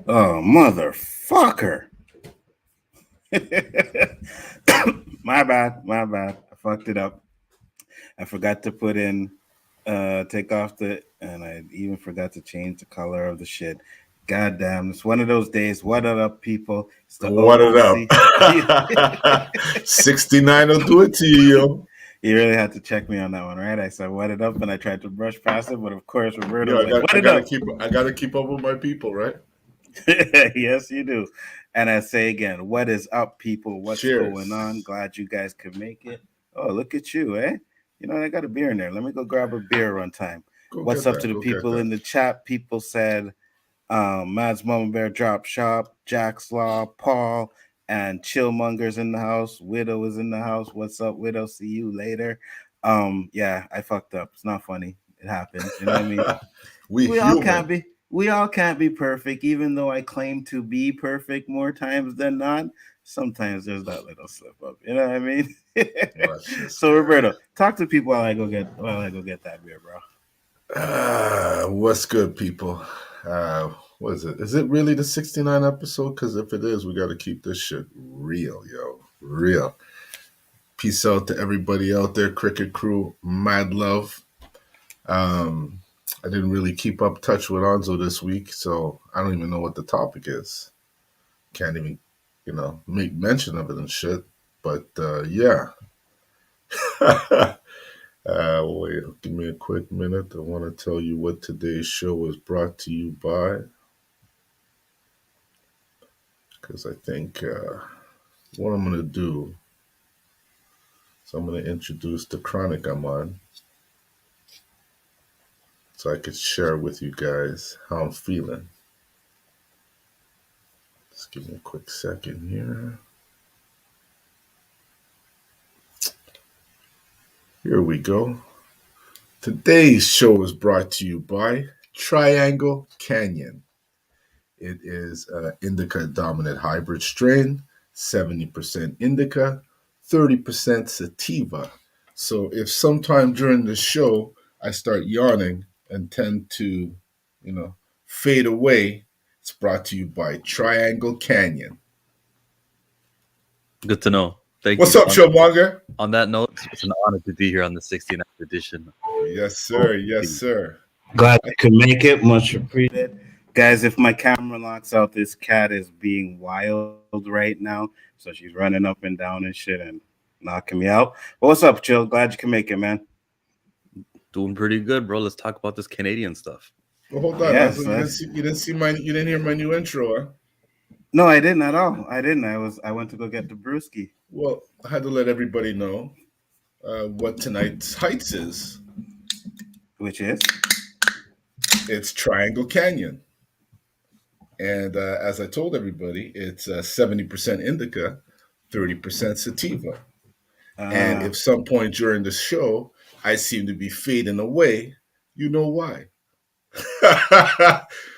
Oh, motherfucker. My bad. My bad. I fucked it up. I forgot to put in, take off and I even forgot to change the color of the shit. God damn, it's one of those days. What up, people? It's the What it O.O.C. up? 69 will do it to you, yo. You really had to check me on that one, right? I said, what it up? And I tried to brush past it. But of course, Roberto Yo, was like, what it up? I gotta keep up with my people, right? Yes, you do. And I say again, what is up, people? What's going on? Cheers. Glad you guys could make it. Oh, look at you, eh? You know, I got a beer in there. Let me go grab a beer one time. Go What's get up to that. the Go get people that. in the chat? People said, Mads Mama Bear Drop Shop, Jack's Law, Paul, and Chillmonger's in the house. Widow is in the house. What's up, Widow? See you later. Yeah, I fucked up. It's not funny. It happens. You know what I mean? We We all can't human. be. We all can't be perfect, even though I claim to be perfect more times than not. Sometimes there's that little slip up. You know what I mean? Watch this So guy. Roberto, talk to people while I go get that beer, bro. What's good, people? What is it? Is it really the 69 episode? Because if it is, we got to keep this shit real, yo. Real. Peace out to everybody out there, Cricket Crew. Mad love. Um, I didn't really keep up touch with Onzo this week, so I don't even know what the topic is. Can't even, make mention of it and shit. But yeah. Wait, give me a quick minute. I want to tell you what today's show is brought to you by. Because I think what I'm going to do is I'm going to introduce the chronic I'm on so I could share with you guys how I'm feeling. Just give me a quick second here. Here we go. Today's show is brought to you by Triangle Canyon. It is an indica dominant hybrid strain, 70% indica, 30% sativa. So if sometime during the show I start yawning and tend to, fade away, it's brought to you by Triangle Canyon. Good to know. Thank What's you. up, Showmonger? On that note, it's an honor to be here on the 69th edition. Yes, sir. Yes, sir. Glad I could make it. Much appreciated. Guys, if my camera locks out, this cat is being wild right now. So she's running up and down and shit and knocking me out. But what's up, Chill? Glad you can make it, man. Doing pretty good, bro. Let's talk about this Canadian stuff. Well, hold on. Yes, Also, you didn't hear my new intro, huh? no, I didn't at all. I didn't. I went to go get the brewski. Well, I had to let everybody know what tonight's heights is. Which is? It's Triangle Canyon. And as I told everybody, it's 70% indica, 30% sativa. And if some point during the show I seem to be fading away, you know why.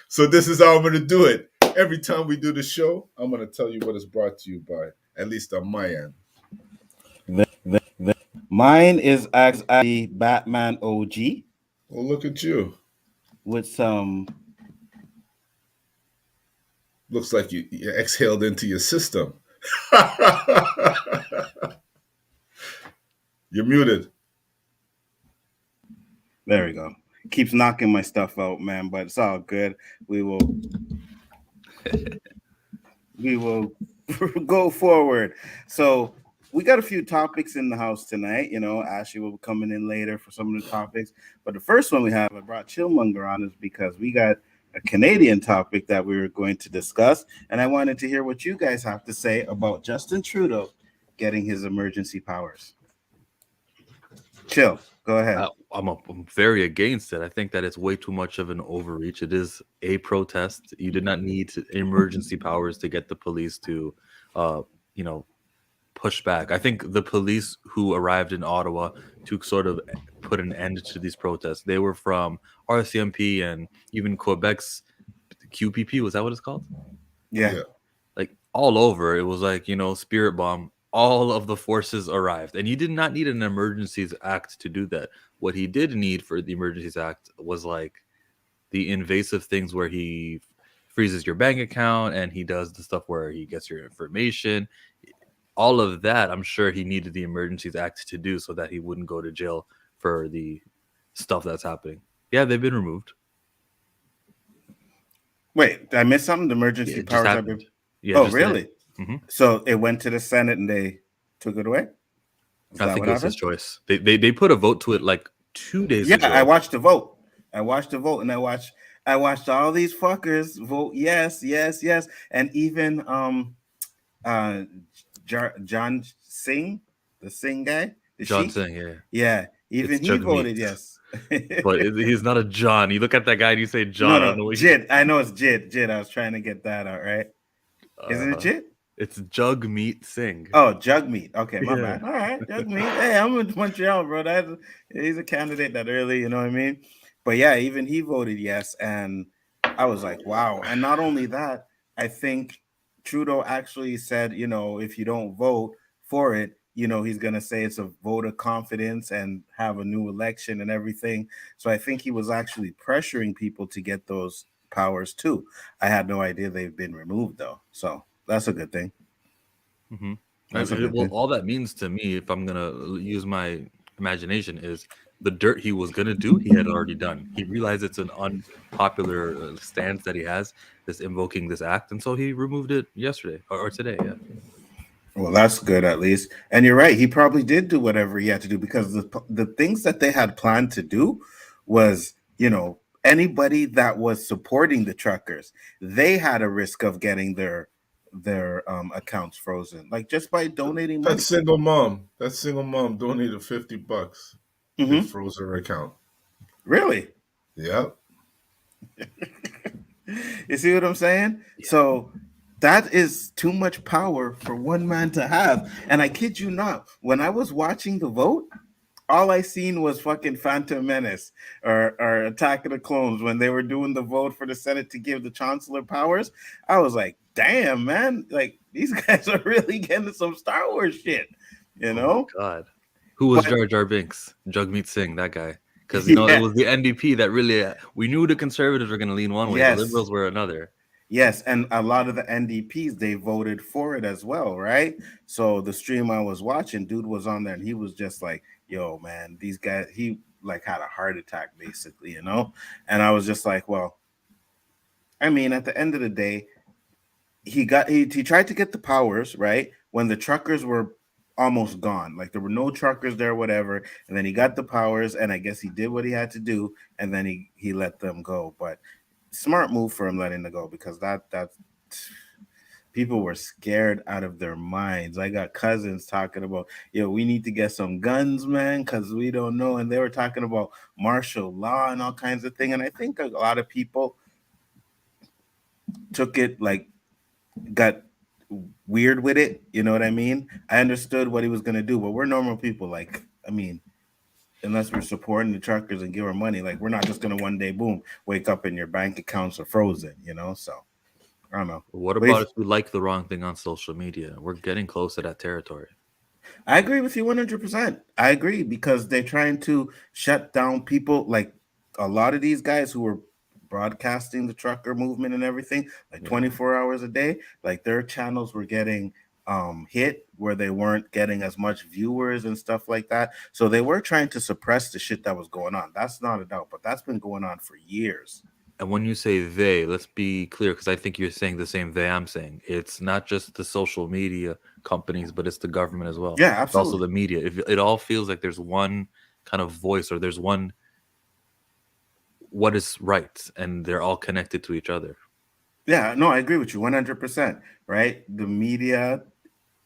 So this is how I'm going to do it. Every time we do the show, I'm going to tell you what it's brought to you by, at least on my end. Mine is actually Batman OG Well, look at you. with some. Looks like you exhaled into your system. You're muted. There we go. Keeps knocking my stuff out, man, but it's all good. We will go forward. So we got a few topics in the house tonight. You know, Ashley will be coming in later for some of the topics. But the first one I brought Chillmonger on is because we got a Canadian topic that we were going to discuss. And I wanted to hear what you guys have to say about Justin Trudeau getting his emergency powers. Chill. Go ahead. I'm very against it. I think that it's way too much of an overreach. It is a protest. You did not need emergency powers to get the police to, push back. I think the police who arrived in Ottawa to sort of put an end to these protests, they were from RCMP and even Quebec's QPP. Was that what it's called? Yeah. Like all over. It was like, Spirit Bomb. All of the forces arrived. And you did not need an Emergencies Act to do that. What he did need for the Emergencies Act was like the invasive things where he freezes your bank account, and he does the stuff where he gets your information. All of that, I'm sure he needed the Emergencies Act to do so that he wouldn't go to jail for the stuff that's happening. Yeah, they've been removed. Wait, did I miss something? The emergency It just powers have happened. been. Yeah, Oh, just today. really? Mhm. So it went to the Senate and they took it away? Is I that think what it was his happened? choice. They put a vote to it like 2 days Yeah, ago. I watched the vote. I watched the vote, and I watched all these fuckers vote yes, yes, yes, and even uh John Singh, the Singh guy, the John Sheik. saying, yeah, Yeah, even it's he voted Jagmeet. yes. But he's not a John. You look at that guy and you say John. I don't know No, what Jid. I know it's Jid. Jid. I was trying to get that out, right? Isn't it Jid? It's Jagmeet Singh. Oh, Jugmeat. Okay, my Yeah. bad. All right, Jugmeat. Hey, I'm in Montreal, bro. He's a candidate that early, you know what I mean? But yeah, even he voted yes, and I was like, wow. And not only that, I think Trudeau actually said, if you don't vote for it, he's gonna say it's a vote of confidence and have a new election and everything. So I think he was actually pressuring people to get those powers too. I had no idea they've been removed though, so that's a good thing. Mm-hmm. That's a good Well, thing. all that means to me, if I'm gonna use my imagination, is the dirt he was gonna do, he had already done. He realized it's an unpopular stance that he has, this invoking this act, and so he removed it yesterday or today. Yeah, Well, that's good at least. And you're right. He probably did do whatever he had to do because the things that they had planned to do was, anybody that was supporting the truckers, they had a risk of getting their accounts frozen, like just by donating money. That single mom donated $50. They froze her account. Really? Yep. You see what I'm saying? Yeah. So that is too much power for one man to have. And I kid you not, when I was watching the vote, all I seen was fucking Phantom Menace or Attack of the Clones when they were doing the vote for the Senate to give the Chancellor powers. I was like, damn, man, like these guys are really getting some Star Wars shit, you know? Oh God, who was Jar Jar Binks? Jagmeet Singh, that guy. Because it was the NDP that really we knew the conservatives were going to lean one way, the liberals were another. Yes, and a lot of the NDPs, they voted for it as well, right? So the stream I was watching, dude was on there and he was just like, yo, man, these guys, he like had a heart attack basically, And I was just like, well, I mean, at the end of the day, he tried to get the powers, right? When the truckers were almost gone, like there were no truckers there, whatever, and then he got the powers, and I guess he did what he had to do, and then he let them go. But smart move for him letting them go, because that people were scared out of their minds. I got cousins talking about, we need to get some guns, man, because we don't know. And they were talking about martial law and all kinds of things. And I think a lot of people took it like, got weird with it. You know what I mean? I understood what he was going to do, but we're normal people. Like, I mean, unless we're supporting the truckers and give our money, like we're not just going to one day, boom, wake up and your bank accounts are frozen, So I don't know. What about if we like the wrong thing on social media? We're getting close to that territory. I agree with you 100%. I agree, because they're trying to shut down people. Like a lot of these guys who were broadcasting the trucker movement and everything, like 24 hours a day, like their channels were getting hit where they weren't getting as much viewers and stuff like that. So they were trying to suppress the shit that was going on. That's not a doubt, but that's been going on for years. And when you say they, let's be clear, because I think you're saying the same they I'm saying. It's not just the social media companies, but it's the government as well. Yeah, absolutely. It's also the media. If it all feels like there's one kind of voice, or there's one what is right, and they're all connected to each other. Yeah, no, I agree with you 100%. Right? The media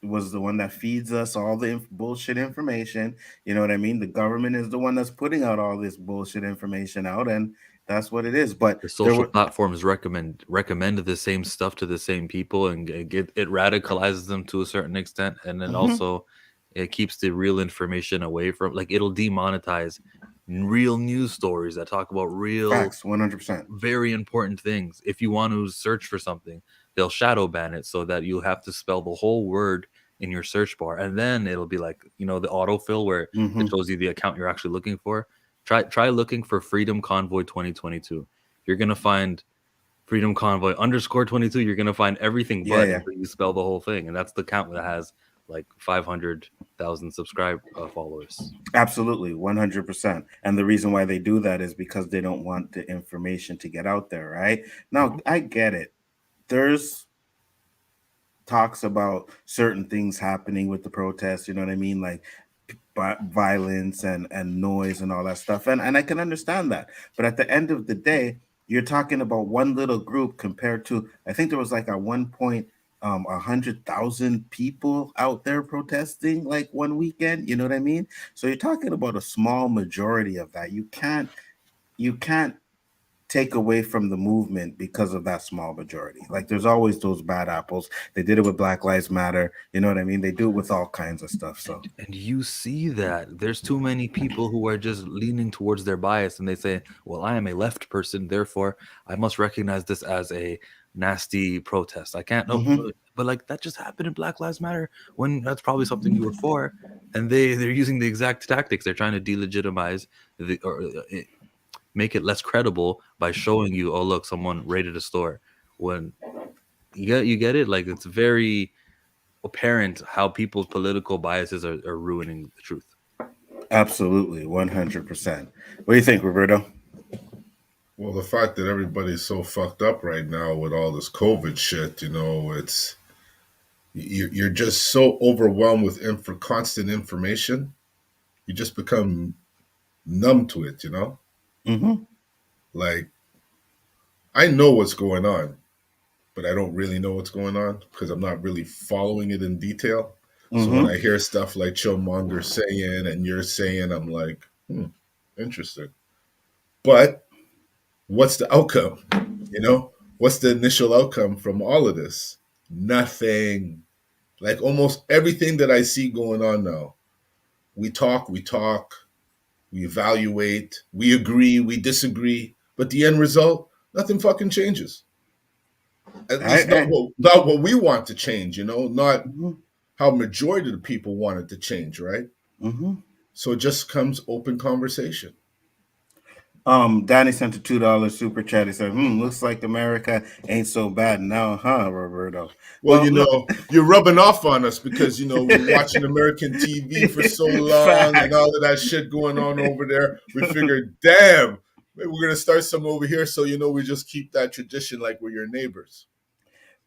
was the one that feeds us all the bullshit information. You know what I mean? The government is the one that's putting out all this bullshit information out, and that's what it is. But the social platforms recommend the same stuff to the same people, and it radicalizes them to a certain extent, and then also it keeps the real information away from, like, it'll demonetize real news stories that talk about real facts, 100%, very important things. If you want to search for something, they'll shadow ban it so that you'll have to spell the whole word in your search bar, and then it'll be like, the autofill where it shows you the account you're actually looking for. Try looking for Freedom Convoy 2022. You're gonna find Freedom Convoy _22. You're gonna find everything Yeah, but yeah. until you spell the whole thing, and that's the account that has like 500,000 followers. Absolutely, 100%. And the reason why they do that is because they don't want the information to get out there, right? Now, I get it. There's talks about certain things happening with the protests, you know what I mean? Like violence and noise and all that stuff. And I can understand that. But at the end of the day, you're talking about one little group compared to, I think there was like at one point 100,000 people out there protesting like one weekend, you know what I mean? So you're talking about a small majority of that. You can't take away from the movement because of that small majority. Like there's always those bad apples. They did it with Black Lives Matter, you know what I mean? They do it with all kinds of stuff. So And you see that there's too many people who are just leaning towards their bias, and they say, well, I am a left person, therefore I must recognize this as a nasty protest. I can't know, but like that just happened in Black Lives Matter when that's probably something you were for, and they're using the exact tactics. They're trying to delegitimize make it less credible by showing you, oh look, someone raided a store. When you get it, like it's very apparent how people's political biases are ruining the truth. absolutely, 100%. What do you think, Roberto? Well, the fact that everybody's so fucked up right now with all this COVID shit, it's you're just so overwhelmed with constant information. You just become numb to it, Mm-hmm. Like, I know what's going on, but I don't really know what's going on because I'm not really following it in detail. So when Mm-hmm. I hear stuff like Chillmonger saying and you're saying, I'm like, interesting. But what's the outcome? What's the initial outcome from all of this? Nothing. Like almost everything that I see going on now, we talk, we evaluate, we agree, we disagree, but the end result, nothing fucking changes. At least not what we want to change, not Mm-hmm. how majority of the people want it to change, right? Mm-hmm. So it just comes open conversation. Danny sent a $2 super chat. He said, looks like America ain't so bad now, huh, Roberto? Well, Well, look. you're rubbing off on us because, we're watching American TV for so long and Facts. all of that shit going on over there. We figured, damn, maybe we're going to start some over here. So, we just keep that tradition like we're your neighbors.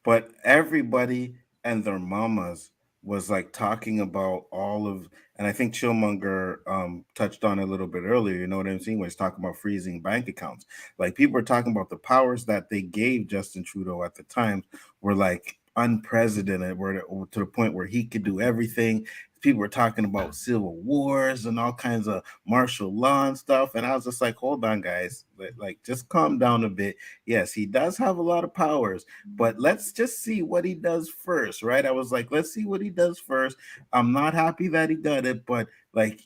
But everybody and their mamas was like talking about all of, and I think Chillmonger touched on it a little bit earlier. You know what I'm saying? When he's talking about freezing bank accounts, like people were talking about the powers that they gave Justin Trudeau at the time were like unprecedented, were to the point where he could do everything. People were talking about civil wars and all kinds of martial law and stuff, and I was just like, hold on, guys, like just calm down a bit. Yes, he does have a lot of powers, but let's just see what he does first, right? I was like, let's see what he does first. I'm not happy that he did it, but like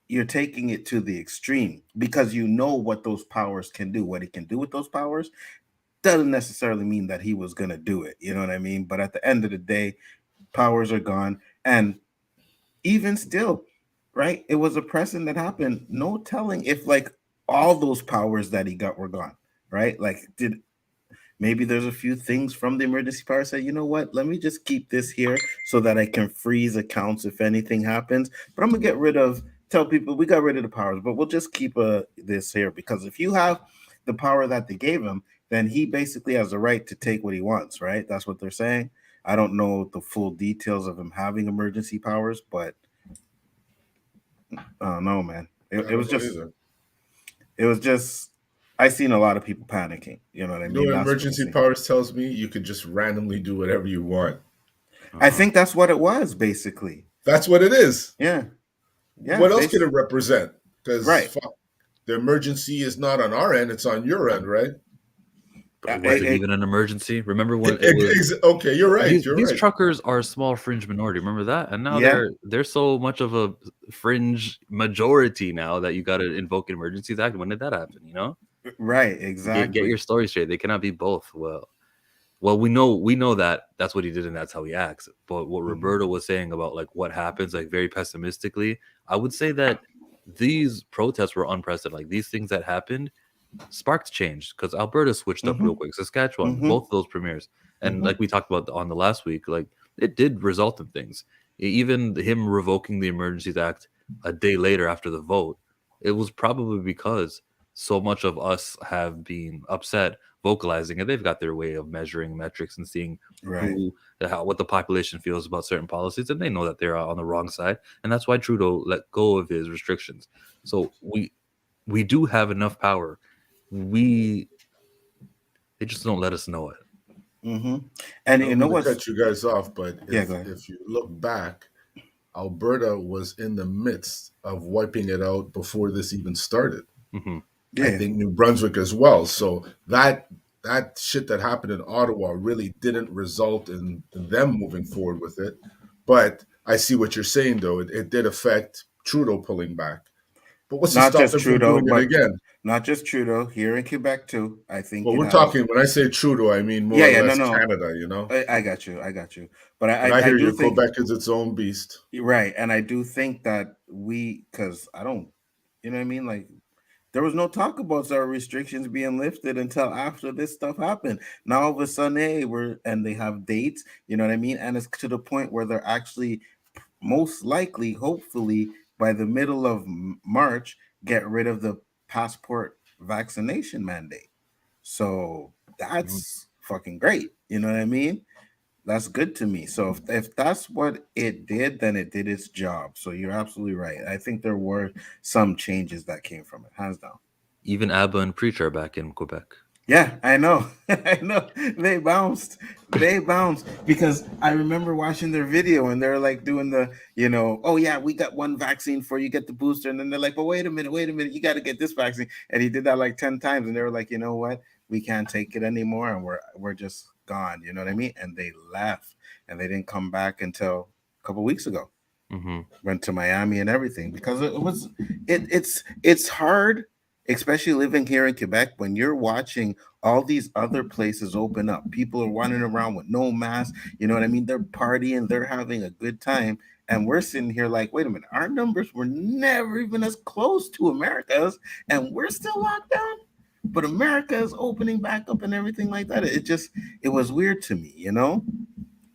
you're taking it to the extreme because you know what those powers can do. What he can do with those powers doesn't necessarily mean that he was going to do it. You know what I mean? But at the end of the day, powers are gone. And even still, right? It was a precedent that happened. No telling if like all those powers that he got were gone, right? Like, maybe there's a few things from the emergency power say, you know what, let me just keep this here so that I can freeze accounts if anything happens. But I'm gonna tell people we got rid of the powers, but we'll just keep this here because if you have the power that they gave him, then he basically has the right to take what he wants, right? That's what they're saying. I don't know the full details of him having emergency powers, but I don't know, man. I It don't was know just, either. it was just. I seen a lot of people panicking. You know what I You know mean? what That's what I emergency see. powers tells me? You could just randomly do whatever you want. I think that's what it was, basically. That's what it is. Yeah. Yeah. What else could it represent? Because Right. the emergency is not on our end; it's on your end, right? But was it even an emergency? Remember when it was? Okay, you're right. These truckers are a small fringe minority. Remember that? And now Yeah. they're so much of a fringe majority now that you got to invoke an emergencies act. When did that happen? Right. Exactly. Get your story straight. They cannot be both. Well, we know that that's what he did and that's how he acts. But what Roberto was saying about like what happens, like very pessimistically, I would say that these protests were unprecedented. Like these things that happened, sparks changed because Alberta switched up real quick. Saskatchewan, both of those premieres, and like we talked about on the last week, like it did result in things. Even him revoking the Emergencies Act a day later after the vote, it was probably because so much of us have been upset vocalizing, and they've got their way of measuring metrics and seeing Right. what the population feels about certain policies, and they know that they're on the wrong side, and that's why Trudeau let go of his restrictions. So we do have enough power. They just don't let us know it. And I'm you know going to what's cut you guys off, but yeah, go ahead. if you look back, Alberta was in the midst of wiping it out before this even started. Mm-hmm. I Yeah. think New Brunswick as well. So that shit that happened in Ottawa really didn't result in them moving forward with it. But I see what you're saying, though. It did affect Trudeau pulling back. But what's to Not stop just them from Trudeau, doing it but again? not just Trudeau here in Quebec too. I think Well, it we're has. talking, when I say Trudeau, I mean more Yeah, or yeah, no, less no. Canada, you know? I got you. I got you. But And I I hear do you, think Quebec is its own beast. right, and I do think that because I don't, you know what I mean? Like there was no talk about our restrictions being lifted until after this stuff happened. Now all of a sudden, hey, they have dates, you know what I mean? And it's to the point where they're actually most likely, hopefully, by the middle of March, get rid of the passport vaccination mandate. So that's fucking great. You know what I mean? That's good to me. So if that's what it did, then it did its job. So you're absolutely right. I think there were some changes that came from it, hands down. Even ABBA and Preach are back in Quebec. Yeah, I know. I know. They bounced. They bounced because I remember watching their video and they're like doing oh yeah, we got one vaccine for you, get the booster, and then they're like, but wait a minute, you got to get this vaccine, and he did that like 10 times, and they were like, you know what, we can't take it anymore, and we're just gone. You know what I mean? And they left, and they didn't come back until a couple weeks ago. Mm-hmm. Went to Miami and everything because it's hard, especially living here in Quebec when you're watching all these other places open up. People are running around with no mask. You know what I mean? They're partying, they're having a good time. And we're sitting here like, wait a minute, our numbers were never even as close to America's, and we're still locked down. But America is opening back up and everything like that. It was weird to me, you know?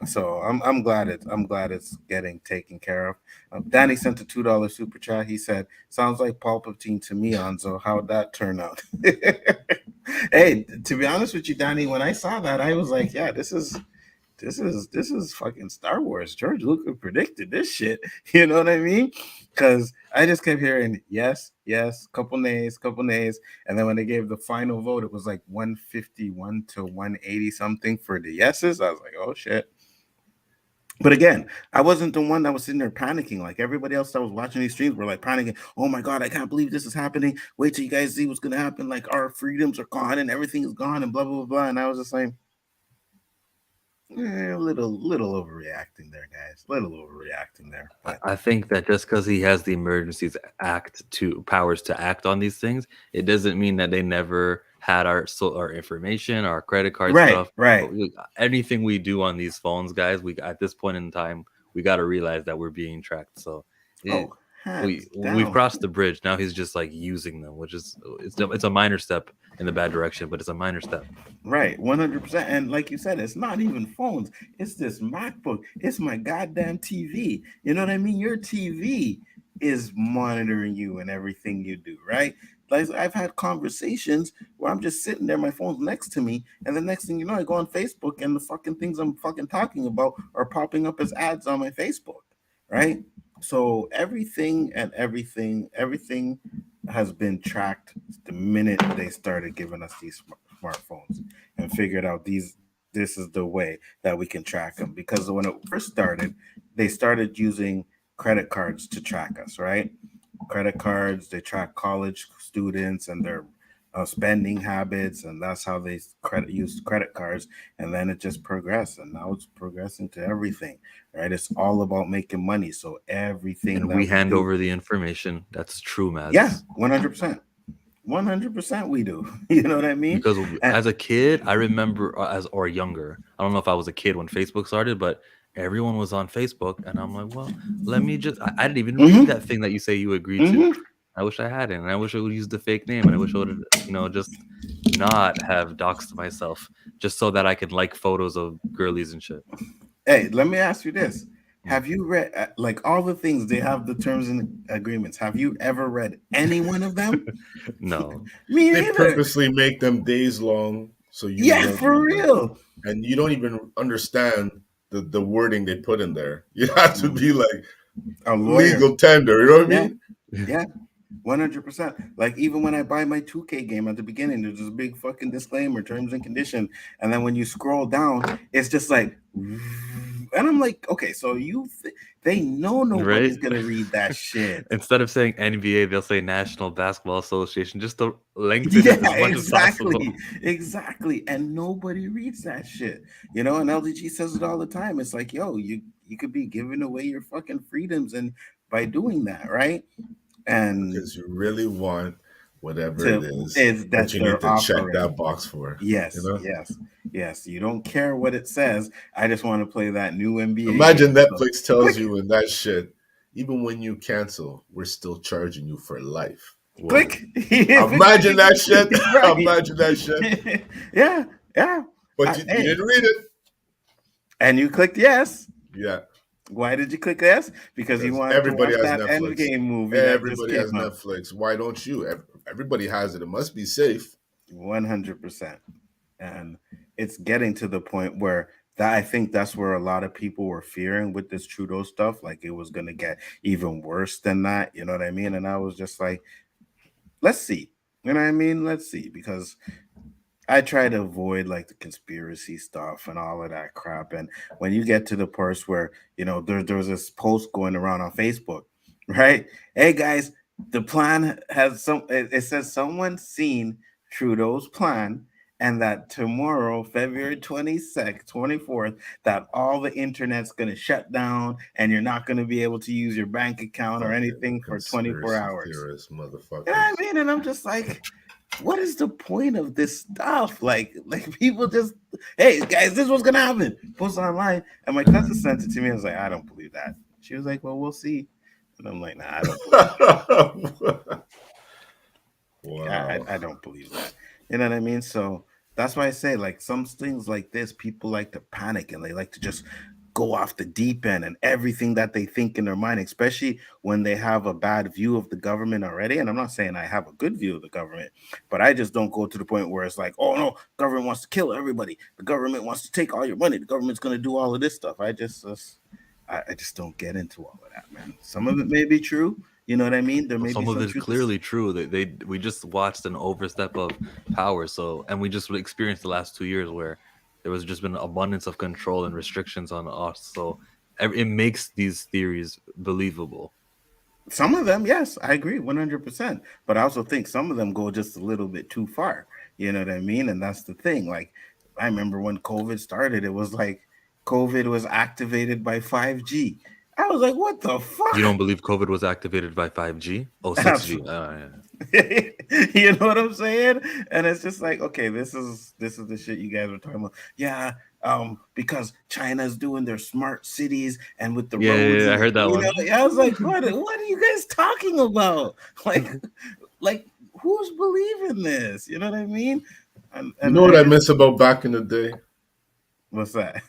So I'm glad it's getting taken care of. Danny sent a $2 super chat. He said, "Sounds like Palpatine to me, Nzo. How'd that turn out?" Hey, to be honest with you, Danny, when I saw that, I was like, "Yeah, this is fucking Star Wars. George Lucas predicted this shit." You know what I mean? Because I just kept hearing yes, yes, couple nays, and then when they gave the final vote, it was like 151 to 180 something for the yeses. I was like, "Oh shit." But again, I wasn't the one that was sitting there panicking. Like everybody else that was watching these streams were like panicking. Oh my God, I can't believe this is happening. Wait till you guys see what's going to happen. Like our freedoms are gone and everything is gone and blah, blah, blah. And I was just like, a little overreacting there, guys. Little overreacting there. But I think that just because he has the Emergencies Act powers to act on these things, it doesn't mean that they never had our information, our credit card stuff, right. anything we do on these phones, guys. We at this point in time, we got to realize that we're being tracked. So we've crossed the bridge. Now he's just like using them, which is it's a minor step in the bad direction, but it's a minor step. Right, 100%. And like you said, it's not even phones. It's this MacBook. It's my goddamn TV. You know what I mean? Your TV is monitoring you and everything you do, right? Like I've had conversations where I'm just sitting there, my phone's next to me, and the next thing you know, I go on Facebook and the fucking things I'm fucking talking about are popping up as ads on my Facebook, right? So everything has been tracked the minute they started giving us these smartphones and figured out this is the way that we can track them. Because when it first started, they started using credit cards to track us, right? Credit cards, they track college students and their spending habits, and that's how they use credit cards. And then it just progressed, and now it's progressing to everything, right? It's all about making money. So everything and that we hand do, over the information. That's true, man. Yeah, 100%. 100% we do. You know what I mean? Because as a kid, I remember or younger, I don't know if I was a kid when Facebook started, but everyone was on Facebook, and I'm like, well, let me just. I didn't even read that thing that you say you agreed to. I wish I hadn't. And I wish I would use the fake name. And I wish I would, just not have doxed myself just so that I could like photos of girlies and shit. Hey, let me ask you this. Hmm. Have you read like all the things they have the terms and agreements? Have you ever read any one of them? No. Me They neither. purposely make them days long so you Yeah, won't for read them. real. And you don't even understand the wording they put in there. You have to be like A lawyer. legal tender. You know what I Yeah. mean? Yeah. 100%. Like even when I buy my 2K game at the beginning, there's this big fucking disclaimer, terms and condition, and then when you scroll down, it's just like, and I'm like, okay, so they know nobody's Right? gonna read that shit. Instead of saying NBA, they'll say National Basketball Association just to lengthen it as much as possible. Exactly. And nobody reads that shit, And LDG says it all the time. It's like, yo, you could be giving away your fucking freedoms and by doing that, right? And because you really want whatever it is that you they're need to offering. check that box for. Yes, yes. You don't care what it says. I just want to play that new NBA. Imagine game. Netflix tells you in that shit, even when you cancel, we're still charging you for life. Click. Imagine that shit. Right. Imagine that shit. Yeah. But you didn't read it. And you clicked yes. Yeah. Why did you click yes? Because you wanted to watch that Netflix. Endgame movie. Everybody has Netflix. Why don't you? Everybody has it. It must be safe. 100%. And it's getting to the point where I think that's where a lot of people were fearing with this Trudeau stuff. Like it was going to get even worse than that. You know what I mean? And I was just like, let's see. You know what I mean? Let's see. Because I try to avoid like the conspiracy stuff and all of that crap. And when you get to the parts where, there's this post going around on Facebook, right? Hey guys, the plan has it says someone seen Trudeau's plan and that tomorrow, February 22nd, 24th, that all the internet's going to shut down and you're not going to be able to use your bank account or anything for 24 hours. Theorist, motherfucker. You know what I mean? And I'm just like, what is the point of this stuff? Like people just, hey guys, this was gonna happen. Post it online, and my cousin sent it to me. I was like, I don't believe that. She was like, well, we'll see. And I'm like, nah, I don't believe that. Wow. I don't believe that. You know what I mean? So that's why I say, like, some things like this, people like to panic and they like to just go off the deep end and everything that they think in their mind, especially when they have a bad view of the government already. And I'm not saying I have a good view of the government, but I just don't go to the point where it's like, oh no, government wants to kill everybody. The government wants to take all your money. The government's going to do all of this stuff. I just don't get into all of that, man. Some of it may be true. You know what I mean? There may some be of it is clearly true. We just watched an overstep of power. And we just experienced the last 2 years where there was just been an abundance of control and restrictions on us. So it makes these theories believable. Some of them, yes, I agree 100%. But I also think some of them go just a little bit too far. You know what I mean? And that's the thing. Like, I remember when COVID started, it was like COVID was activated by 5G. I was like, what the fuck? You don't believe COVID was activated by 5G? Oh, 6G. Yeah. You know what I'm saying? And it's just like, okay, this is the shit you guys were talking about. Yeah, because China's doing their smart cities and with the roads. Yeah, I heard that one. I was like, what are you guys talking about? Like who's believing this? You know what I mean? And you know what I miss about back in the day? What's that?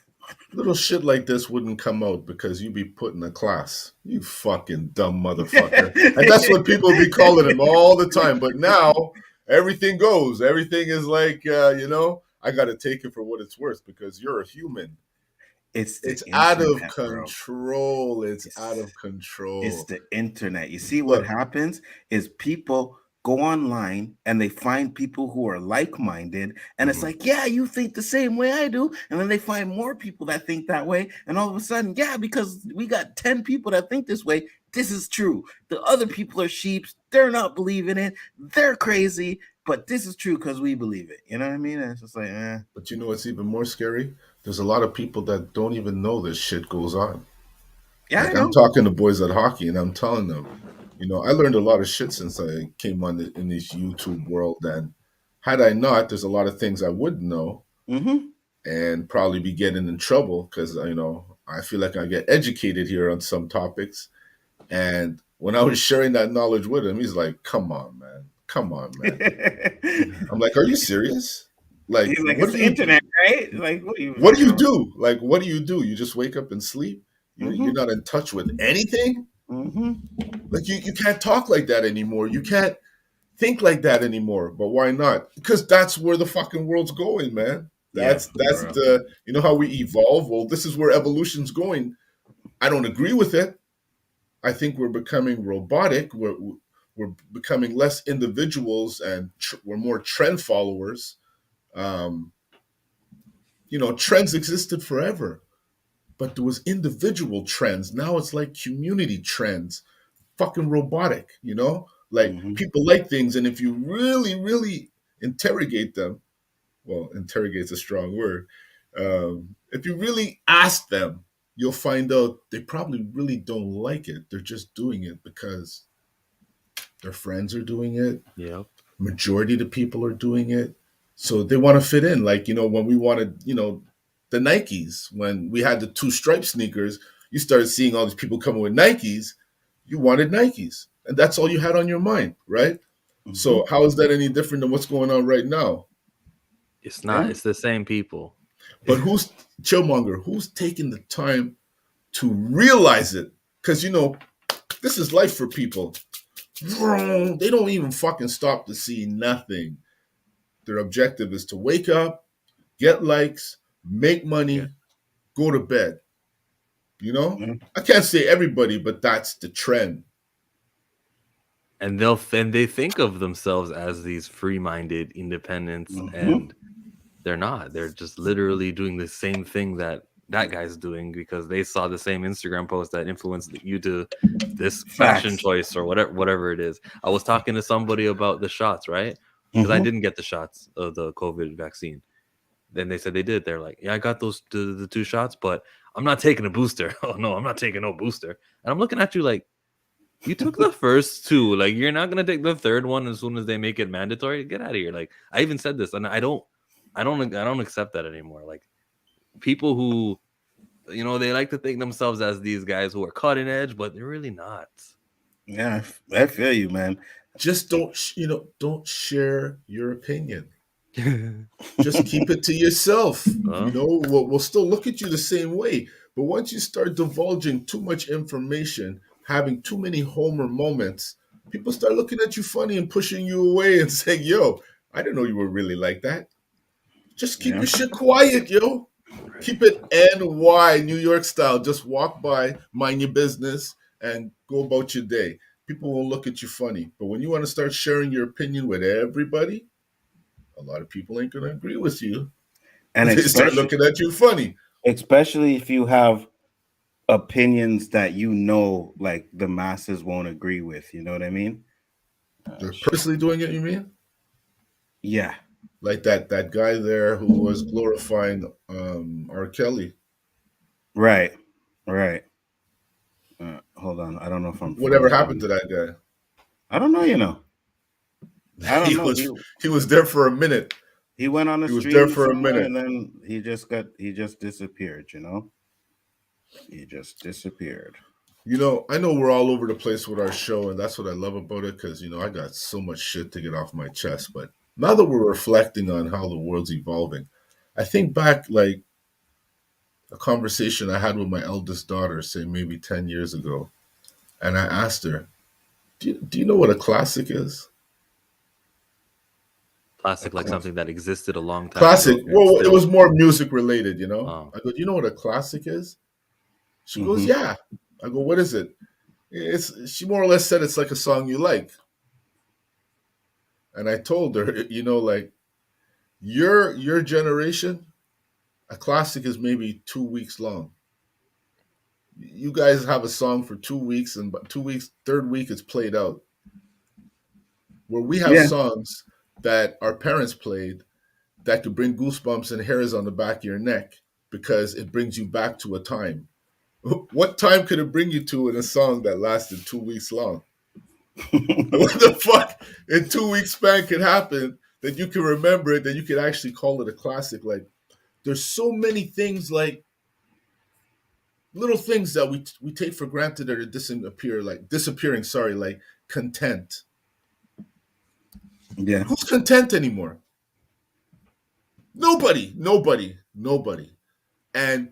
Little shit like this wouldn't come out because you'd be put in a class. You fucking dumb motherfucker. And that's what people be calling him all the time. But now everything goes. Everything is like, I got to take it for what it's worth because you're a human. It's out of control. Bro. It's out of control. It's the internet. You see what happens is people go online and they find people who are like-minded and it's like, yeah, you think the same way I do, and then they find more people that think that way, and all of a sudden, yeah, because we got 10 people that think this way, this is true. The other people are sheeps, they're not believing it, they're crazy, but this is true because we believe it. You know what I mean? And it's just like, But you know what's even more scary? There's a lot of people that don't even know this shit goes on. Yeah, like I'm talking to boys at hockey and I'm telling them, I learned a lot of shit since I came on in this YouTube world. And had I not, there's a lot of things I wouldn't know and probably be getting in trouble because, I feel like I get educated here on some topics. And when I was sharing that knowledge with him, he's like, "Come on, man. Come on, man." I'm like, "Are you serious? Like, He's like, what it's do the you internet, right? Like, what are you what do fucking you around? do? Like, what do you do? You just wake up and sleep? You're not in touch with anything? Like, you can't talk like that anymore. You can't think like that anymore. But why not? Because that's where the fucking world's going, man. Yeah, That's bro. the you know how we evolve. Well, this is where evolution's going. I don't agree with it. I think we're becoming robotic. We're becoming less individuals, and we're more trend followers. Um, trends existed forever, but there was individual trends. Now it's like community trends. Fucking robotic, Like people like things, and if you really, really interrogate them, well, interrogate's a strong word. If you really ask them, you'll find out they probably really don't like it. They're just doing it because their friends are doing it. Yep. Majority of the people are doing it. So they want to fit in. Like, when we wanted, the Nikes, when we had the two stripe sneakers, you started seeing all these people coming with Nikes. You wanted Nikes. And that's all you had on your mind, right? So how is that any different than what's going on right now? It's not. Yeah. It's the same people. But who's Chillmonger? Who's taking the time to realize it? Because this is life for people. They don't even fucking stop to see nothing. Their objective is to wake up, get likes, make money, Yeah. go to bed. I can't say everybody, but that's the trend. And they think of themselves as these free-minded independents, and they're not. They're just literally doing the same thing that guy's doing because they saw the same Instagram post that influenced you to this fashion choice or whatever it is. I was talking to somebody about the shots, right? Because I didn't get the shots of the COVID vaccine. Then they said they did. They're like, yeah, I got the 2 shots, but I'm not taking a booster. Oh no, I'm not taking no booster. And I'm looking at you like, you took the first 2. Like, you're not gonna take the third one as soon as they make it mandatory. Get out of here. Like, I even said this, and I don't accept that anymore. Like, people who, they like to think themselves as these guys who are cutting edge, but they're really not. Yeah, I feel you, man. Just don't share your opinion. Just keep it to yourself. We'll still look at you the same way. But once you start divulging too much information, having too many Homer moments, people start looking at you funny and pushing you away and saying, "Yo, I didn't know you were really like that." Just keep your shit quiet, yo. Keep it NY, New York style. Just walk by, mind your business, and go about your day. People will look at you funny. But when you want to start sharing your opinion with everybody, a lot of people ain't going to agree with you. And they start looking at you funny. Especially if you have opinions that like the masses won't agree with. You know what I mean? They're personally doing it, you mean? Yeah. Like that guy there who was glorifying R. Kelly. Right. Hold on. I don't know if I'm Whatever happened to that guy? I don't know, I don't know. He was there for a minute. He went on the street. He was there for a minute. And then he just disappeared, He just disappeared. I know we're all over the place with our show, and that's what I love about it because, I got so much shit to get off my chest. But now that we're reflecting on how the world's evolving, I think back like a conversation I had with my eldest daughter, say maybe 10 years ago. And I asked her, do you know what a classic is? Classic, like something that existed a long time classic. ago. Well, it was more music related, Oh. I go, do you know what a classic is? She goes, yeah. I go, what is it? She more or less said it's like a song you like. And I told her, like your generation, a classic is maybe 2 weeks long. You guys have a song for 2 weeks, and 2 weeks, third week it's played out. Where we have songs that our parents played that could bring goosebumps and hairs on the back of your neck because it brings you back to a time. What time could it bring you to in a song that lasted 2 weeks long? What the fuck in 2 weeks span could happen that you can remember it, that you could actually call it a classic? Like, there's so many things like little things that we take for granted that are disappearing. Sorry, like content. Yeah. Who's content anymore? Nobody. And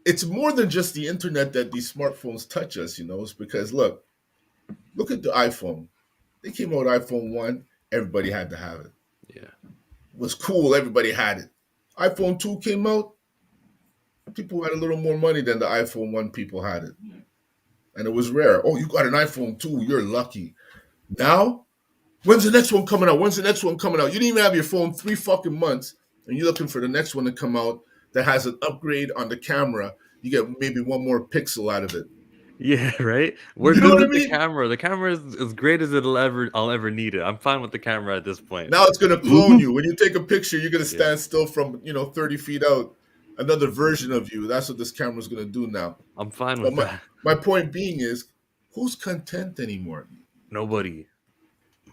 it's more than just the internet that these smartphones touch us, It's because look at the iPhone. They came out with iPhone 1, everybody had to have it. Yeah. It was cool, everybody had it. iPhone 2 came out, people who had a little more money than the iPhone 1 people had it. And it was rare. Oh, you got an iPhone 2, you're lucky. Now, when's the next one coming out? You didn't even have your phone 3 fucking months, and you're looking for the next one to come out that has an upgrade on the camera. You get maybe one more pixel out of it. Yeah, right. We're You know good what I with the mean? camera. The camera is as great as I'll ever need it. I'm fine with the camera at this point. Now it's gonna clone you. When you take a picture, you're gonna stand still from 30 feet out. Another version of you. That's what this camera's gonna do now. I'm fine with that. My point being is, who's content anymore? Nobody.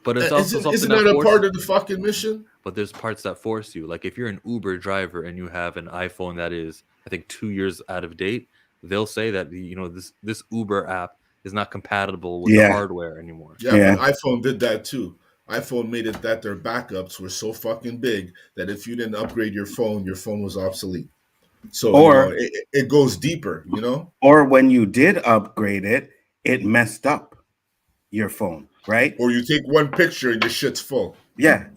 But it's also something isn't that a part of the fucking mission? But there's parts that force you. Like if you're an Uber driver and you have an iPhone that is, I think, 2 years out of date, they'll say that this Uber app is not compatible with the hardware anymore. Yeah, but iPhone did that too. iPhone made it that their backups were so fucking big that if you didn't upgrade your phone was obsolete. So it goes deeper, Or when you did upgrade it, it messed up your phone, right? Or you take one picture and your shit's full. Yeah.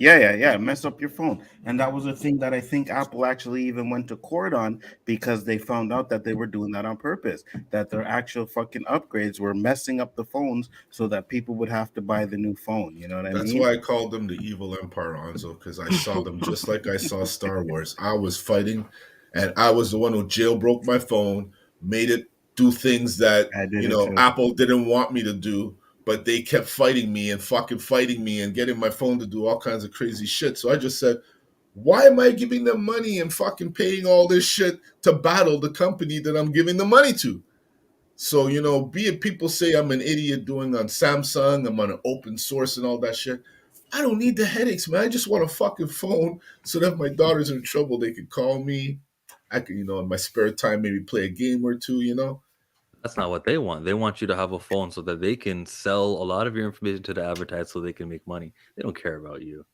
Mess up your phone. And that was a thing that I think Apple actually even went to court on because they found out that they were doing that on purpose, that their actual fucking upgrades were messing up the phones so that people would have to buy the new phone. You know what I mean? That's why I called them the evil empire, Nzo, because I saw them just like I saw Star Wars. I was fighting, and I was the one who jailbroke my phone, made it do things that Apple didn't want me to do. But they kept fighting me and getting my phone to do all kinds of crazy shit. So I just said, why am I giving them money and fucking paying all this shit to battle the company that I'm giving the money to? So, be it people say I'm an idiot doing on Samsung, I'm on an open source and all that shit. I don't need the headaches, man. I just want a fucking phone so that if my daughter's in trouble, they can call me. I can, in my spare time, maybe play a game or two, That's not what they want. They want you to have a phone so that they can sell a lot of your information to the advertiser so they can make money. They don't care about you.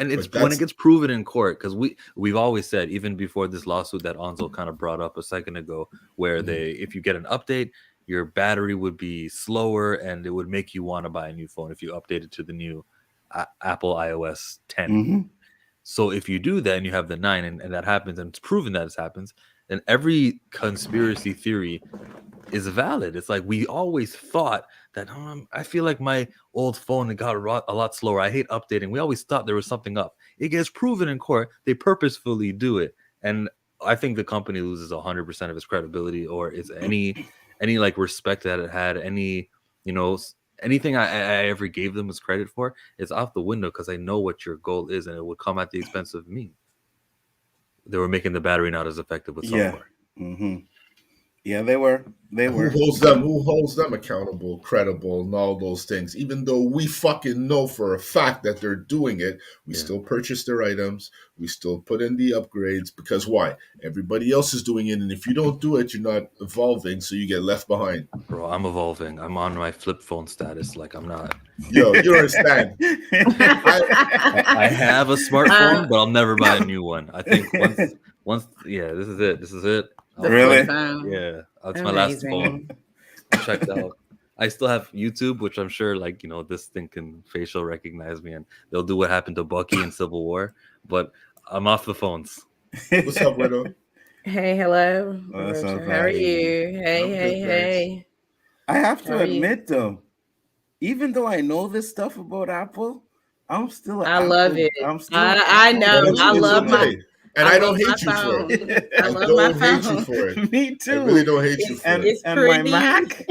And it's when it gets proven in court, because we've always said, even before this lawsuit that Nzo kind of brought up a second ago, where if you get an update, your battery would be slower and it would make you want to buy a new phone if you updated to the new Apple iOS 10. Mm-hmm. So if you do that and you have the 9 and that happens and it's proven that it happens, then every conspiracy theory is valid. It's like we always thought that I feel like my old phone got a lot slower. I hate updating. We always thought there was something up. It gets proven in court. They purposefully do it, and I think the company loses 100% of its credibility or its any like respect that it had. Anything I ever gave them as credit for is off the window because I know what your goal is, and it would come at the expense of me. They were making the battery not as effective with software. Yeah. Mm-hmm. Yeah, they were. Who holds them accountable, credible, and all those things? Even though we fucking know for a fact that they're doing it, we still purchase their items. We still put in the upgrades because why? Everybody else is doing it, and if you don't do it, you're not evolving, so you get left behind. Bro, I'm evolving. I'm on my flip phone status. Like I'm not. Yo, you don't understand. I have a smartphone, but I'll never buy a new one. I think once. Yeah, this is it. Really? Yeah, that's my last phone. I checked out. I still have YouTube, which I'm sure, this thing can facial recognize me, and they'll do what happened to Bucky in Civil War. But I'm off the phones. What's up, Roberto? Hey, hello. What's up, How are you? Hey. I have to admit, though, even though I know this stuff about Apple, I'm still. I love it. I know. I love my. And I don't hate you for it. I love my phone. Hate you for it. Me too. I really don't hate you for it. It's pretty. My Mac.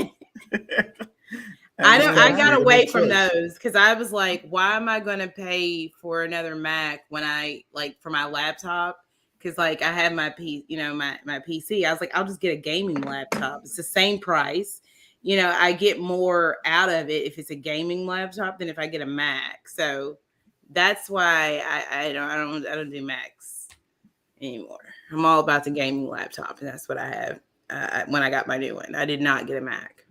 I got away from those because I was like, why am I going to pay for another Mac when for my laptop? Because I had my PC. I was like, I'll just get a gaming laptop. It's the same price. I get more out of it if it's a gaming laptop than if I get a Mac. So that's why I don't do Macs anymore. I'm all about the gaming laptop, and that's what I have. when I got my new one. I did not get a Mac.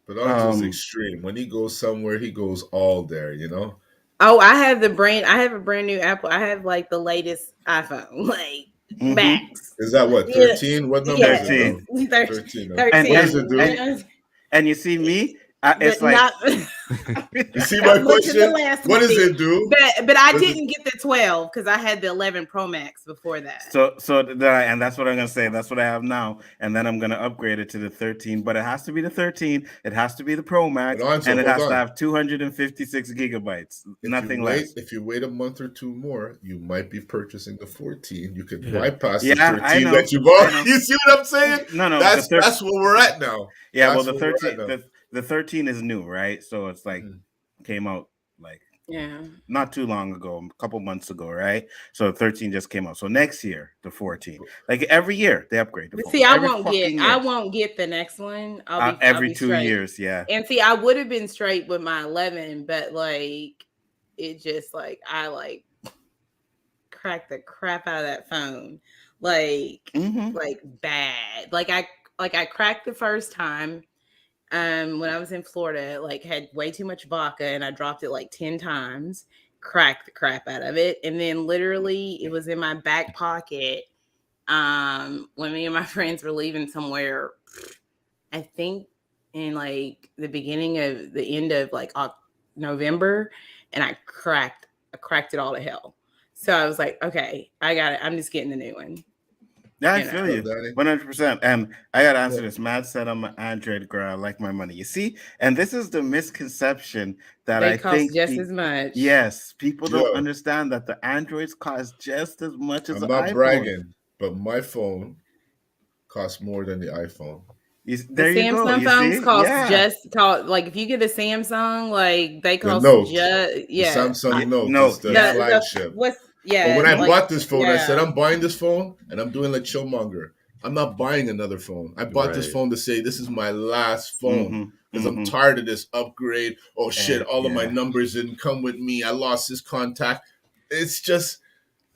But ours is extreme. When he goes somewhere, he goes all there, you know? Oh, I have a brand new Apple. I have like the latest iPhone, like Max. Is that what, 13? Yeah. What number is it? 13. 13. 13. And what does it do? And you see me, it's like not, you see my question? What does it do? But I didn't get the 12 because I had the 11 Pro Max before that. And that's what I'm gonna say. That's what I have now, and then I'm gonna upgrade it to the 13. But it has to be the 13. It has to be the Pro Max, and it has to have 256 gigabytes. Nothing less. If you wait a month or two more, you might be purchasing the 14. You could bypass the 13 I know, that you bought. You see what I'm saying? No, that's where we're at now. Yeah, well, the 13. The 13 is new, right? So it's like came out like not too long ago, a couple months ago, right? So 13 just came out. So next year, the 14. Like every year they upgrade the phone. See, I won't get the next one. I'll be 2 straight. years, yeah. And see, I would have been straight with my 11, but like it just like I like cracked the crap out of that phone. Like bad. Like I cracked the first time. When I was in Florida, like had way too much vodka and I dropped it like 10 times, cracked the crap out of it. And then literally it was in my back pocket. When me and my friends were leaving somewhere, I think in like the end of like November, and I cracked it all to hell. So I was like, okay, I got it. I'm just getting the new one. Yeah, I feel you 100%. And I gotta answer this. Matt said I'm an Android girl. I like my money. You see, and this is the misconception that they cost just as much. Yes, people don't understand that the Androids cost just as much as the iPhone. I'm not bragging, but my phone costs more than the iPhone. The Samsung phones cost like if you get a Samsung, like they cost the Samsung Note is the flagship. But when I bought this phone, I said I'm buying this phone and I'm doing like Chillmonger. I'm not buying another phone. I bought this phone to say this is my last phone because I'm tired of this upgrade. Oh shit, all of my numbers didn't come with me. I lost this contact. It's just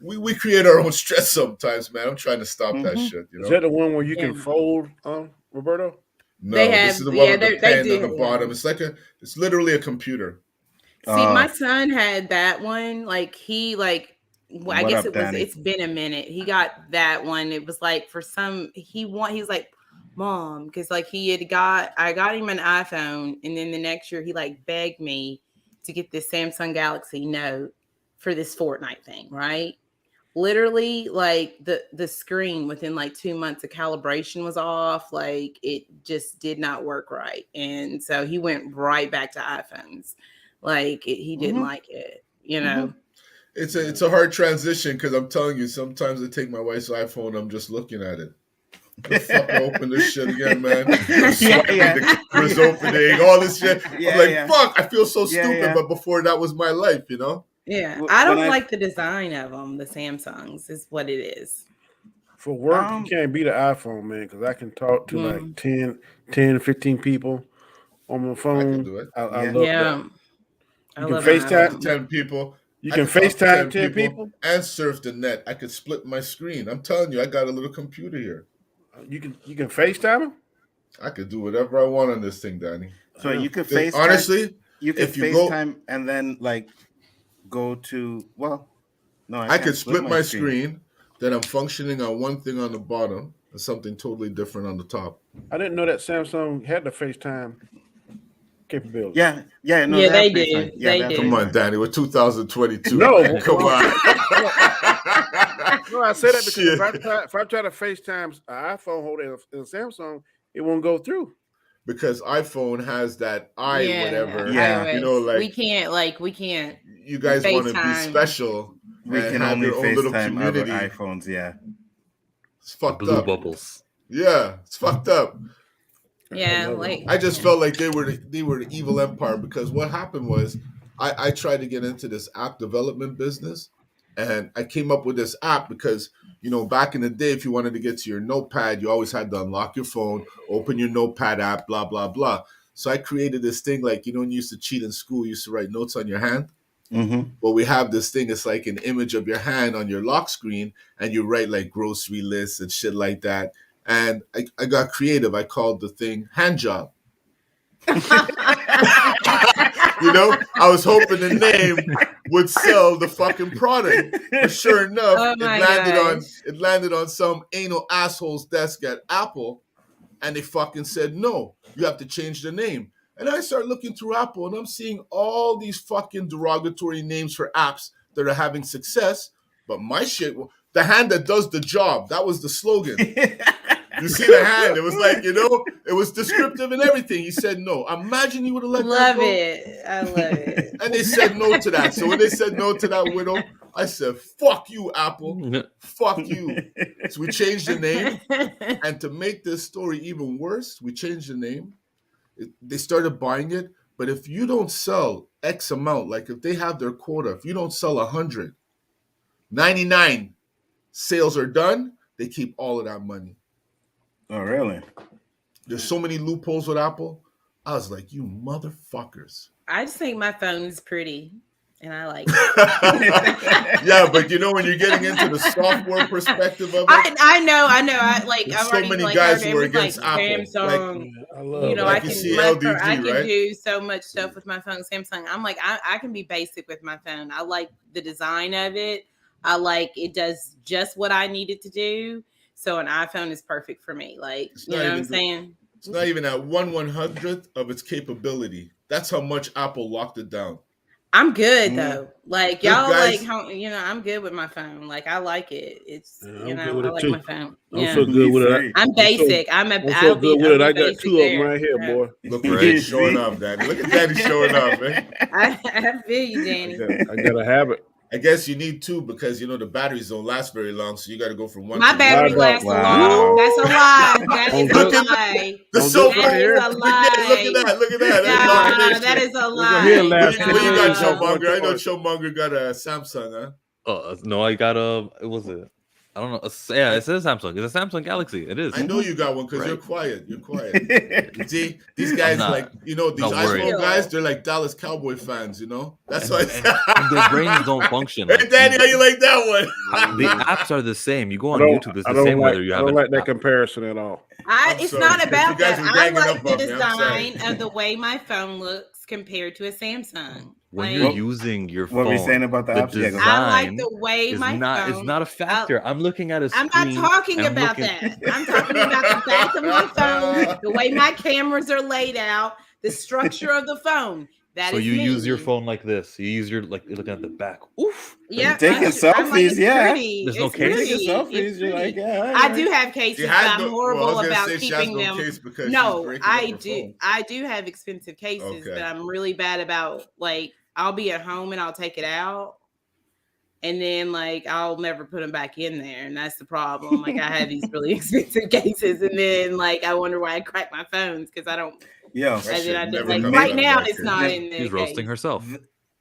we create our own stress sometimes, man. I'm trying to stop that shit. You know? Is that the one where you can fold, Roberto? No, this is the one with the pen on the bottom. It's like it's literally a computer. See, my son had that one. Like he like. Well, I guess it's been a minute. He got that one. It was like for some he was like, Mom, because like I got him an iPhone, and then the next year he like begged me to get this Samsung Galaxy Note for this Fortnite thing, right? Literally, like the screen within like 2 months of calibration was off. Like it just did not work right. And so he went right back to iPhones. Like he didn't like it, you know. It's a hard transition because I'm telling you, sometimes I take my wife's iPhone, I'm just looking at it. The fuck open this shit again, man. The opening, all this shit. I'm like, fuck, I feel so stupid, but before that was my life, you know? Yeah, I don't like the design of them, the Samsungs, is what it is. For work, you can't beat an iPhone, man, because I can talk to like 10, 15 people on my phone. I can do it. I love that. You can FaceTime 10 people. You can FaceTime 10 people and surf the net. I could split my screen. I'm telling you, I got a little computer here. You can FaceTime them? I could do whatever I want on this thing, Danny. So you could FaceTime. Honestly, you could FaceTime and then like go to I could split my screen. Then I'm functioning on one thing on the bottom and something totally different on the top. I didn't know that Samsung had the FaceTime capability. They do. They do. Come on, Danny. We're 2022. No, come on. No, I say that because if I try to FaceTime an iPhone holding a Samsung, it won't go through. Because iPhone has that whatever. Yeah. You know, like we can't. You guys want to be special. We can only FaceTime other iPhones. Yeah. It's fucked Blue up. bubbles. Yeah, it's fucked up. Yeah, like I just felt like they were the evil empire because what happened was I tried to get into this app development business and I came up with this app because back in the day if you wanted to get to your notepad you always had to unlock your phone, open your notepad app, blah blah blah. So I created this thing like when you used to cheat in school, you used to write notes on your hand. Well, we have this thing. It's like an image of your hand on your lock screen, and you write like grocery lists and shit like that. And I got creative. I called the thing hand job. You know, I was hoping the name would sell the fucking product. But sure enough, it landed on some anal asshole's desk at Apple, and they fucking said, no, you have to change the name. And I started looking through Apple, and I'm seeing all these fucking derogatory names for apps that are having success. But my shit, the hand that does the job, that was the slogan. You see the hand? It was like, you know, it was descriptive and everything. He said no. Imagine you would have let that go. I love it. And they said no to that. So when they said no to that widow, I said, fuck you, Apple. Fuck you. So we changed the name. And to make this story even worse, we changed the name. They started buying it. But if you don't sell X amount, like if they have their quota, if you don't sell 100, 99 sales are done, they keep all of that money. Oh, really? There's so many loopholes with Apple. I was like, you motherfuckers. I just think my phone is pretty, and I like it. Yeah, but you know, when you're getting into the software perspective of it. I know. I like. There's I've so already many like guys heard who are it with, against like, Apple. Samsung. I love you know, like I you can, see I LDG, can right? do so much stuff with my phone. Samsung. I'm like, I can be basic with my phone. I like the design of it. I like it does just what I need it to do. So an iPhone is perfect for me. Like, you know what I'm saying? It's not even at 1/100th of its capability. That's how much Apple locked it down. I'm good though. Like y'all, guys. like, you know, I'm good with my phone. Like I like it. It's you know, I like too. my phone. I'm so good with it. I'm basic. I'm so good with it. I got two of them right here, boy. Look at Danny showing off, Danny. Look at Danny showing off, man. I feel you, Danny. I gotta have it. I guess you need two because you know the batteries don't last very long, so you got to go from one. My battery lasts long. That's a lie. That is a lie. The soap that is a lie. Look at that. No, that is a lie. What you got, Chillmonger? I know Chillmonger got a Samsung, huh? Oh no, I got was it? I don't know. Yeah, it says Samsung. It's a Samsung Galaxy. It is. I know you got one because you're quiet. You're quiet. See, these guys like, you know, these iPhone guys, they're like Dallas Cowboy fans, you know? That's why their brains don't function. Hey, Danny, how you like that one? The apps are the same. You go on YouTube, it's the same whether you have it. I don't like that comparison at all. It's not about that. I like the design of the way my phone looks compared to a Samsung. When you're using your phone, what were you saying about the apps? Design I like the way my phone. It's not a factor. I'm looking at a screen. I'm not talking about that. I'm talking about the back of my phone, the way my cameras are laid out, the structure of the phone. That so is you me. use your phone like this. You use your you're looking at the back. Oof. Yeah, taking selfies. There's no case. Taking selfies. You're like, yeah. I do have cases. I'm horrible about keeping them. No, I do. I do have expensive cases, but I'm really bad about like. I'll be at home and I'll take it out, and then like I'll never put them back in there, and that's the problem. Like I have these really expensive cases, and then like I wonder why I crack my phones because I don't. Yeah, like right now it's not in there. She's roasting herself.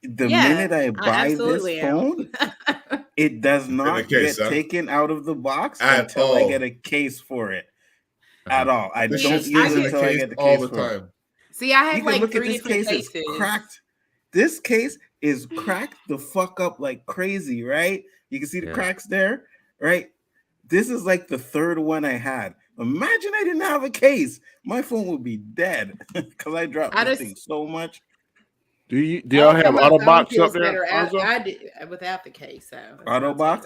The minute I buy this phone, it does not get taken out of the box until I get a case for it. At all, I don't use it until I get the case for it. See, I have like 3 different cases. Cracked. This case is cracked the fuck up like crazy, right? You can see the cracks there, right? This is like the third one I had. Imagine I didn't have a case. My phone would be dead because I dropped this thing so much. Do y'all have Autobox up there? I do without the case. Autobox?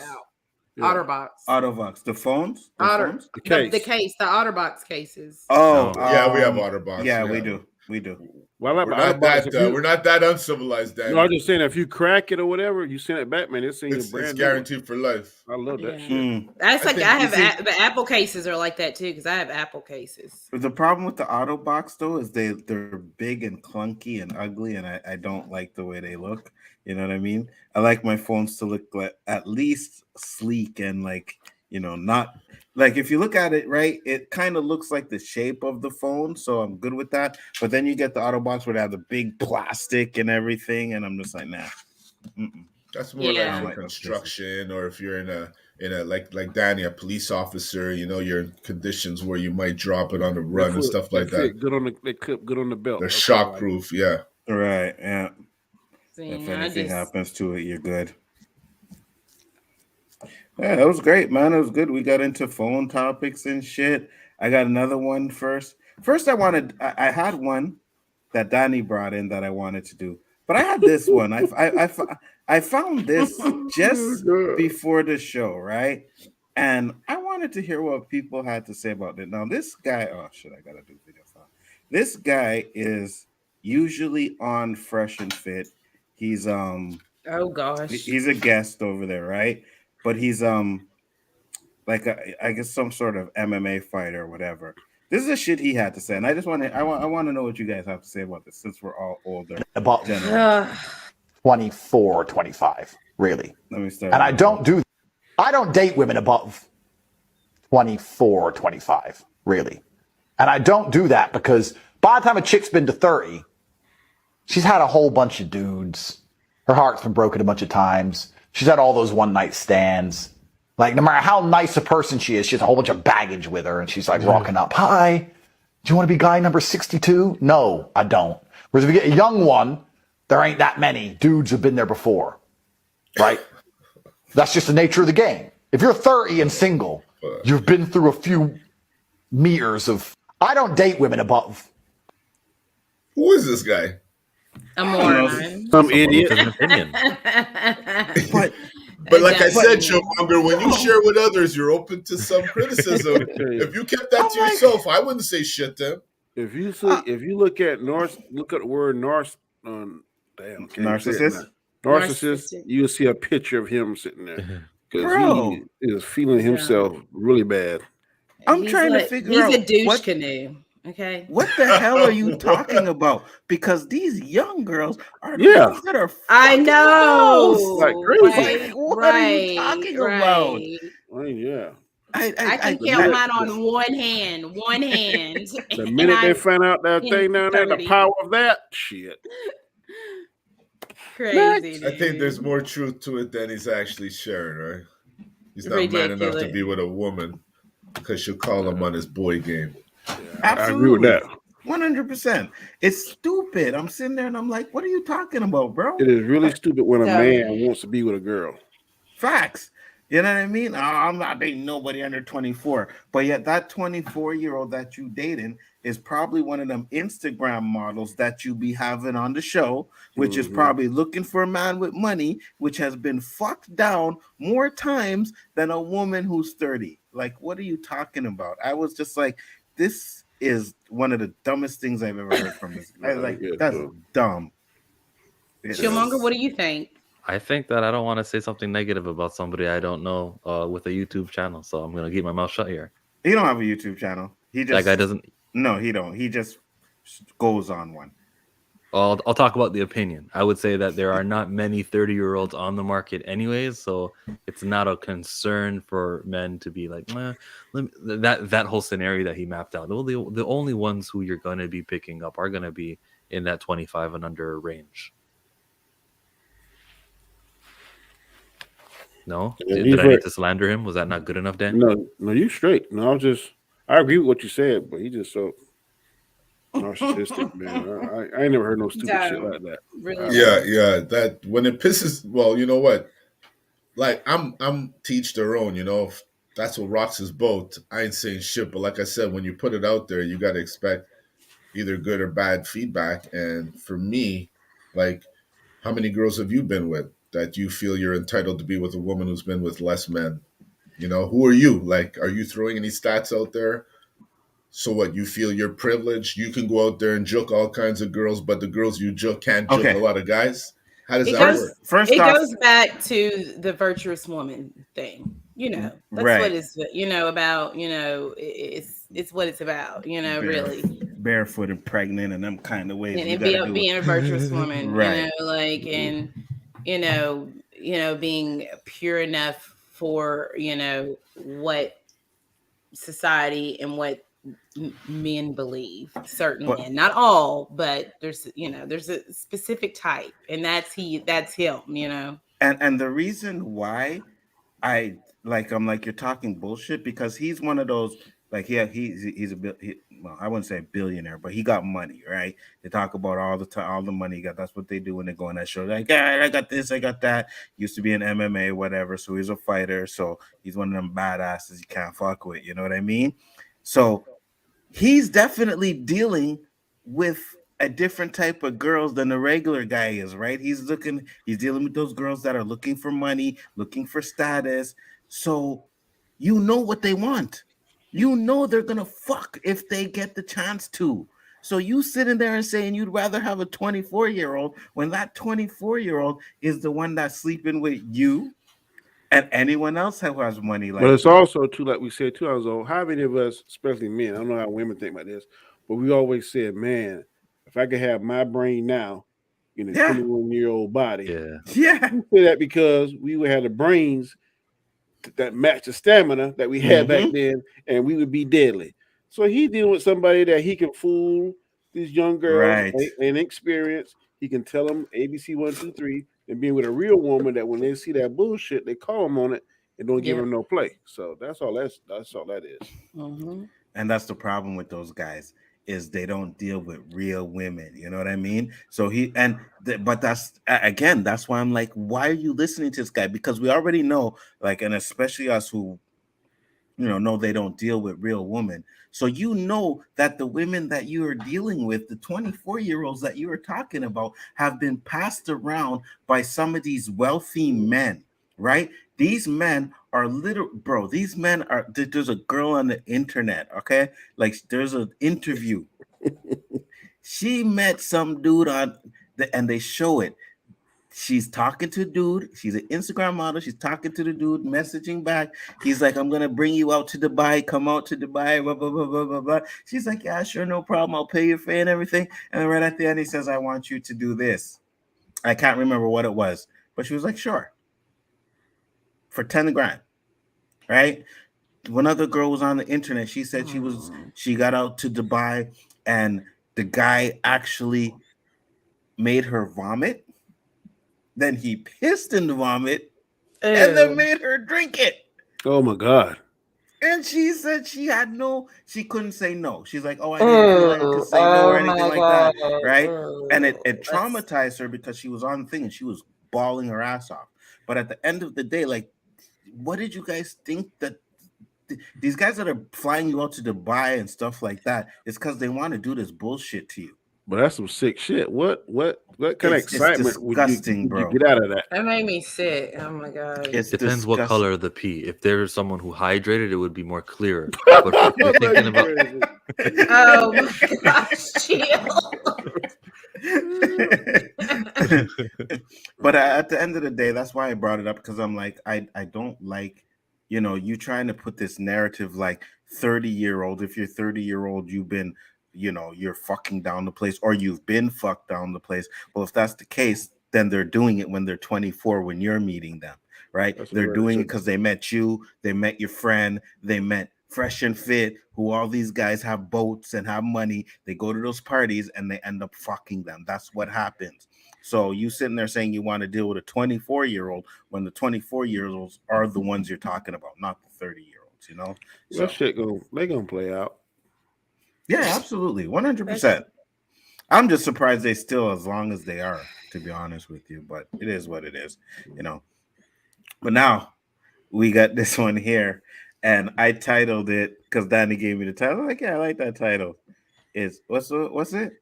Autobox. The phones? The case. The Otterbox cases. Oh, yeah, we have Otterbox. Yeah, we do. Well, we're not that uncivilized, Dad. No, I'm just saying if you crack it or whatever, you send it back, man. It's guaranteed for life. I love that shit. That's like I have the Apple cases are like that too because I have Apple cases. The problem with the Autobox though is they're big and clunky and ugly, and I don't like the way they look. You know what I mean? I like my phones to look like at least sleek and like, you know, not. Like if you look at it, right, it kind of looks like the shape of the phone, so I'm good with that. But then you get the Autobox where they have the big plastic and everything, and I'm just like, nah. That's more like construction, or if you're in a like Danny, a police officer, you know, you're in conditions where you might drop it on the run and stuff like that. They clip good on the belt. They're shockproof, yeah. Right, yeah. If anything happens to it, you're good. Yeah, that was great, man. It was good. We got into phone topics and shit. I got another one first. First, I had one that Danny brought in that I wanted to do, but I had this one. I found this just before the show, right? And I wanted to hear what people had to say about it. Now, this guy, oh shit, I gotta do video file. This guy is usually on Fresh and Fit. He's Oh gosh. he's a guest over there, right? But he's like I guess some sort of MMA fighter or whatever. This is the shit he had to say, and I want to know what you guys have to say about this since we're all older. About 24, 25, really. Let me start. And I don't date women above 24, 25, really. And I don't do that because by the time a chick's been to 30, she's had a whole bunch of dudes. Her heart's been broken a bunch of times. She's had all those one-night stands. Like, no matter how nice a person she is, she has a whole bunch of baggage with her, and she's like rocking up. Hi, do you want to be guy number 62? No, I don't. Whereas if you get a young one, there ain't that many dudes who've been there before, right? That's just the nature of the game. If you're 30 and single, you've been through a few meters of... I don't date women above. Who is this guy? A moron. Some idiot. But like I said, Chillmonger, when you share with others, you're open to some criticism. If you kept that to yourself, I wouldn't say shit to him. If you look at the word narcissist, you'll see a picture of him sitting there because he is feeling himself really bad. I'm trying to figure out. He's a douche canoe. Okay. What the hell are you talking about? Because these young girls are the ones that are. I know. Like crazy. What are you talking about? Well, yeah. I can count mine on one hand. One hand. The minute they find out that thing down there, the power of that shit. Crazy. Dude. I think there's more truth to it than he's actually sharing, right? He's not man enough to be with a woman because she'll call him on his boy game. Yeah, absolutely. I agree with that. 100%. It's stupid. I'm sitting there and I'm like, what are you talking about, bro? It is really stupid when a man wants to be with a girl. Facts. You know what I mean? I'm not dating nobody under 24. But yet that 24-year-old that you dating is probably one of them Instagram models that you be having on the show, which is probably looking for a man with money, which has been fucked down more times than a woman who's 30. Like, what are you talking about? I was just like, this is one of the dumbest things I've ever heard from this guy. Like, that's dumb. Chillmonger, what do you think? I think that I don't want to say something negative about somebody I don't know with a YouTube channel, so I'm gonna keep my mouth shut here. He don't have a YouTube channel. He just that guy doesn't. No, he don't. He just goes on one. I'll talk about the opinion. I would say that there are not many 30-year-olds on the market anyways, so it's not a concern for men to be like, that whole scenario that he mapped out. The only ones who you're going to be picking up are going to be in that 25 and under range. No? Did I need to slander him? Was that not good enough, Dan? No, you straight. No, I agree with what you said, but he just so narcissistic, man. I ain't never heard no stupid shit like that. Really? Yeah. That when it pisses, well, you know what? Like I'm teach their own, you know. If that's what rocks his boat. I ain't saying shit, but like I said, when you put it out there, you got to expect either good or bad feedback. And for me, like, how many girls have you been with that you feel you're entitled to be with a woman who's been with less men? You know, who are you? Like, are you throwing any stats out there? So what, you feel you're privileged? You can go out there and joke all kinds of girls, but the girls you joke can't joke a lot of guys? How does that work? It goes back to the virtuous woman thing. You know, that's what it's, about, it's what it's about, really. Barefoot and pregnant and them kind of ways. And being a virtuous woman, being pure enough for, what society and what men believe. Certain men, not all, but there's a specific type, and that's him, And the reason why I'm like, you're talking bullshit, because he's one of those, Like he's a well, I wouldn't say a billionaire, but he got money, right? They talk about all the time, all the money he got. That's what they do when they go on that show. Like, yeah, I got this, I got that. Used to be in MMA, whatever. So he's a fighter. So he's one of them badasses you can't fuck with. You know what I mean? So he's definitely dealing with a different type of girls than the regular guy is, right? He's dealing with those girls that are looking for money, looking for status. So you know what they want. You know they're gonna fuck if they get the chance to. So you sitting there and saying you'd rather have a 24-year-old when that 24-year-old is the one that's sleeping with you and anyone else who has money. Like, but it's also too, like we said 2 hours ago. How many of us, especially men, I don't know how women think about this, but we always said, man, if I could have my brain now in a 21-year-old body, yeah, we say that because we would have the brains that match the stamina that we had back then, and we would be deadly. So he dealing with somebody that he can fool these young girls and experience. He can tell them ABC 1, 2, 3, and being with a real woman that when they see that bullshit, they call him on it and don't give him no play. So that's all that is. Mm-hmm. And that's the problem with those guys, is they don't deal with real women. You know what I mean? So but that's again, that's why I'm like, why are you listening to this guy? Because we already know, like, and especially us who, know they don't deal with real women. So you know that the women that you are dealing with, the 24-year-olds that you are talking about, have been passed around by some of these wealthy men, right? These men are these men are, there's a girl on the internet, okay? Like, there's an interview. She met some dude and they show it. She's talking to a dude. She's an Instagram model. She's talking to the dude, messaging back. He's like, I'm going to bring you out to Dubai. Come out to Dubai. Blah, blah, blah, blah, blah, blah. She's like, yeah, sure, no problem. I'll pay your fare and everything. And then right at the end, he says, I want you to do this. I can't remember what it was, but she was like, sure. For 10 grand, right? One other girl was on the internet. She said she got out to Dubai and the guy actually made her vomit. Then he pissed in the vomit and then made her drink it. Oh my God. And she said she couldn't say no. She's like, oh, I didn't feel like I could say no or anything like that, right? And it traumatized her because she was on the thing and she was bawling her ass off. But at the end of the day, like, what did you guys think that these guys that are flying you out to Dubai and stuff like that is because they want to do this bullshit to you? But that's some sick shit. What kind of excitement would you get out of that? That made me sick. Oh my God. It depends what color of the pee. If there's someone who hydrated, it would be more clear. But if you're thinking about... Oh my gosh, chill. But at the end of the day, that's why I brought it up, because I'm like, I don't like, you trying to put this narrative like 30-year-old. If you're 30-year-old, you've been, you're fucking down the place, or you've been fucked down the place. Well, if that's the case, then they're doing it when they're 24, when you're meeting them, right? They're doing it because they met you, they met your friend, they met Fresh and Fit, who all these guys have boats and have money. They go to those parties and they end up fucking them. That's what happens. So you sitting there saying you want to deal with a 24-year-old when the 24-year-olds are the ones you're talking about, not the 30-year-olds, That shit they gonna play out. Yeah, absolutely. 100%. I'm just surprised they still as long as they are, to be honest with you, but it is what it is, But now we got this one here, and I titled it because Danny gave me the title. I'm like, yeah, I like that title. What's it?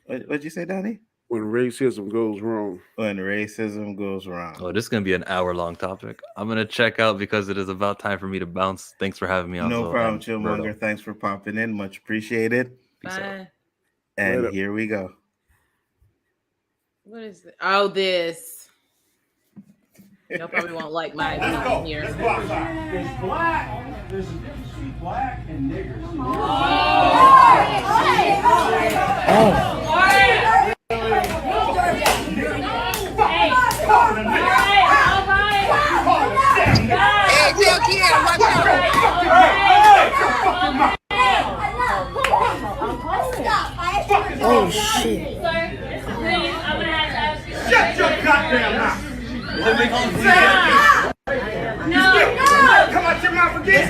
What'd you say, Danny? When racism goes wrong. When racism goes wrong. Oh, this is going to be an hour-long topic. I'm going to check out because it is about time for me to bounce. Thanks for having me on. No problem, Chillmonger. Thanks for popping in. Much appreciated. Bye. And later. Here we go. What is it? Oh, this. Y'all probably won't like my opinion here. It's black. There's a difference between black and niggers. Oh shit. Shut your goddamn mouth. No. Come out your mouth again.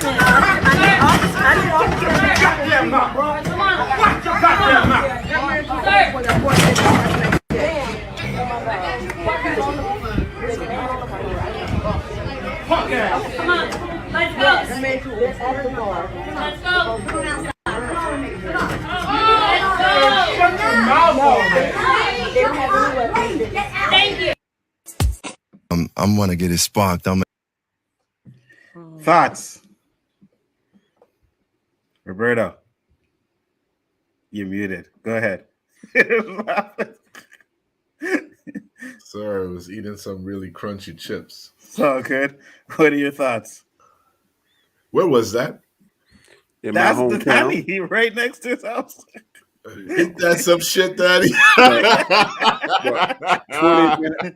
I'm gonna get it sparked. Thoughts, Roberto? You're muted. Go ahead. Sorry, I was eating some really crunchy chips. So good. What are your thoughts? Where was that? In That's my the hometown. Daddy. He right next to his house. Ain't that some shit, Daddy?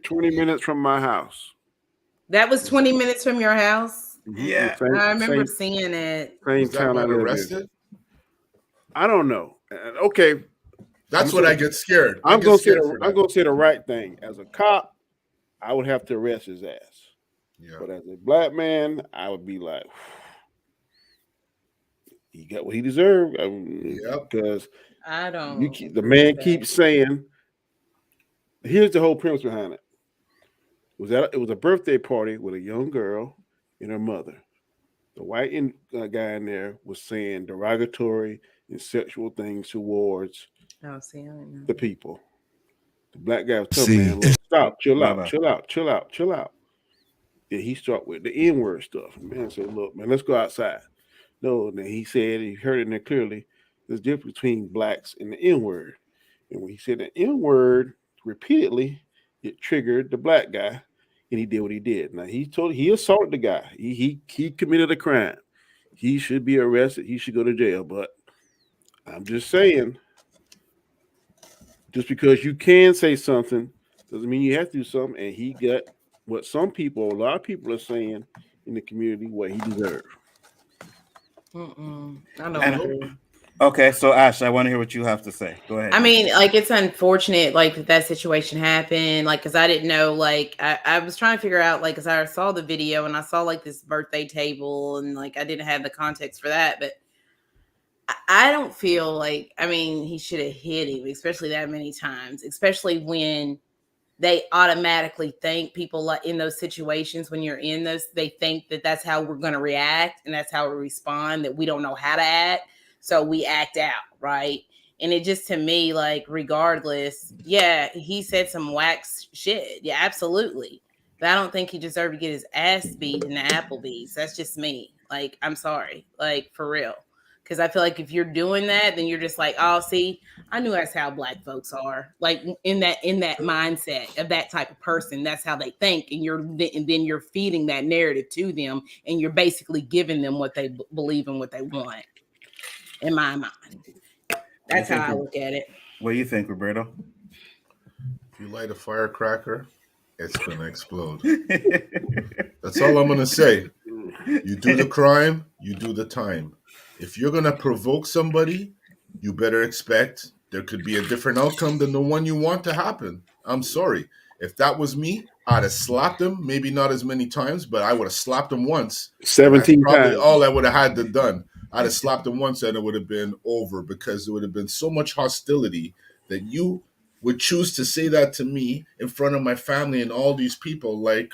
20 minutes from my house. That was 20 minutes from your house? Yeah. I remember seeing it. Was that man arrested? I don't know. Okay. That's what I get scared. I'm gonna say the right thing. As a cop, I would have to arrest his ass. Yeah. But as a black man, I would be like, he got what he deserved. Because I don't. The man keeps saying, here's the whole premise behind it. It was a birthday party with a young girl and her mother. The white guy in there was saying derogatory and sexual things towards the people. The black guy was telling man, look, stop, chill out. Then he started with the N-word stuff. And man said, look, man, let's go outside. No, and then he said, he heard it in there clearly, there's a difference between blacks and the N-word. And when he said the N-word repeatedly, it triggered the black guy, and he did what he did. Now he assaulted the guy. He committed a crime. He should be arrested. He should go to jail. But I'm just saying, just because you can say something doesn't mean you have to do something. And he got what a lot of people are saying in the community, what he deserved. I don't. Okay, so Ash, I want to hear what you have to say. Go ahead. I mean, like, it's unfortunate, like, that situation happened, like, because I didn't know, like, I was trying to figure out, like, because I saw the video and I saw, like, this birthday table and, like, I didn't have the context for that, but I don't feel like, I mean, he should have hit him, especially that many times, especially when they automatically think people like in those situations when you're in those, they think that that's how we're going to react and that's how we respond, that we don't know how to act. So we act out, right? And it just, to me, like, regardless, yeah, he said some wax shit. Yeah, absolutely. But I don't think he deserved to get his ass beat in the Applebee's. That's just me. Like, I'm sorry. Like, for real. Because I feel like if you're doing that, then you're just like, oh, see, I knew that's how black folks are. Like, in that mindset of that type of person, that's how they think. And then you're feeding that narrative to them, and you're basically giving them what they believe and what they want. In my mind, that's how I look at it. What do you think, Roberto? If you light a firecracker, it's gonna explode. That's all I'm gonna say. You do the crime, you do the time. If you're gonna provoke somebody, you better expect there could be a different outcome than the one you want to happen. I'm sorry. If that was me, I'd have slapped him. Maybe not as many times, but I would have slapped him once. 17 probably times. All I would have had to done. I'd have slapped him once and it would have been over, because there would have been so much hostility that you would choose to say that to me in front of my family and all these people. Like,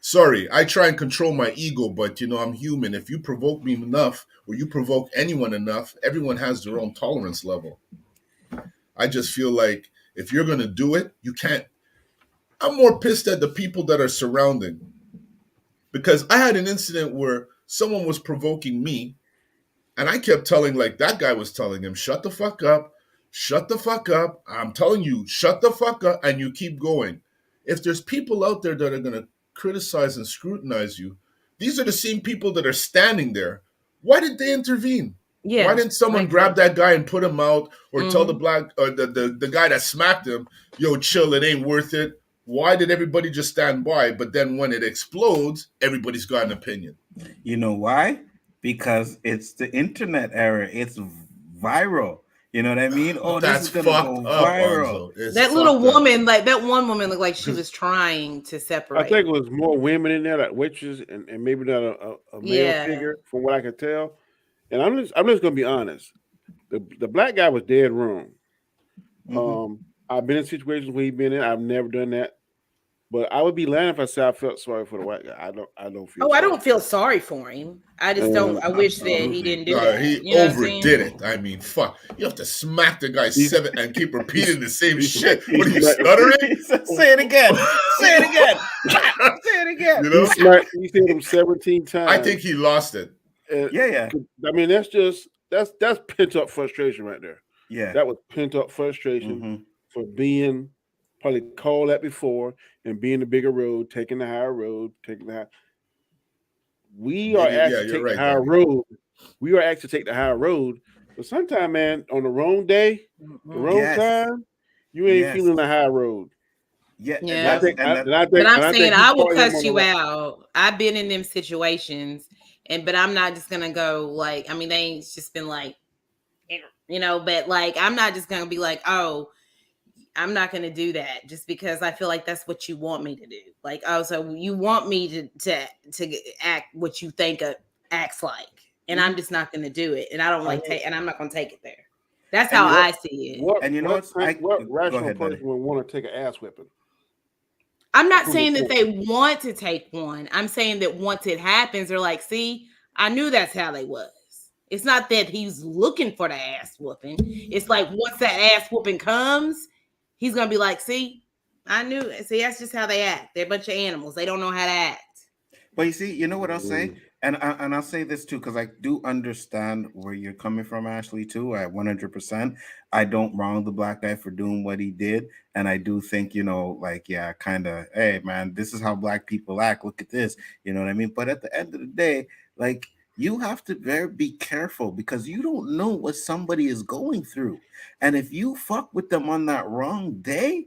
sorry, I try and control my ego, but, I'm human. If you provoke me enough or you provoke anyone enough, everyone has their own tolerance level. I just feel like if you're going to do it, you can't. I'm more pissed at the people that are surrounding, because I had an incident where someone was provoking me. And I kept telling, like that guy was telling him, shut the fuck up. Shut the fuck up. I'm telling you, shut the fuck up. And you keep going. If there's people out there that are going to criticize and scrutinize you, these are the same people that are standing there. Why did they intervene? Yeah. Why didn't someone grab that guy and put him out, or tell the black or the guy that smacked him, yo, chill, it ain't worth it? Why did everybody just stand by? But then when it explodes, everybody's got an opinion. You know why? Because it's the internet era. It's viral. You know what I mean? Oh, that's this is gonna go viral. That little woman, like that one woman, looked like she was trying to separate. I think it was more women in there, like witches, and maybe not a male figure, from what I can tell. And I'm just gonna be honest. The black guy was dead wrong. I've been in situations where he's been in. I've never done that. But I would be lying if I said I felt sorry for the white guy. I don't feel. Oh, I sorry. don't feel sorry for him. I just don't. I wish that he didn't do that. He You know overdid it. I mean, fuck. You have to smack the guy seven and keep repeating the same shit. What are you stuttering? Say it again. Say it again. Say it again. You know, he said him 17 times. I think he lost it. Yeah. I mean, that's pent up frustration right there. Yeah, that was pent up frustration for being probably called that before and being the bigger road, taking the higher road, We are asked to take the higher road. We are asked to take the higher road, but sometimes, man, on the wrong day, the wrong time, you ain't feeling the high road. Yeah. But I'm saying I will cuss you out. I've been in them situations, but I'm not just gonna go like, I mean, they ain't just been like, you know, but like, I'm not just gonna be like, oh, I'm not gonna do that just because I feel like that's what you want me to do. Like, oh, so you want me to act what you think acts like, and I'm just not gonna do it, and I don't and I'm not gonna take it there. That's how I see it. What rational person would want to take an ass whipping? I'm not saying that they want to take one. I'm saying that once it happens, they're like, see, I knew that's how they was. It's not that he's looking for the ass whooping. It's like once that ass whooping comes, he's going to be like, see, I knew. See, that's just how they act. They're a bunch of animals. They don't know how to act. But you see, you know what I'll say? And I'll say this too, because I do understand where you're coming from, Ashley, too. I 100%. I don't wrong the black guy for doing what he did. And I do think, you know, like, yeah, kind of, hey, man, this is how black people act. Look at this. You know what I mean? But at the end of the day, like, you have to be careful because you don't know what somebody is going through. And if you fuck with them on that wrong day,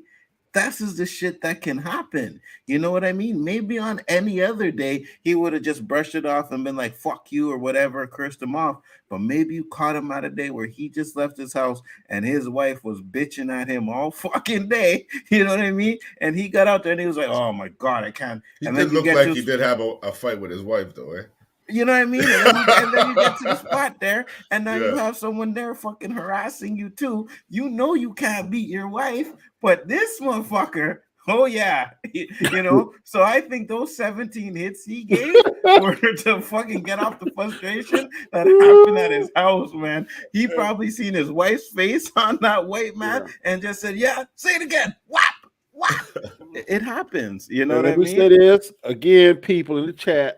that's the shit that can happen. You know what I mean? Maybe on any other day, he would have just brushed it off and been like, fuck you or whatever, cursed him off. But maybe you caught him at a day where he just left his house and his wife was bitching at him all fucking day. You know what I mean? And he got out there and he was like, oh my God, I can't. He did look like he did have a fight with his wife though, eh? You know what I mean? And then you get to the spot there, and now you have someone there fucking harassing you too. You know you can't beat your wife, but this motherfucker, oh yeah, you know. So I think those 17 hits he gave were to fucking get off the frustration that happened at his house, man. He probably seen his wife's face on that white man and just said, "Yeah, say it again, whap, whap." It happens, you know what I mean? We said this again, people in the chat.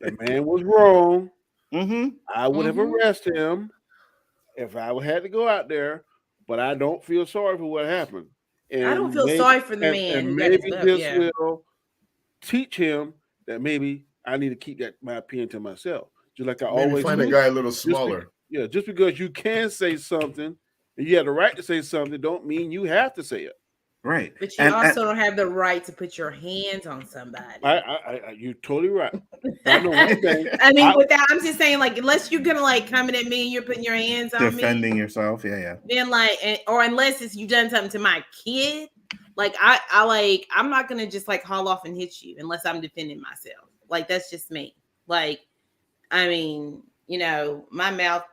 The man was wrong. I would have arrested him if I had to go out there, but I don't feel sorry for what happened. And I don't feel sorry for the man. And maybe this will teach him that maybe I need to keep my opinion to myself. Just like I always find a guy a little smaller. Just because you can say something and you have the right to say something, don't mean you have to say it. Right. But you also don't have the right to put your hands on somebody. You're totally right. I know one thing. I mean, I'm just saying, like, unless you're gonna like coming at me and you're putting your hands on defending yourself, yeah. Then or unless you've done something to my kid, like I'm not gonna just like haul off and hit you unless I'm defending myself. Like that's just me. Like, I mean, you know, my mouth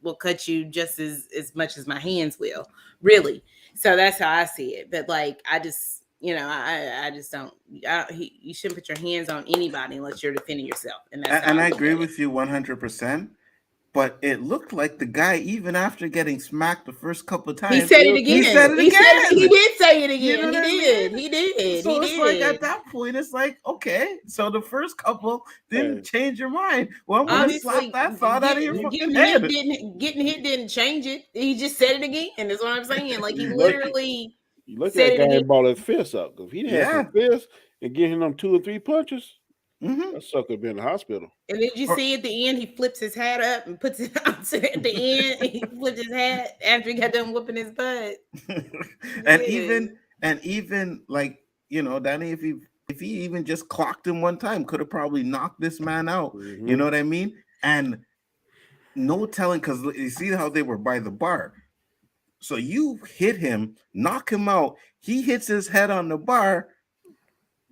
will cut you just as much as my hands will, really. So that's how I see it. But like, I just, you know, I just don't. You shouldn't put your hands on anybody unless you're defending yourself. And I agree with you 100%. But it looked like the guy, even after getting smacked the first couple of times, he said it again. He said it again. He did say it again. You know He did. So it's like at that point, it's like, okay, so the first couple didn't change your mind. Well, I'm going to slap that thought out of your fucking head. Getting hit didn't change it. He just said it again. Is what I'm saying. Like he literally. You look at that guy and ball his fist up. If he didn't have his fist and give him them 2 or 3 punches, that sucker been in the hospital. And did you see at the end he flips his hat up and puts it out at the end? He flipped his hat after he got done whooping his butt. and even like, you know, Danny, if he even just clocked him one time, could have probably knocked this man out. You know what I mean? And no telling, because you see how they were by the bar. So you hit him, knock him out. He hits his head on the bar,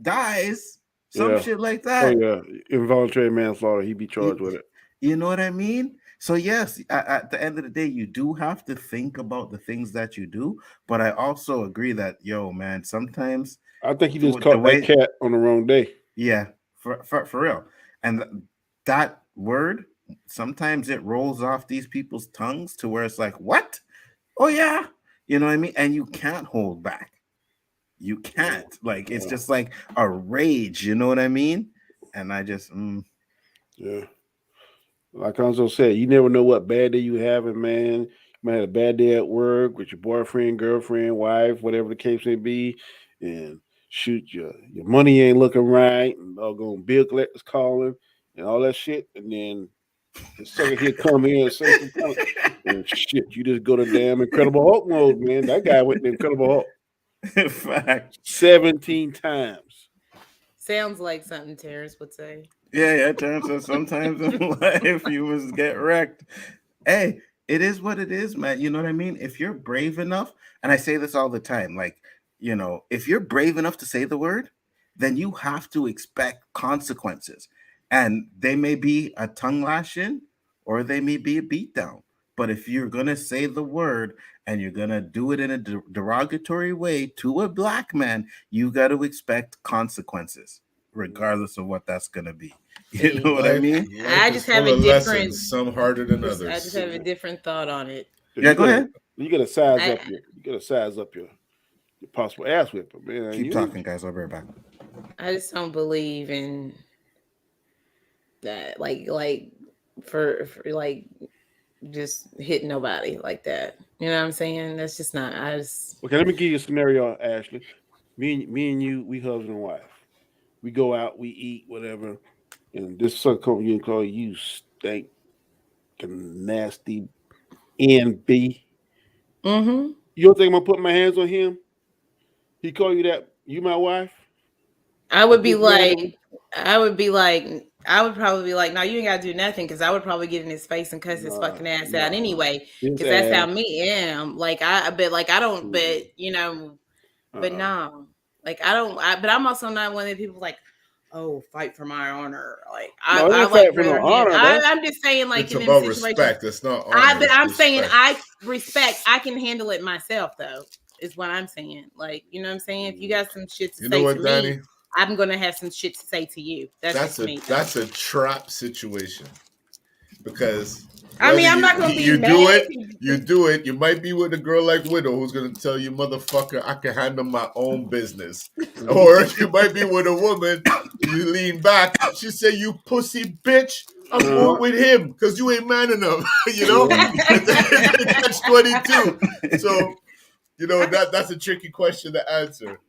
dies. Some shit like that. Oh, yeah. Involuntary manslaughter. He'd be charged with it. You know what I mean? So, yes, at the end of the day, you do have to think about the things that you do. But I also agree that, yo, man, sometimes I think he just caught that cat on the wrong day. Yeah, for real. And that word, sometimes it rolls off these people's tongues to where it's like, what? Oh yeah, you know what I mean? And you can't hold back. You can't. Like it's just like a rage. You know what I mean? And I just, yeah. Like Nzo said, you never know what bad day you having, man. You might have a bad day at work with your boyfriend, girlfriend, wife, whatever the case may be, and shoot, your money ain't looking right, and doggone bill collectors calling and all that shit, and then the sucker here come in and say some kind of, and shit, you just go to damn Incredible Hulk mode, man. That guy went to Incredible Hulk. Fact. 17 times. Sounds like something Terrence would say. Yeah, Terrence says sometimes in life you must get wrecked. Hey, it is what it is, man. You know what I mean? If you're brave enough, and I say this all the time, like, you know, if you're brave enough to say the word, then you have to expect consequences. And they may be a tongue lashing or they may be a beatdown. But if you're going to say the word and you're going to do it in a derogatory way to a black man, you got to expect consequences, regardless of what that's going to be. You know what I mean? I just have a different, some harder than others. I just have a different thought on it. Yeah, go ahead. You got to size up your possible ass whipping, man. Keep talking, guys. I'll be right back. I just don't believe in that, like for like just hit nobody like that. You know what I'm saying? That's just not. Okay. Let me give you a scenario, Ashley. Me and you, we husband and wife. We go out, we eat, whatever, and this son come you and call you stink, nasty, NB. Mm-hmm. You don't think I'm gonna put my hands on him? He call you that? You my wife? I would probably be like, no, you ain't gotta do nothing, because I would probably get in his face and cuss his fucking ass out anyway. Because that's how me am. Like you know, but no. Like but I'm also not one of the people like, oh, fight for my honor. Like I like for no honor. I'm just saying, like, it's in about respect. It's not honor. But I'm saying I respect. I can handle it myself, though. Is what I'm saying. Like, you know what I'm saying? If you got some shit to say to Danny? me, I'm gonna have some shit to say to you. That's me. That's a trap situation, because I mean, I'm not gonna be mad. You do it. You might be with a girl like Widow who's gonna tell you, motherfucker, I can handle my own business. Or you might be with a woman, you lean back, she say, you pussy bitch, I'm going with him because you ain't man enough. You know? That's 22. So, you know, that's a tricky question to answer.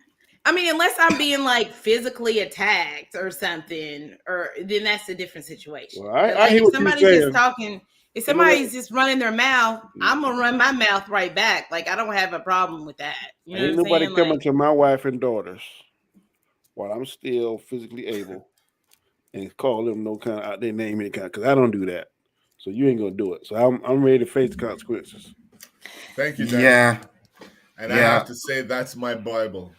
I mean, unless I'm being like physically attacked or something, or then that's a different situation. Well, I hear what somebody's you're just talking, if somebody's just running their mouth, I'm gonna run my mouth right back. Like, I don't have a problem with that. You know ain't what I'm nobody saying? coming to my wife and daughters while I'm still physically able and call them no kind of their name, any kind, because I don't do that. So you ain't gonna do it. So I'm ready to face the consequences. Thank you, Dan. Yeah. And I have to say, that's my Bible.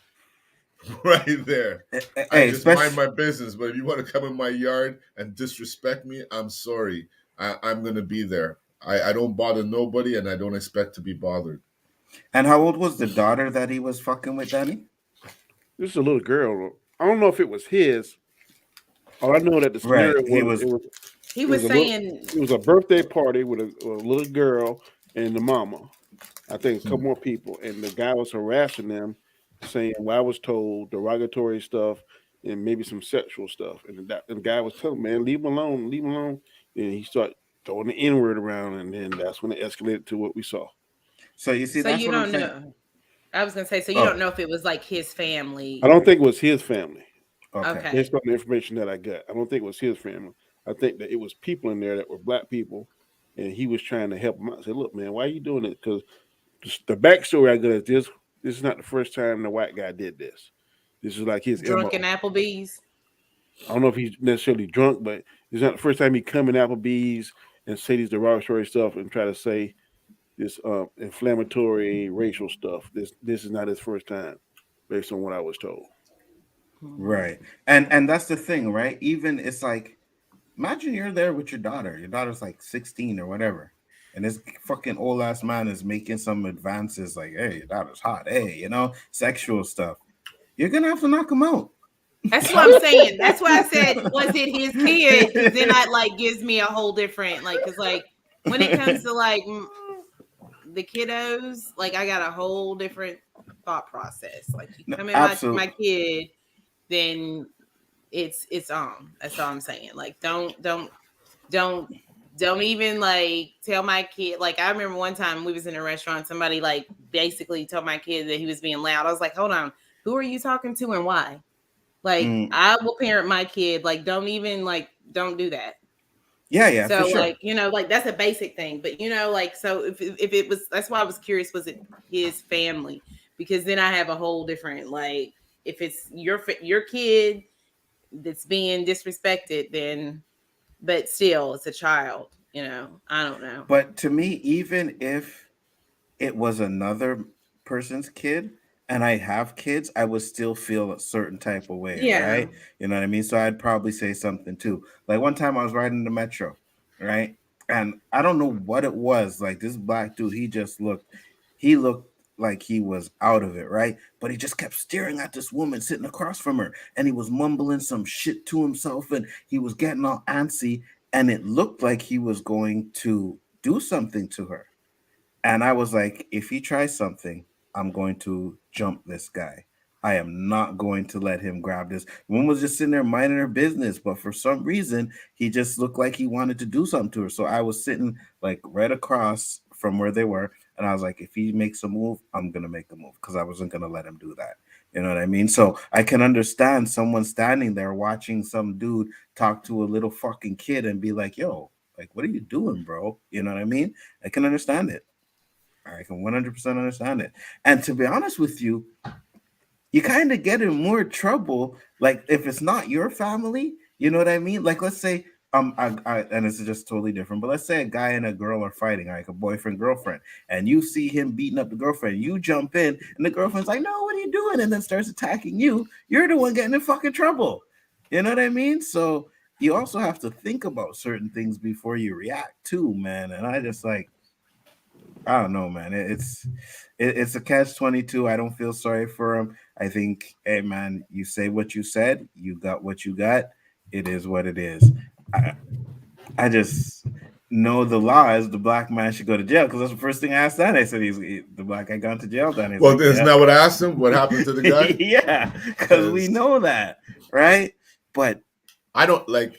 Right there. Hey, I just mind my business, but if you want to come in my yard and disrespect me, I'm sorry. I'm going to be there. I don't bother nobody, and I don't expect to be bothered. And how old was the daughter that he was fucking with, Danny? This is a little girl. I don't know if it was his. All I know that the scenario he was saying it was a birthday party with a little girl and the mama. I think a couple more people, and the guy was harassing them, saying, well, I was told derogatory stuff and maybe some sexual stuff. And the guy was telling him, man, leave him alone. And he started throwing the N-word around, and then that's when it escalated to what we saw. So you see, so that's you what don't I'm know. saying. I was gonna say, so you don't know if it was like his family. I don't think it was his family. Okay. Based on the information that I got, I don't think it was his family. I think that it was people in there that were black people, and he was trying to help them out. I said, look, man, why are you doing it? Because the backstory I got is this is not the first time the white guy did this. This is like his drunken Applebee's. I don't know if he's necessarily drunk, but it's not the first time he come in Applebee's and say these derogatory stuff and try to say this inflammatory racial stuff. This is not his first time, based on what I was told. Right. And that's the thing, right? Even it's like, imagine you're there with your daughter. Your daughter's like 16 or whatever. And this fucking old ass man is making some advances like, hey, your daughter's hot. Hey, you know, sexual stuff. you're gonna have to knock him out. That's what I'm saying. That's why I said, was it his kid? Because then that like gives me a whole different like, because like when it comes to like the kiddos, like I got a whole different thought process. Like you come in my kid, then it's on. That's all I'm saying. Like don't even like tell my kid. Like I remember one time we was in a restaurant, somebody like basically told my kid that he was being loud. I was like, hold on, who are you talking to and why? Like I will parent my kid. Like don't do that. Yeah. So for sure. like, like that's a basic thing. But like, so if it was, that's why I was curious, was it his family? Because then I have a whole different, like, if it's your kid that's being disrespected, then, but still it's a child, I don't know. But to me, even if it was another person's kid and I have kids, I would still feel a certain type of way, right? You know what I mean? So I'd probably say something too. Like one time I was riding the metro, right? And I don't know what it was. Like this black dude, he looked like he was out of it, right? But he just kept staring at this woman sitting across from her, and he was mumbling some shit to himself, and he was getting all antsy, and it looked like he was going to do something to her. And I was like, if he tries something, I'm going to jump this guy. I am not going to let him grab this. The woman was just sitting there minding her business, but for some reason, he just looked like he wanted to do something to her. So I was sitting like right across from where they were, and I was like, if he makes a move, I'm going to make a move because I wasn't going to let him do that. You know what I mean? So I can understand someone standing there watching some dude talk to a little fucking kid and be like, yo, like, what are you doing, bro? You know what I mean? I can understand it. I can 100% understand it. And to be honest with you, you kind of get in more trouble. Like if it's not your family, you know what I mean? Like let's say, and this is just totally different, but let's say a guy and a girl are fighting, like a boyfriend, girlfriend, and you see him beating up the girlfriend, you jump in, and the girlfriend's like, no, what are you doing? And then starts attacking you. You're the one getting in fucking trouble. You know what I mean? So you also have to think about certain things before you react too, man. And I just like, I don't know, man. It's a catch-22. I don't feel sorry for him. I think, hey, man, you say what you said. You got what you got. It is what it is. I just know the law is the black man should go to jail because that's the first thing I asked that. I said the black guy gone to jail. Then well, like, isn't that what I asked him? What happened to the guy? Yeah, because we know that, right? But I don't like.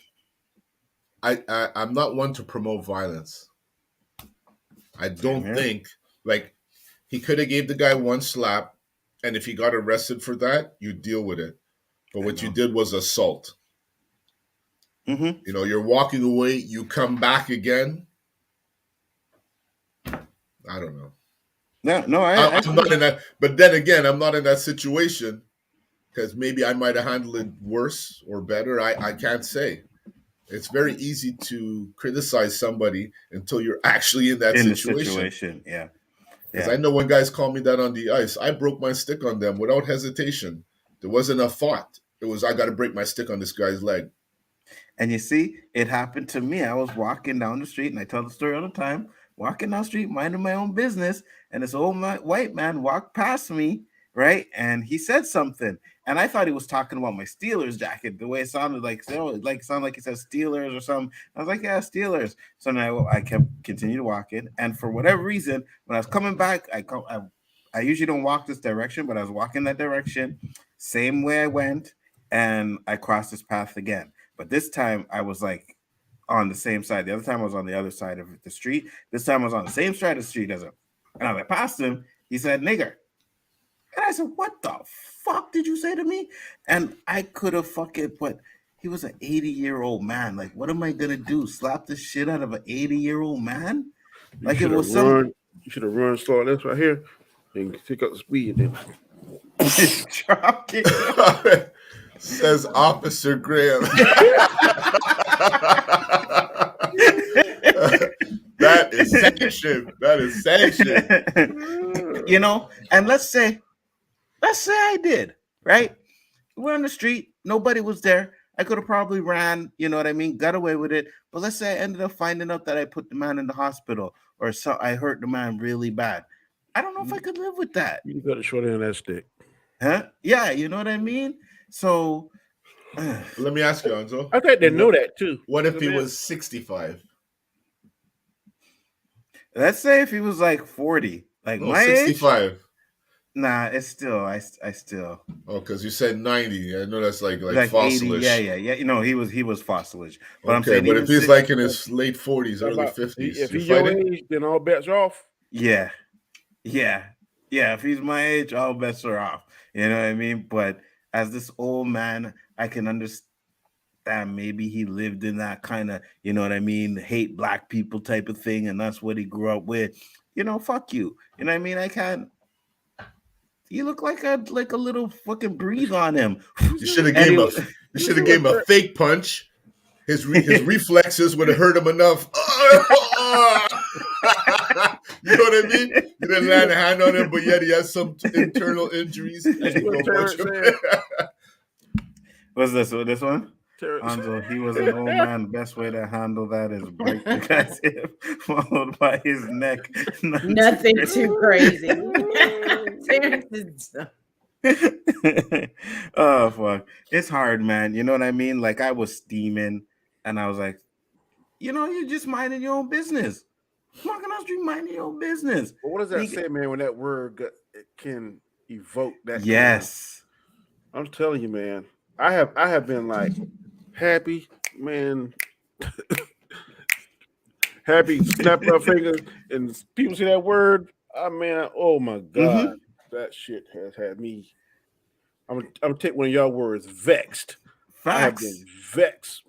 I'm not one to promote violence. I don't think like he could have gave the guy one slap, and if he got arrested for that, you deal with it. But what you did was assault. Mm-hmm. You know, you're walking away, you come back again. I don't know. No, I'm not in that. But then again, I'm not in that situation because maybe I might have handled it worse or better. I can't say. It's very easy to criticize somebody until you're actually in that situation. Yeah. Because I know when guys call me that on the ice, I broke my stick on them without hesitation. There wasn't a thought. It was, I got to break my stick on this guy's leg. And you see, it happened to me. I was walking down the street, and I tell the story all the time, walking down the street, minding my own business, and this old white man walked past me, right? And he said something. And I thought he was talking about my Steelers jacket, the way it sounded like, it sounded like he said Steelers or something. I was like, yeah, Steelers. So now I continued walking. And for whatever reason, when I was coming back, I usually don't walk this direction, but I was walking that direction, same way I went, and I crossed this path again. But this time I was like on the same side. The other time I was on the other side of the street. This time I was on the same side of the street as him. And as I passed him, he said, nigger. And I said, what the fuck did you say to me? And I could have fucking, but he was an 80-year-old man. Like, what am I going to do? Slap the shit out of an 80-year-old man? Like it was You should have run slow. That's right here. And pick up the speed. Then. Drop it. Says Officer Graham. That is sanction. That is sanction. You know, and let's say I did, right? We're on the street, nobody was there. I could have probably ran, you know what I mean, got away with it. But let's say I ended up finding out that I put the man in the hospital or I hurt the man really bad. I don't know if I could live with that. You got a short end of that stick. Huh? Yeah, you know what I mean? So Let me ask you, Nzo. I think they know that too. What if he was 65? let's say if he was like 40, like No, my age. 65. Nah, it's still I still. Oh, because you said 90. I know that's like 80. fossilish. Yeah. You know, he was fossilage. But I'm Okay, saying but if he's like in his late 40s, How early about 50s, if you're he's your fighting? age, then all bets are off. Yeah. If he's my age, all bets are off. You know what I mean? But as this old man, I can understand maybe he lived in that kind of, you know what I mean, hate black people type of thing, and that's what he grew up with. You know, fuck you. You know what I mean? I can't. You look like a little fucking breathe on him. You should have gave him a fake punch. His reflexes would have hurt him enough. You know what I mean? You didn't land a hand on him, but yet he has some internal injuries. And you go punch him. What's this? This one? Nzo, he was an old man. Best way to handle that is break the guy's hip, followed by his neck. Nothing too crazy. Oh fuck, it's hard, man. You know what I mean? Like I was steaming, and I was like, you know, you're just minding your own business. Walking on the street, minding your own business. But what does that say, man? When that word it can evoke that? Yes, I'm telling you, man. I have been like happy, man. Happy, snap our fingers, and people see that word. Man, oh my god, that shit has had me. I'm gonna take one of y'all words, vexed. Facts. I have been vexed.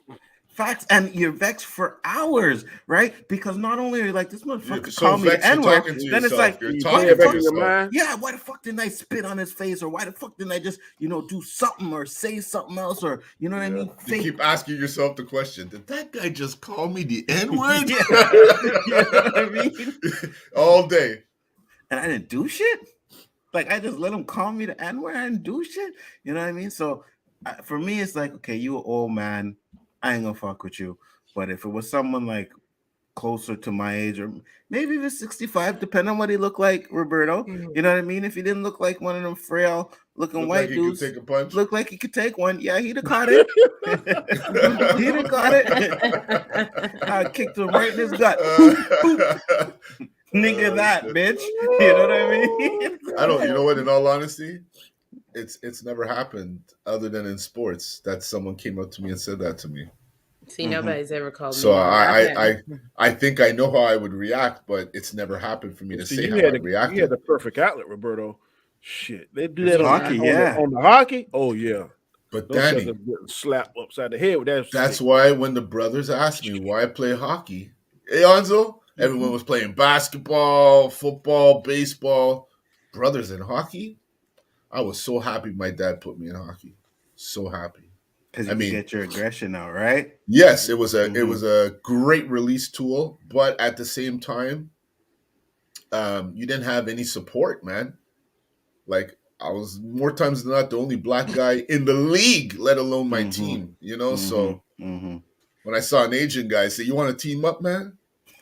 Facts, and you're vexed for hours, right? Because not only are you like, this motherfucker so call me the N-word, then it's like, why the fuck didn't I spit on his face, or why the fuck didn't I just, you know, do something or say something else, or you know what I mean? You keep asking yourself the question: did that guy just call me the N-word? You know what I mean? All day, and I didn't do shit. Like I just let him call me the N-word and do shit. You know what I mean? So for me, it's like, okay, you an old man. I ain't gonna fuck with you. But if it was someone like closer to my age, or maybe even 65, depending on what he looked like, Roberto. You know what I mean? If he didn't look like one of them frail looking white dudes, look like he could take one. Yeah, he'd have caught it. He'd have caught it. I kicked him right in his gut. Nigga, that bitch. You know what I mean? I don't. You know what? In all honesty, it's never happened other than in sports that someone came up to me and said that to me. See, nobody's ever called me. So I think I know how I would react, but it's never happened for me to say how I reacted. You had the perfect outlet, Roberto. Shit, they do that on hockey, on the hockey. Oh yeah, but those Danny, getting slapped upside the head with that. That's why when the brothers asked me why I play hockey, hey Nzo, everyone was playing basketball, football, baseball. Brothers in hockey, I was so happy my dad put me in hockey. So happy. Because you get your aggression out, right? Yes, it was a great release tool, but at the same time, you didn't have any support, man. Like I was more times than not the only black guy in the league, let alone my team. You know, so when I saw an Asian guy say, "You want to team up, man?"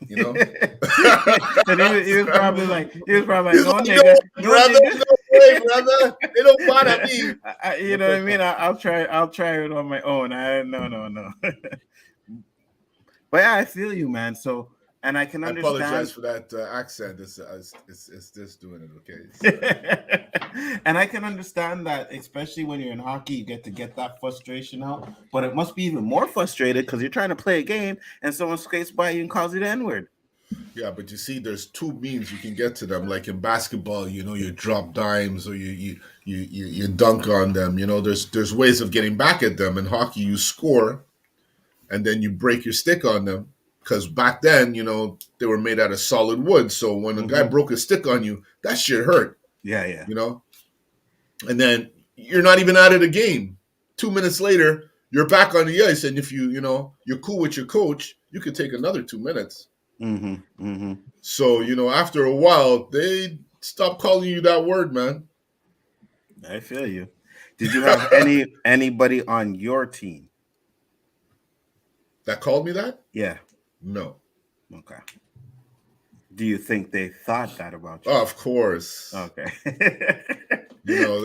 You know, and he was probably like, no, nigga, no way, brother. They don't bother me. You know what I mean? I'll try it on my own. No. But yeah, I feel you, man. So, and I can understand. I apologize for that accent. It's just doing it, okay? And I can understand that, especially when you're in hockey, you get that frustration out. But it must be even more frustrated because you're trying to play a game and someone skates by you and calls you the N-word. Yeah, but you see, there's two means you can get to them. Like in basketball, you know, you drop dimes or you dunk on them. You know, there's ways of getting back at them. In hockey, you score, and then you break your stick on them. Because back then, you know, they were made out of solid wood. So when a guy broke a stick on you, that shit hurt. Yeah. You know? And then you're not even out of the game. 2 minutes later, you're back on the ice. And if you're cool with your coach, you could take another 2 minutes. So, you know, after a while, they stop calling you that word, man. I feel you. Did you have anybody on your team that called me that? Yeah. No. Okay. Do you think they thought that about you? Of course. Okay. You know,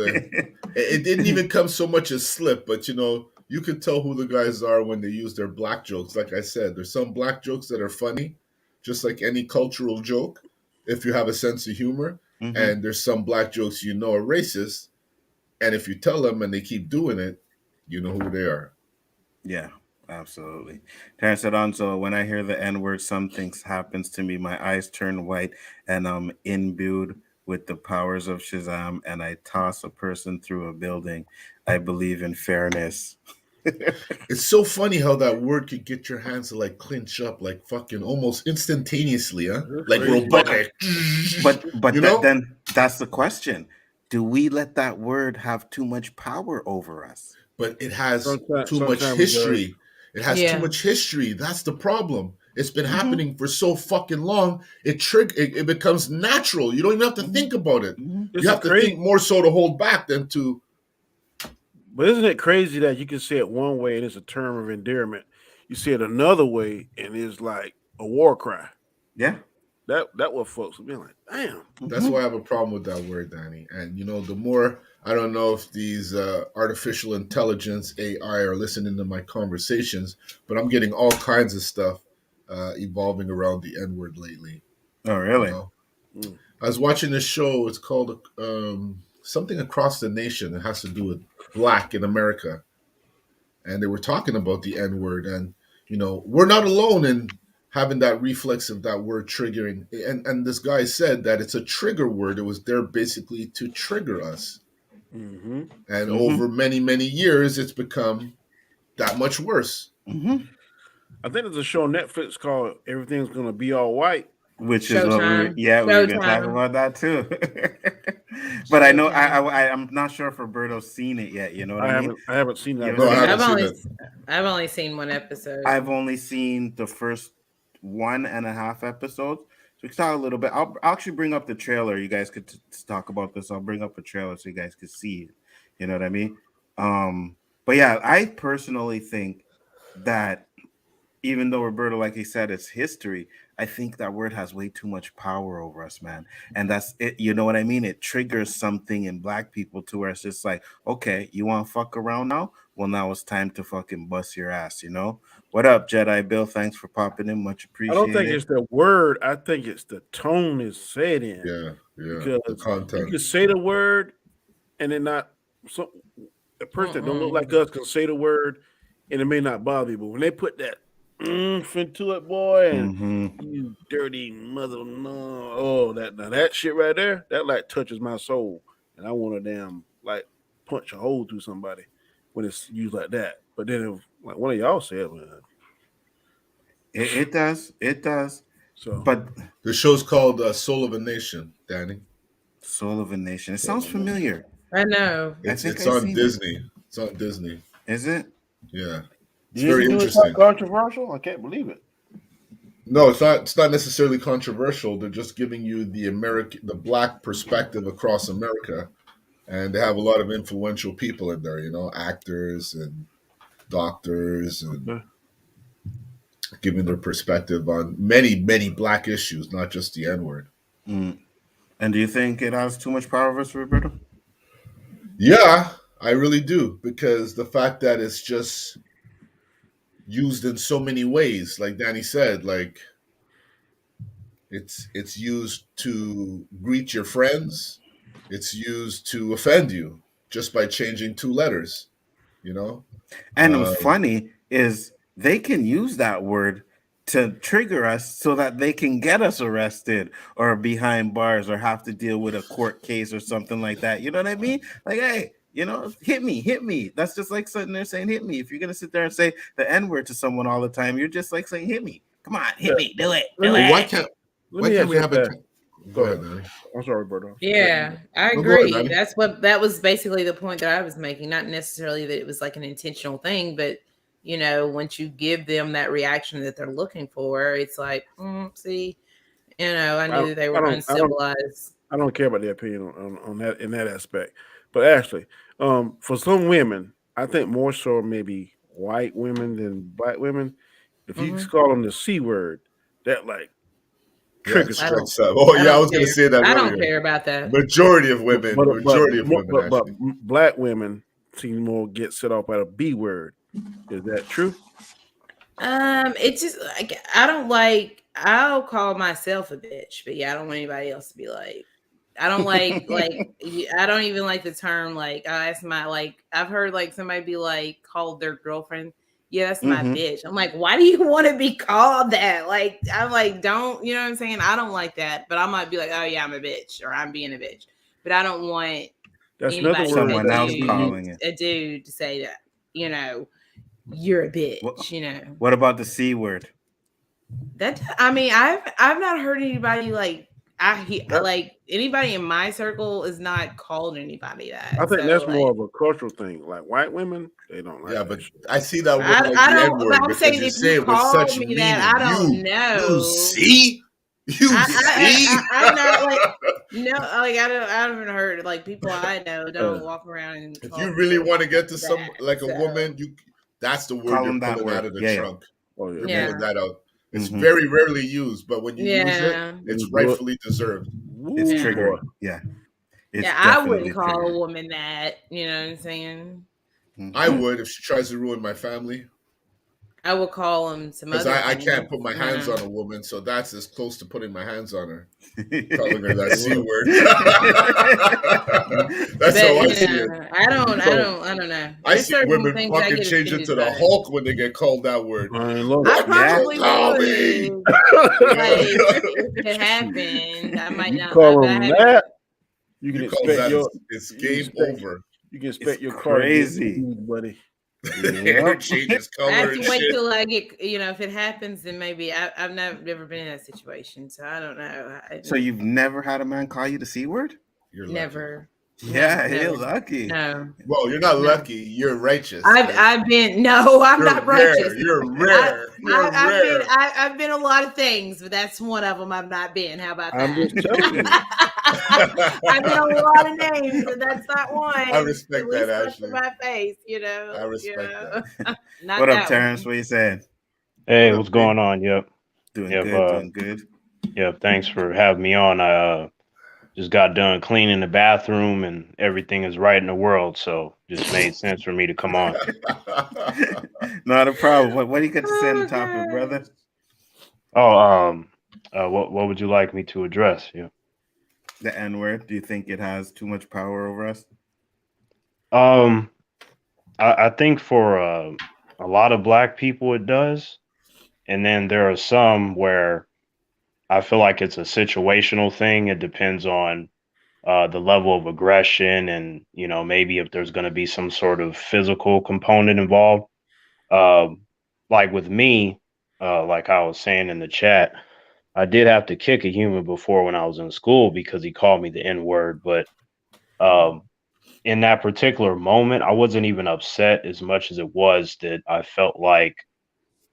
it didn't even come so much as slip, but you know, you could tell who the guys are when they use their black jokes. Like I said, there's some black jokes that are funny, just like any cultural joke, if you have a sense of humor. Mm-hmm. And there's some black jokes you know are racist, and if you tell them and they keep doing it, you know who they are. Yeah, absolutely. Terrence said on, so when I hear the N-word, something happens to me. My eyes turn white and I'm imbued with the powers of Shazam and I toss a person through a building. I believe in fairness. It's so funny how that word could get your hands to like clinch up like fucking almost instantaneously, huh? Like robotic. But you know? then that's the question. Do we let that word have too much power over us? But it has too much sometimes history. It has Yeah. too much history. That's the problem. It's been happening for so fucking long. It becomes natural. You don't even have to think about it. You have to think more so to hold back than to. But isn't it crazy that you can say it one way and it's a term of endearment? You say it another way and it's like a war cry. Yeah. That what folks will be like, damn. That's why I have a problem with that word, Danny. And you know, the more I don't know if these artificial intelligence AI are listening to my conversations, but I'm getting all kinds of stuff evolving around the N word lately. Oh, really? You know? I was watching this show. It's called something Across the Nation. It has to do with black in America, and they were talking about the N word. And you know, we're not alone in having that reflex of that word triggering. And this guy said that it's a trigger word. It was there basically to trigger us. Mm-hmm. And over many, many years, it's become that much worse. Mm-hmm. I think there's a show on Netflix called Everything's Gonna Be All White. Which is what we were going to talk about that too. But I know I'm not sure if Roberto's seen it yet. You know what I mean? I haven't seen that. No, I haven't seen it. I've only seen one episode. I've only seen the first 1.5 episodes. So we can talk a little bit. I'll actually bring up the trailer. You guys could talk about this. I'll bring up a trailer so you guys could see it. You know what I mean? But yeah, I personally think that even though Roberto, like he said, it's history, I think that word has way too much power over us, man. And that's it. You know what I mean? It triggers something in black people to where it's just like, okay, you want to fuck around now? Well, now it's time to fucking bust your ass, you know? What up, Jedi Bill? Thanks for popping in. Much appreciated. I don't think it's the word. I think it's the tone it's said in. Yeah. Because the content. you can say the word and then not a person that don't look like us can say the word and it may not bother you. But when they put that into it, boy, and you dirty mother, no, that shit right there, that like touches my soul, and I want to damn like punch a hole through somebody when it's used like that. But then, if, like one of y'all said, man, it does. So, but the show's called Soul of a Nation, Danny. Soul of a Nation. It sounds familiar. I know. It's on Disney. It's on Disney. Is it? Yeah. It's very interesting. It's not controversial. I can't believe it. No, it's not. It's not necessarily controversial. They're just giving you the black perspective across America, and they have a lot of influential people in there. You know, actors and doctors, and giving their perspective on many, many black issues, not just the N-word. And do you think it has too much power over us, Roberto? Yeah, I really do, because the fact that it's just used in so many ways, like Danny said, like it's used to greet your friends, it's used to offend you just by changing 2 letters, you know. And what's funny is they can use that word to trigger us so that they can get us arrested or behind bars or have to deal with a court case or something like that. You know what I mean? Like, hey, you know, hit me. That's just like sitting there saying, hit me. If you're going to sit there and say the N-word to someone all the time, you're just like saying, hit me. Come on, hit me. Do it. Why can't we have a... Go ahead, Danny. I'm sorry, Roberto. Yeah, I agree. That was basically the point that I was making. Not necessarily that it was like an intentional thing, but you know, once you give them that reaction that they're looking for, it's like, see, you know, I knew they were uncivilized. I don't care about their opinion on that in that aspect. But actually, for some women, I think more so maybe white women than black women. If you call them the C word, that like trigger. Oh yeah, I was going to say that. I earlier. don't care about that. Majority of women, but black women seem more get set off by a B word. Is that true? It's just like I don't like. I'll call myself a bitch, but yeah, I don't want anybody else to be like. I don't like I don't even like the term like that's my like I've heard like somebody be like called their girlfriend. Yeah, that's my bitch. I'm like, why do you want to be called that? Like, I'm like, don't, you know what I'm saying? I don't like that, but I might be like, oh yeah, I'm a bitch or I'm being a bitch. But I don't want someone else calling it a dude to say that, you know, you're a bitch, you know. What about the C word? That I mean, I've not heard anybody like like anybody in my circle is not called anybody that. I think that's more of a cultural thing. Like white women, they don't like. Yeah, but I see that with I don't. But I'm saying if you call me that, I don't know. You see, I'm not like no, like I haven't heard like people I know don't walk around and. If you really want to get to some like a woman, that's the word you're pulling out of the trunk. Oh yeah, you're pulling that out. It's very rarely used, but when you use it, it's rightfully deserved. It's triggering. Yeah. I wouldn't call a woman that. You know what I'm saying? I would if she tries to ruin my family. I would call him some other. Because I can't put my hands on a woman, so that's as close to putting my hands on her. Calling her that C word. That's how I see it. I don't know. I see women fucking change into the Hulk when they get called that word. I probably would. Like, if it happened, I might not. Call them that. You can expect it's game over. You can expect your car crazy, buddy. Hair changes color. I have to wait till I get, you know, if it happens, then maybe I've never been in that situation, so I don't know. So you've never had a man call you the C word? You're never. Yeah, you're lucky. No. Well, you're not lucky. You're righteous. I've been. No, I'm not righteous. You're rare. I've been a lot of things, but that's one of them. I've not been. How about that? I'm just telling you. I've been on a lot of names, but that's not one. I respect that, Ashley. My face, you know. I respect that. What up, Terrence? What you saying? Hey, what's going on? Yep. Doing good. Yep. Thanks for having me on. I just got done cleaning the bathroom and everything is right in the world. So just made sense for me to come on. Not a problem. What do you got to say on the topic, brother? What would you like me to address? Yeah. The N-word. Do you think it has too much power over us? I think for a lot of black people it does. And then there are some where I feel like it's a situational thing. It depends on the level of aggression and, you know, maybe if there's going to be some sort of physical component involved. Like with me, like I was saying in the chat, I did have to kick a human before when I was in school because he called me the N-word. But in that particular moment, I wasn't even upset as much as it was that I felt like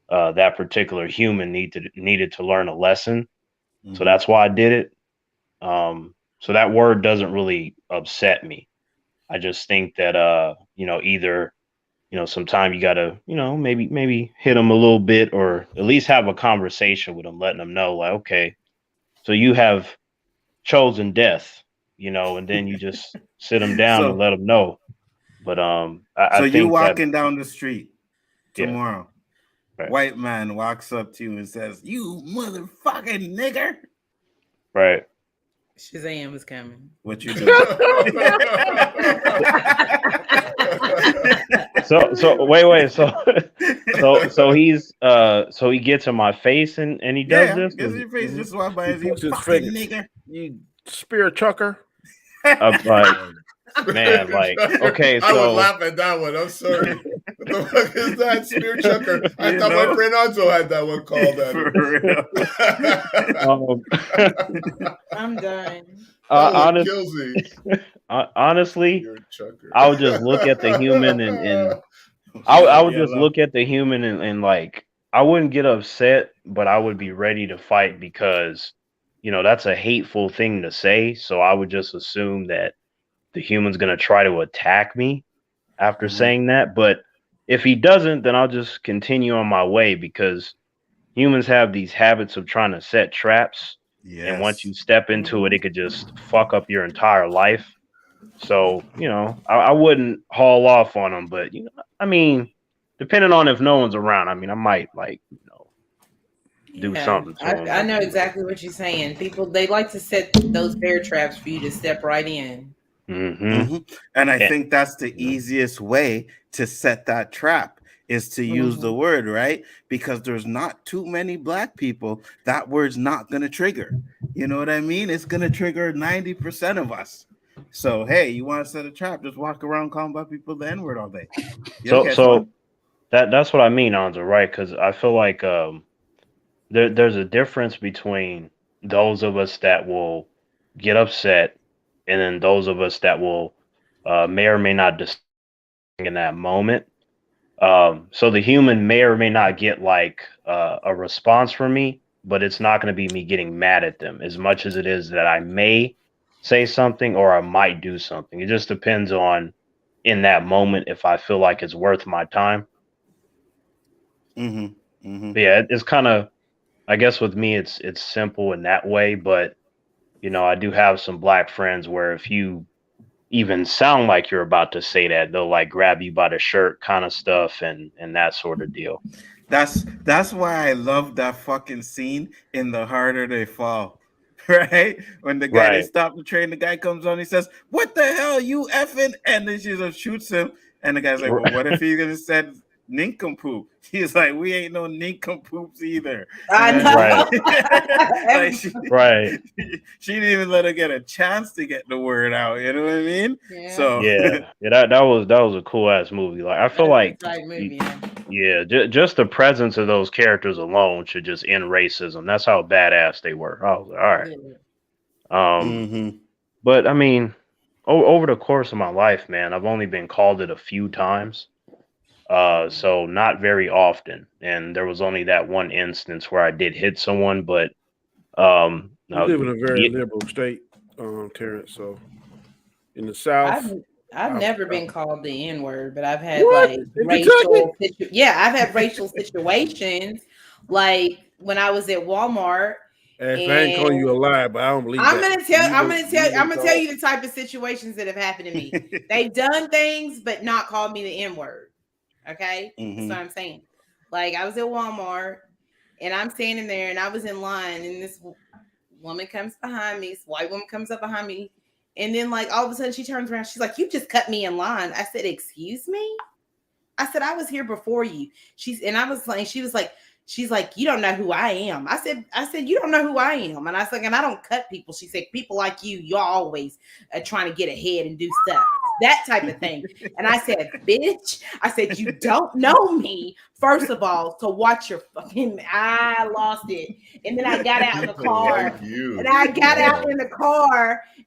that particular human needed to learn a lesson. Mm-hmm. So that's why I did it. So that word doesn't really upset me. I just think that, you know, either, you know, sometimes you got to, you know, maybe hit them a little bit or at least have a conversation with them, letting them know like, okay, so you have chosen death, you know, and then you just sit them down and let them know. But I think you walking down the street tomorrow, right. White man walks up to you and says, "You motherfucking nigger." Right. Shazam is coming. What you doing? So wait. So he's so he gets in my face and he does this. Gets in your face, just walk by you fucking nigger. You spear chucker. Like, man, like, okay, so I would laugh at that one. I'm sorry. What the fuck is that, spear chucker? I thought my friend Nzo had that one called that. I'm done. Honestly, I would just look at the human and I would just look at the human and like I wouldn't get upset, but I would be ready to fight because, you know, that's a hateful thing to say. So I would just assume that the human's going to try to attack me after saying that. But if he doesn't, then I'll just continue on my way because humans have these habits of trying to set traps. And once you step into it, it could just fuck up your entire life. So, I wouldn't haul off on them, but I mean, depending on if no one's around, I mean, I might do something to them. I know exactly what you're saying. People, they like to set those bear traps for you to step right in. And I think that's the easiest way to set that trap is to use the word, right? Because there's not too many black people that word's not going to trigger. You know what I mean? It's going to trigger 90% of us. So, hey, you want to set a trap, just walk around calling about people the N-word all day. So that's what I mean, Nzo, right? Because I feel like there's a difference between those of us that will get upset and then those of us that will may or may not distinguish in that moment. So the human may or may not get like a response from me, but it's not going to be me getting mad at them as much as it is that I may say something or I might do something. It just depends on in that moment if I feel like it's worth my time. But yeah, it's kind of, I guess with me, it's simple in that way. But I do have some black friends where if you even sound like you're about to say that, they'll like grab you by the shirt kind of stuff and that sort of deal. That's why I love that fucking scene in The Harder They Fall, right? When the guy, they stop the train, the guy comes on, he says, "What the hell, you effing?" And then she just shoots him. And the guy's like, "Well, what if he just said nincompoop?" He's like, "We ain't no nincompoops either." I know. Right. She didn't even let her get a chance to get the word out. You know what I mean? Yeah. So that was a cool ass movie. Like I feel like just the presence of those characters alone should just end racism. That's how badass they were. I was like, all right. But I mean, over the course of my life, man, I've only been called it a few times. So not very often. And there was only that one instance where I did hit someone, but you live in a very liberal state, Terrence. So in the South, I've never been called the N-word, but I've had like racial I've had racial situations, like when I was at Walmart. I ain't calling you a lie, but I don't believe I'm gonna tell you the type of situations that have happened to me. They've done things, but not called me the N-word. Okay, that's what I'm saying. Like I was at Walmart and I'm standing there and I was in line and this woman comes behind me, this white woman comes up behind me, and then like all of a sudden she turns around, she's like, "You just cut me in line." I said, "Excuse me?" I said, "I was here before you." She's like, "You don't know who I am." I said, "You don't know who I am." And I said, "And I don't cut people." She said, "People like you're always trying to get ahead and do stuff." That type of thing. And I said, "Bitch," I said, "You don't know me, first of all, so watch your fucking," I lost it. And then I got out in the car.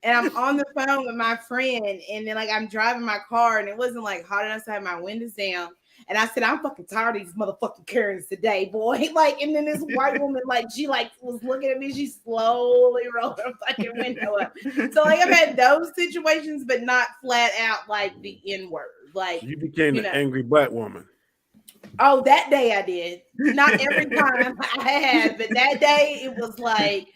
And I'm on the phone with my friend. And then like I'm driving my car and it wasn't like hot enough to have my windows down. And I said, "I'm fucking tired of these motherfucking Karens today, boy." Like, and then this white woman, like, she like was looking at me. She slowly rolled her fucking window up. So like I've had those situations, but not flat out like the N-word. Like you became an angry black woman. Oh, that day I did. Not every time I had, but that day it was like,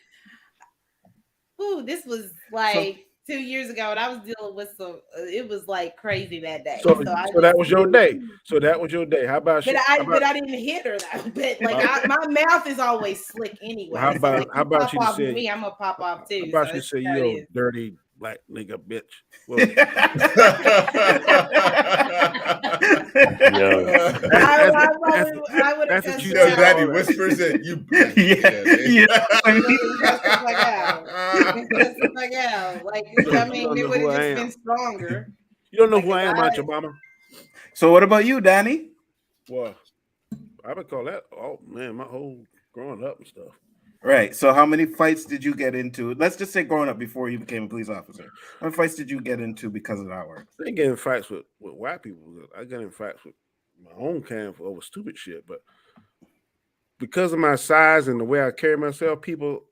ooh, this was like 2 years ago, and I was dealing with it was like crazy that day. So that was your day. How about you? But I didn't hit her though. But like my mouth is always slick anyway. How about you say me? I'm gonna pop off too. How about you say you dirty black nigga bitch? Well, I would have said Daddy whispers it. You like I mean, it would have just been stronger. You don't know who I am, Macho Mama. So what about you, Danny? Well, I would call that. Oh man, my whole growing up and stuff. Right. So how many fights did you get into? Let's just say growing up before you became a police officer. How many fights did you get into because of that work? I didn't get in fights with white people. I got in fights with my own kind over stupid shit. But because of my size and the way I carry myself, people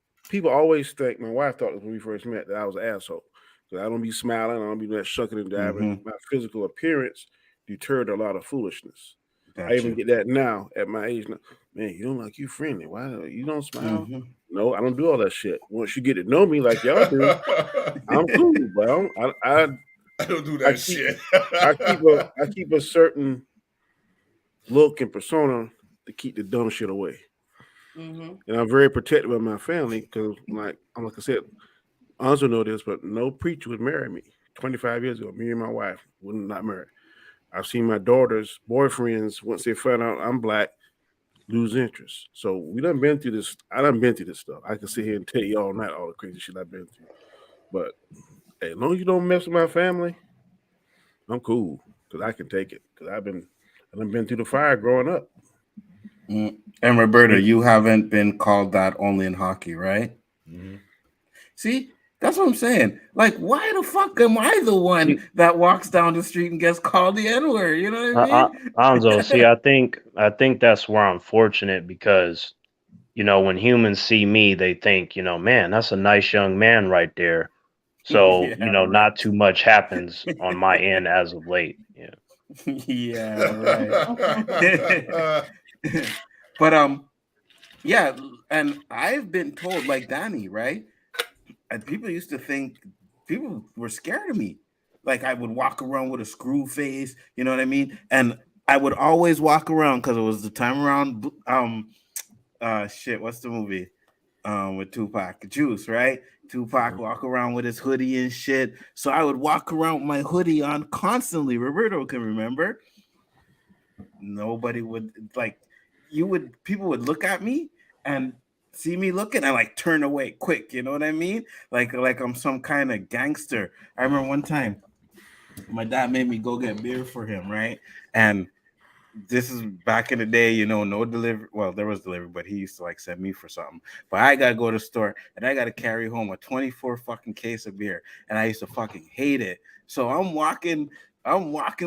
always think, my wife thought when we first met that I was an asshole. So I don't be smiling, I don't be that shucking and diving. My physical appearance deterred a lot of foolishness. Gotcha. I even get that now at my age now. man, you don't like you friendly. Why you don't smile? No, I don't do all that shit. Once you get to know me like y'all do, I'm cool, but I don't do that shit. I keep a certain look and persona to keep the dumb shit away. And I'm very protective of my family because, like I said, Nzo know this, but no preacher would marry me. 25 years ago, me and my wife would not marry. I've seen my daughter's boyfriends, once they find out I'm black, lose interest. So we done been through this. I done been through this stuff. I can sit here and tell you all night all the crazy shit I've been through. But hey, as long as you don't mess with my family, I'm cool because I can take it. Because I've been through the fire growing up. And Roberto, you haven't been called that only in hockey, right? See, that's what I'm saying. Like, why the fuck am I the one that walks down the street and gets called the N-word? You know what I mean? Nzo, see, I think that's where I'm fortunate because, you know, when humans see me, they think, you know, man, that's a nice young man right there. So, you know, not too much happens on my end as of late. Yeah. Yeah, right. But yeah, and I've been told, like Danny, right? And people used to think people were scared of me. Like I would walk around with a screw face, you know what I mean? And I would always walk around because it was the time around what's the movie? With Tupac, Juice, right? Tupac walk around with his hoodie and shit. So I would walk around with my hoodie on constantly. Roberto can remember. Nobody would people would look at me and see me looking and like turn away quick, you know what I mean? Like I'm some kind of gangster. I remember one time my dad made me go get beer for him, right? And this is back in the day, you know, no delivery. Well, there was delivery, but he used to like send me for something. But I gotta go to the store and I gotta carry home a 24 fucking case of beer, and I used to fucking hate it. So I'm walking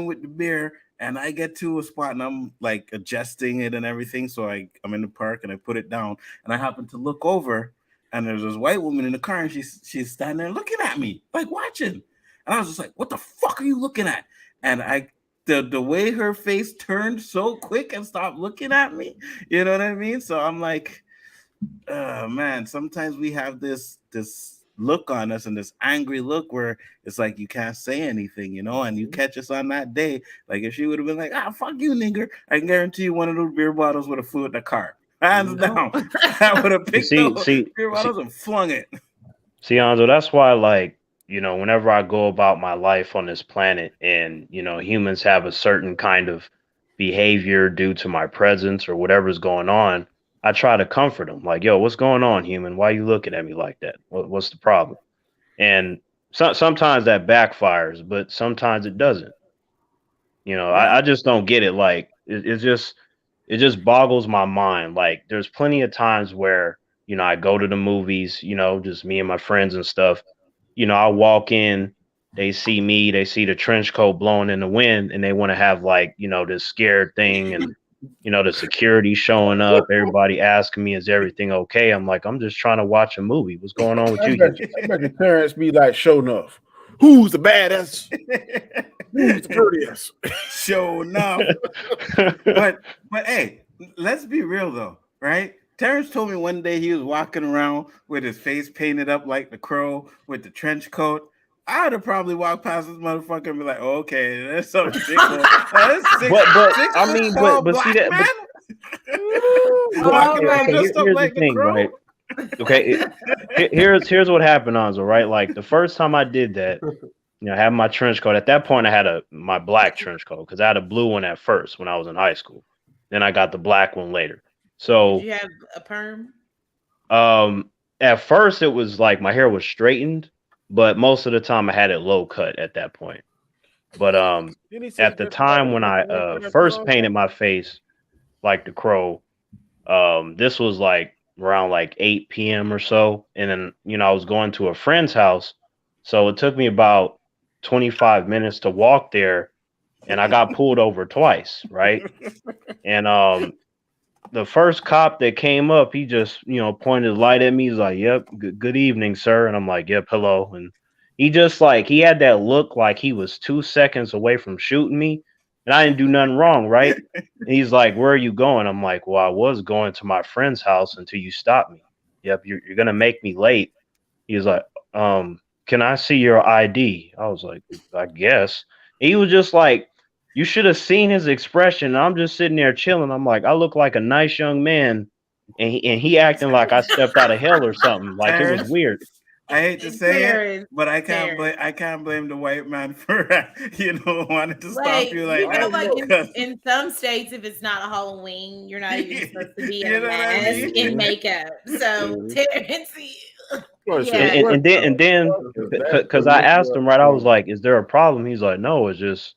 with the beer, and I get to a spot and I'm like adjusting it and everything. So I'm in the park and I put it down, and I happen to look over, and there's this white woman in the car, and she's standing there looking at me, like watching. And I was just like, "What the fuck are you looking at?" And the way her face turned so quick and stopped looking at me, you know what I mean? So I'm like, man, sometimes we have this look on us and this angry look where it's like you can't say anything, you know, and you catch us on that day. Like if she would have been like, fuck you, nigger, I can guarantee you one of those beer bottles would have flew at the car. Hands down. I would have picked those beer bottles and flung it. See, Nzo, that's why, like, you know, whenever I go about my life on this planet and, you know, humans have a certain kind of behavior due to my presence or whatever's going on, I try to comfort them. Like, yo, what's going on, human? Why are you looking at me like that? What's the problem? And sometimes that backfires, but sometimes it doesn't. You know, I just don't get it. Like, it just boggles my mind. Like, there's plenty of times where, you know, I go to the movies, you know, just me and my friends and stuff. You know, I walk in, they see me, they see the trench coat blowing in the wind, and they want to have like, you know, this scared thing, and you know, the security showing up, everybody asking me, is everything okay? I'm like, I'm just trying to watch a movie. What's going on with you? I bet your parents be like, show enough. Who's the baddest? Who's the prettiest? Show enough. but hey, let's be real though, right? Terrence told me one day he was walking around with his face painted up like the Crow with the trench coat. I'd have probably walked past this motherfucker and be like, oh, okay, that's something sick. But I mean, but see that. Here's the thing, right? Okay, here's what happened, Nzo, right? Like the first time I did that, you know, having my trench coat. At that point, I had my black trench coat because I had a blue one at first when I was in high school. Then I got the black one later. So did you have a perm? At first it was like my hair was straightened, but most of the time I had it low cut at that point. But at the time when I first painted my face like the Crow, this was like around like 8 p.m. or so, and then, you know, I was going to a friend's house, so it took me about 25 minutes to walk there, and I got pulled over twice, right? And the first cop that came up, he just, you know, pointed a light at me. He's like, yep, good evening, sir. And I'm like, yep, hello. And he just like, he had that look like he was 2 seconds away from shooting me. and I didn't do nothing wrong, right? And he's like, "Where are you going?" I'm like, "Well, I was going to my friend's house until you stopped me." Yep, you're gonna make me late. He's like, "Can I see your ID?" I was like, "I guess." He was just like, you should have seen his expression. I'm just sitting there chilling. I'm like, I look like a nice young man, and he acting like I stepped out of hell or something. Like it was weird. I hate to say it, but I can't blame the white man for wanting to stop you like that. Like in some states, if it's not a Halloween, you're not even supposed to be in a mask in makeup. So Terrence, and then because I asked him, right, I was like, "Is there a problem?" He's like, "No, it's just,"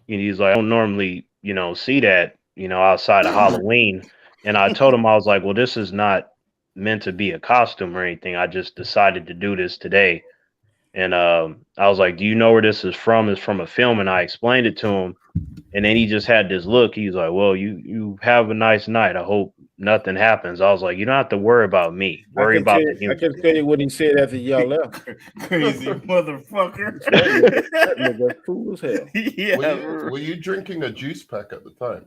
he's like, "I don't normally see that outside of Halloween." And I told him, I was like, "Well, this is not meant to be a costume or anything. I just decided to do this today." And I was like, "Do you know where this is from?" It's from a film. And I explained it to him. And then he just had this look. He's like, "Well, you have a nice night. I hope nothing happens." I was like, "You don't have to worry about me. Worry about the human." I can tell you what he said after y'all left. Crazy motherfucker. That nigga cool as hell. Yeah. Were you drinking a juice pack at the time?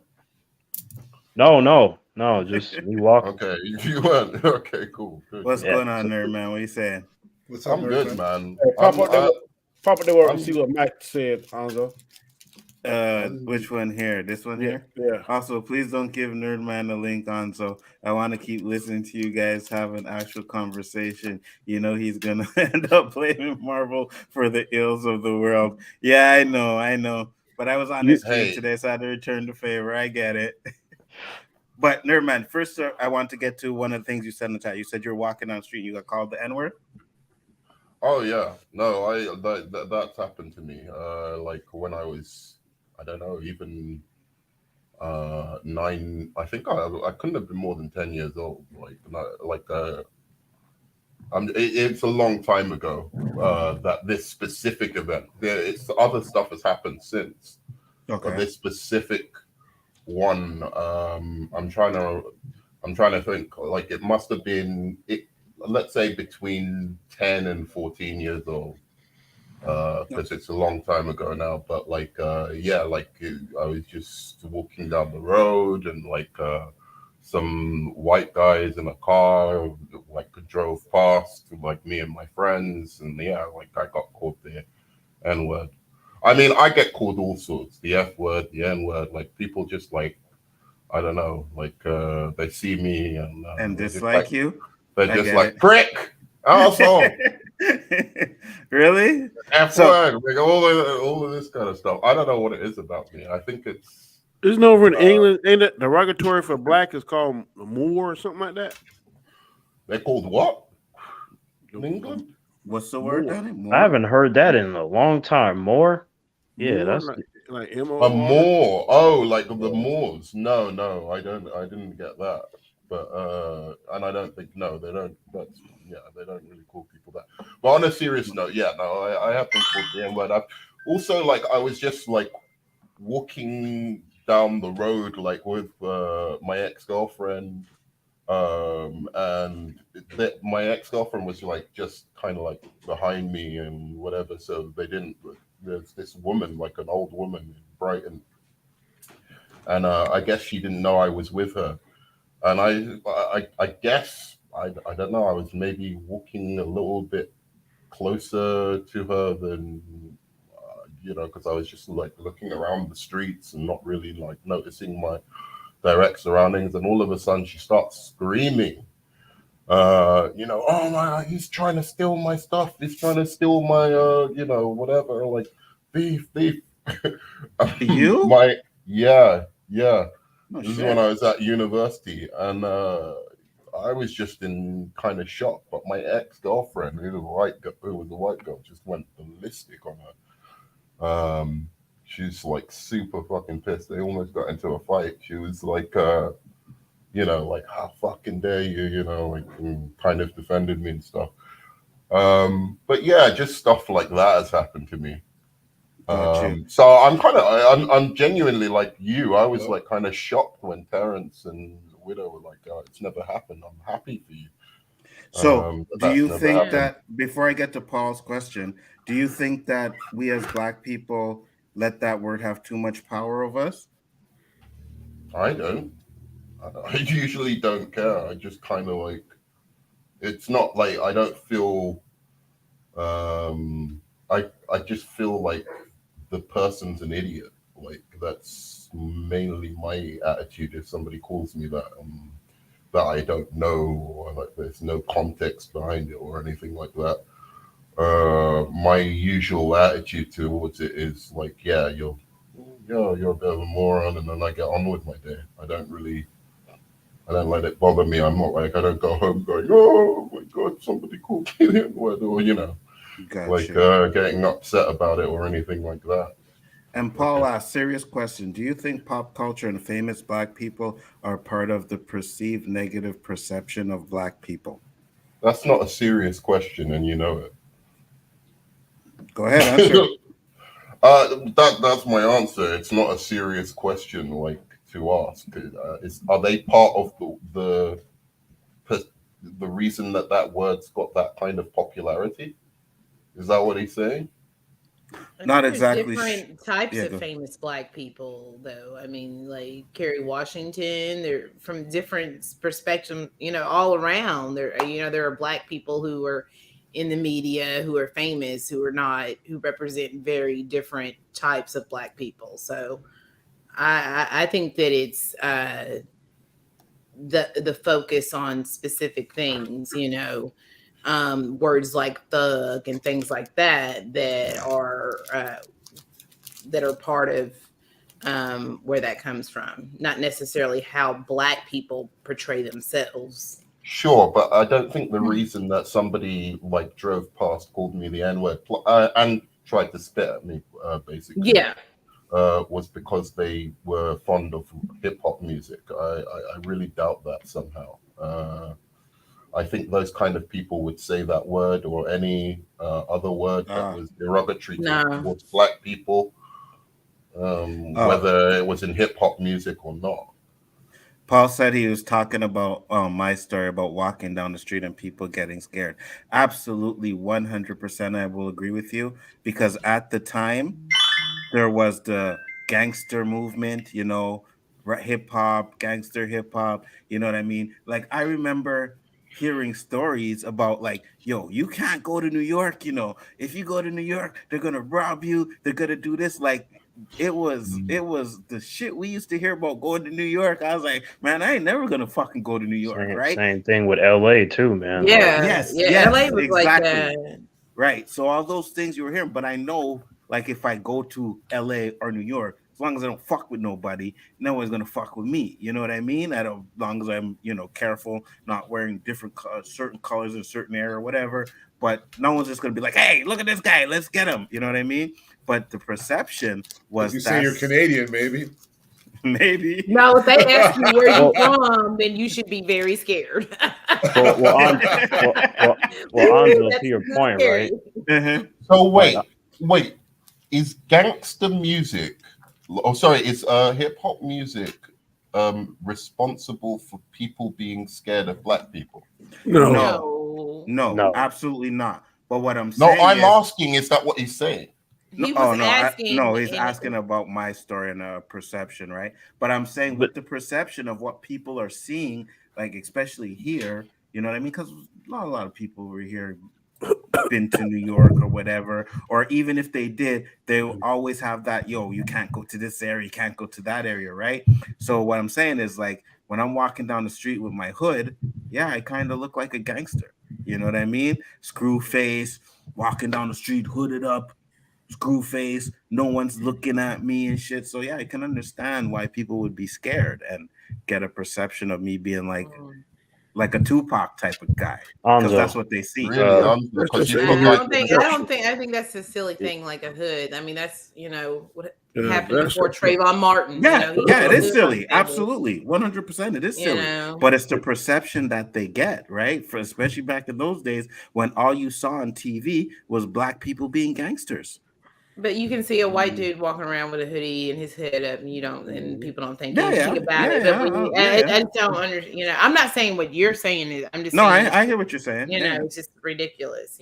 No, just me walking. Okay, you weren't. Okay, cool. Good. What's going on there, man? What you saying? I'm good, man. Hey, pop up the word and see what Mike said, Nzo. Which one here? This one here? Yeah. Also, please don't give Nerdman a link on. So I want to keep listening to you guys have an actual conversation. He's gonna end up blaming Marvel for the ills of the world. Yeah, I know. But I was on this stream today, so I had to return the favor. I get it. But Nerdman, first, I want to get to one of the things you said in the chat. You said you're walking down the street, you got called the N-word. Oh yeah, no, that's happened to me. Like when I was, I don't know, even 9. I think I couldn't have been more than 10 years old. It's a long time ago that this specific event. It's other stuff has happened since. Okay. But this specific one, I'm trying to think. Like it must have been let's say between 10 and 14 years old, because it's a long time ago now. But I was just walking down the road, and some white guys in a car drove past, me and my friends, and I got called the N-word. I mean, I get called all sorts, the F word, the N word. People just I don't know, they see me and dislike you. They're just like, prick, asshole. Really? F word, all of this kind of stuff. I don't know what it is about me. I think it's. Isn't over in England, ain't it derogatory for black is called Moor or something like that? They're called what? In England? What's the word, Danny? I haven't heard that in a long time. More? Yeah, Moor, that's like a Moor. Oh, like the Moors. No, I didn't get that. But and I don't think they don't. They don't really call people that. But on a serious note, I have been called the N-word. I've also I was just walking down the road with my ex-girlfriend, and my ex-girlfriend was just kind of behind me and whatever. So they didn't. There's this woman, an old woman in Brighton, and I guess she didn't know I was with her. And I guess, I don't know, I was maybe walking a little bit closer to her than, because I was just looking around the streets and not really noticing my direct surroundings. And all of a sudden she starts screaming, "Oh my God, he's trying to steal my stuff. He's trying to steal my, whatever, thief." You? Yeah. Oh, this is when I was at university, and I was just in kind of shock. But my ex-girlfriend, who was a white girl, just went ballistic on her. She's super fucking pissed. They almost got into a fight. She was how fucking dare you, and kind of defended me and stuff. But yeah, just stuff like that has happened to me. So I'm genuinely like you. I was kind of shocked when Terrence and Widow were it's never happened. I'm happy for you. So do you think that, before I get to Paul's question, do you think that we as Black people let that word have too much power over us? I don't. I usually don't care. I just kind of like, it's not like I don't feel, I just feel like the person's an idiot. Like that's mainly my attitude if somebody calls me that I don't know, or like there's no context behind it or anything like that. My usual attitude towards it is like, yeah, you're a bit of a moron, and then I get on with my day. I don't let it bother me. I'm not like, I don't go home going, oh my God, somebody called me the N-word, or, getting upset about it or anything like that. And Paul asked, serious question. Do you think pop culture and famous Black people are part of the perceived negative perception of Black people? That's not a serious question, and you know it. Go ahead, answer. That's my answer. It's not a serious question, like, to ask. Are they part of the reason that word's got that kind of popularity? Is that what he's saying? Not exactly. Different types of famous Black people, though. I mean, like Kerry Washington. They're from different perspectives, all around. There are Black people who are in the media who are famous, who represent very different types of Black people. So I think that it's the focus on specific things, words like thug and things like that are part of where that comes from, not necessarily how Black people portray themselves. Sure, but I don't think the reason that somebody like drove past, called me the N-word, and tried to spit at me, basically, was because they were fond of hip hop music. I really doubt that somehow. I think those kind of people would say that word or any other word that was derogatory towards Black people, whether it was in hip hop music or not. Paul said he was talking about my story about walking down the street and people getting scared. Absolutely, 100% I will agree with you, because at the time, there was the gangster movement, hip hop, gangster hip hop, you know what I mean? Like, I remember hearing stories about like, yo, you can't go to New York, if you go to New York, they're going to rob you, they're going to do this. Like, it was the shit we used to hear about going to New York. I was like, man, I ain't never gonna fucking go to New York, right? Same thing with LA too, man. Yes, LA was exactly. like that. Right. So all those things you were hearing, but I know, like, if I go to LA or New York, as long as I don't fuck with nobody, no one's gonna fuck with me. You know what I mean? As long as I'm, careful, not wearing different certain colors in a certain area or whatever. But no one's just gonna be like, hey, look at this guy, let's get him. You know what I mean? But the perception was, if you say you're Canadian, maybe. Maybe. No, if they ask you where you're from, then you should be very scared. Anzo, to your point, right? So wait, is gangster music? Oh, sorry, is hip hop music responsible for people being scared of Black people? No, absolutely not. But what I'm saying, I'm asking, is that what he's saying? He's asking about my story and perception, right? But I'm saying with the perception of what people are seeing, like especially here, you know what I mean? Because not a lot of people over here been to New York or whatever, or even if they did, they will always have that, yo, you can't go to this area, you can't go to that area, right? So what I'm saying is, like, when I'm walking down the street with my hood, yeah, I kind of look like a gangster. You know what I mean? Screw face, walking down the street, hooded up, screw face, no one's looking at me and shit. So yeah, I can understand why people would be scared and get a perception of me being like a Tupac type of guy, because that's what they see. I think that's a silly thing, like a hood. I mean, that's what happened before Trayvon Martin. It is silly. Absolutely, 100%. It is silly, but it's the perception that they get, right? Especially back in those days when all you saw on TV was Black people being gangsters. But you can see a white dude walking around with a hoodie and his head up, and people don't think anything about it. But I don't understand. I'm not saying what you're saying is. I'm just saying. I hear what you're saying. It's just ridiculous.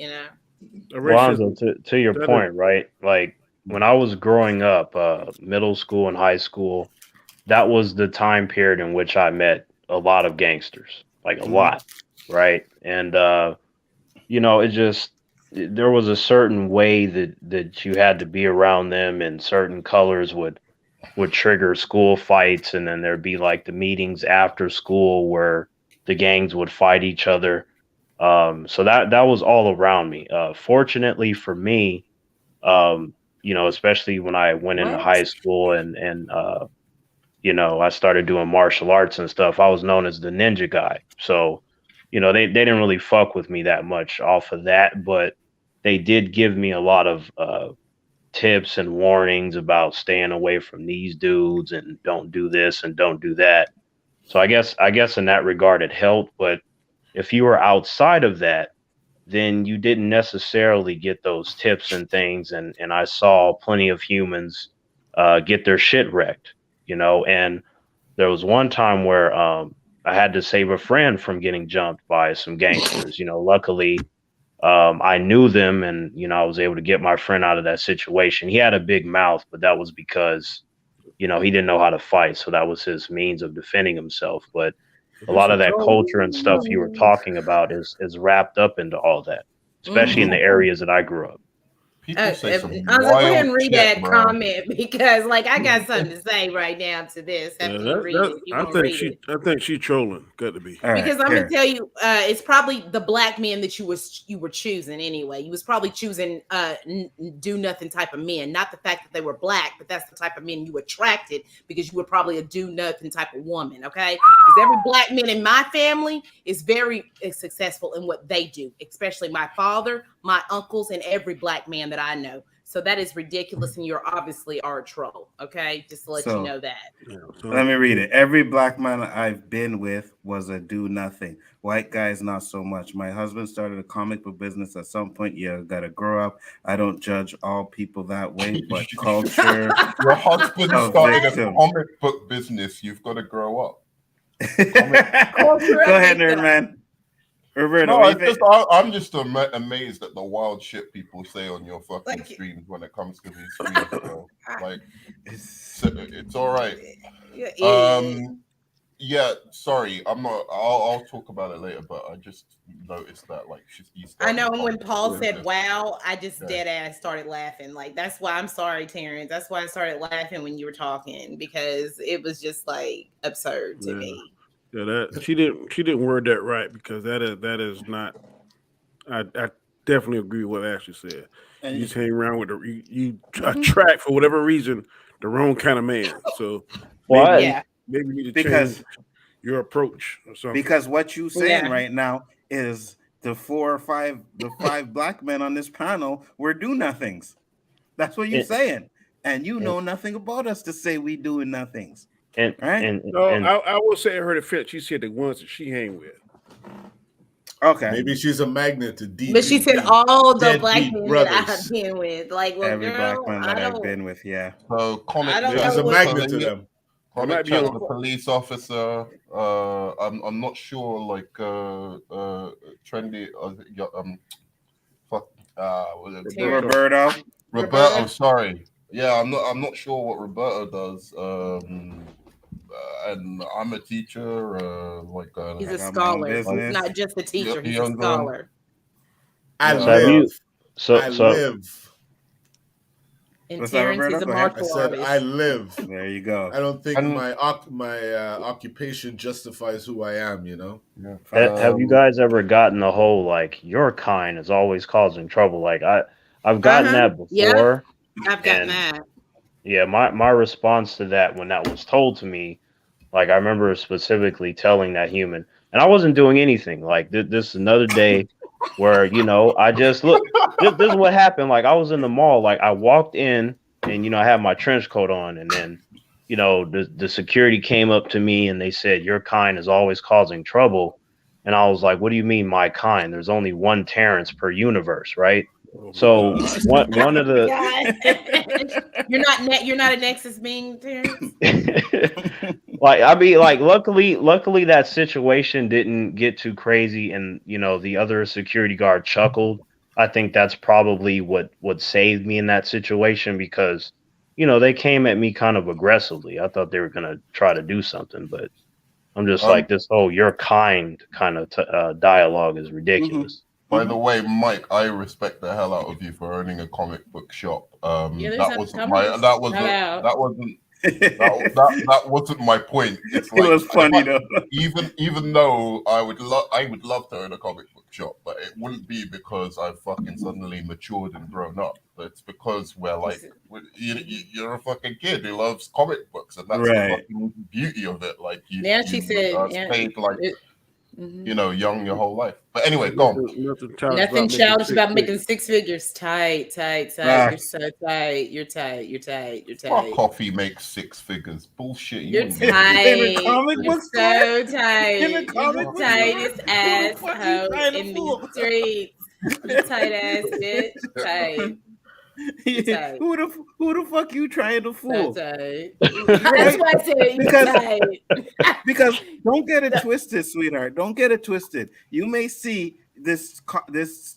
Alonzo, to your point, right? Like, when I was growing up, middle school and high school, that was the time period in which I met a lot of gangsters, like a lot, right? And it just there was a certain way that you had to be around them, and certain colors would trigger school fights, and then there'd be like the meetings after school where the gangs would fight each other. So that was all around me. Fortunately for me, especially when I went into high school and I started doing martial arts and stuff, I was known as the ninja guy. So, they didn't really fuck with me that much off of that, but they did give me a lot of tips and warnings about staying away from these dudes and don't do this and don't do that. So I guess in that regard it helped. But if you were outside of that, then you didn't necessarily get those tips and things. And I saw plenty of humans get their shit wrecked, and there was one time where I had to save a friend from getting jumped by some gangsters. Luckily, I knew them, and I was able to get my friend out of that situation. He had a big mouth, but that was because he didn't know how to fight, so that was his means of defending himself. But a lot of that culture and stuff you were talking about is wrapped up into all that, especially in the areas that I grew up. People say some I was like, go ahead and read shit, that bro. comment, because I got something to say right now to this. After you read it, I think she's trolling. Got to be. Because I'm gonna tell you, it's probably the black men that you were choosing anyway. You was probably choosing do nothing type of men, not the fact that they were black, but that's the type of men you attracted because you were probably a do nothing type of woman. Okay, because every black man in my family is very successful in what they do, especially my father, my uncles, and every black man that I know. So that is ridiculous, and you're obviously our troll. Okay, just to let you know that. Let me read it. Every black man I've been with was a do nothing. White guys, not so much. My husband started a comic book business at some point. Yeah, gotta grow up. I don't judge all people that way, but culture. Your husband started a comic book business. You've got to grow up. Go ahead, nerd man. Roberto, no, I'm just amazed at the wild shit people say on your fucking streams when it comes to these streams, bro. It's all right. Yeah, sorry, I'm not. I'll talk about it later, but I just noticed that I know when Paul said "wow," I just dead ass started laughing. That's why I'm sorry, Terrence. That's why I started laughing when you were talking, because it was just absurd to me. Yeah, that she didn't word that right, because that is not. I definitely agree with what Ashley said. You just hang around with you attract, for whatever reason, the wrong kind of man. So maybe you need to change your approach or something. Because what you saying right now is the five black men on this panel were do nothings. That's what you're saying, and you know nothing about us to say we doing nothings. I will say her defense. She said the ones that she hang with. Okay, maybe she's a magnet to deep. But she said all the black men that I've been with, every black man that I've been with, yeah. So she's a magnet to them. Comment chat the police officer. I'm not sure. Trendy. Roberto. Sorry. Yeah, I'm not sure what Roberto does. And I'm a teacher. He's a scholar. He's not just a teacher. He's a scholar. I live. And Terrence is a martial artist. I live. There you go. I don't think my occupation justifies who I am. Yeah. Have you guys ever gotten the whole your kind is always causing trouble? I've gotten that before. Yeah, I've gotten that. Yeah, my response to that when that was told to me, I remember specifically telling that human, and I wasn't doing anything. This is another day where I just look. This is what happened. I was in the mall. I walked in, and I had my trench coat on, and then the security came up to me and they said, "Your kind is always causing trouble." And I was like, "What do you mean, my kind? There's only one Terrence per universe, right?" So one of the you're not a Nexus being, Terrence. Luckily that situation didn't get too crazy, and the other security guard chuckled, I think that's probably what saved me in that situation because, you know, they came at me kind of aggressively. I thought they were gonna try to do something, but I'm just like this whole "you're kind" kind of dialogue is ridiculous. By the way, Mike, I respect the hell out of you for owning a comic book shop. That wasn't that wasn't my point. It's like it was funny though. Even though I would love to own a comic book shop, but it wouldn't be because I've fucking suddenly matured and grown up. It's because you're a fucking kid who loves comic books, and that's the fucking beauty of it. Like you stayed like you know, young your whole life. But anyway, go on. Nothing childish about making six figures. Tight. You're so tight. You're tight. Fuck off, he makes six figures. Bullshit. You're tight. In a comic book so tight. You're the tightest ass hoe in the streets. You tight ass bitch. Tight. Who the fuck you trying to fool? That's why I said because don't get it twisted, sweetheart. Don't get it twisted. You may see this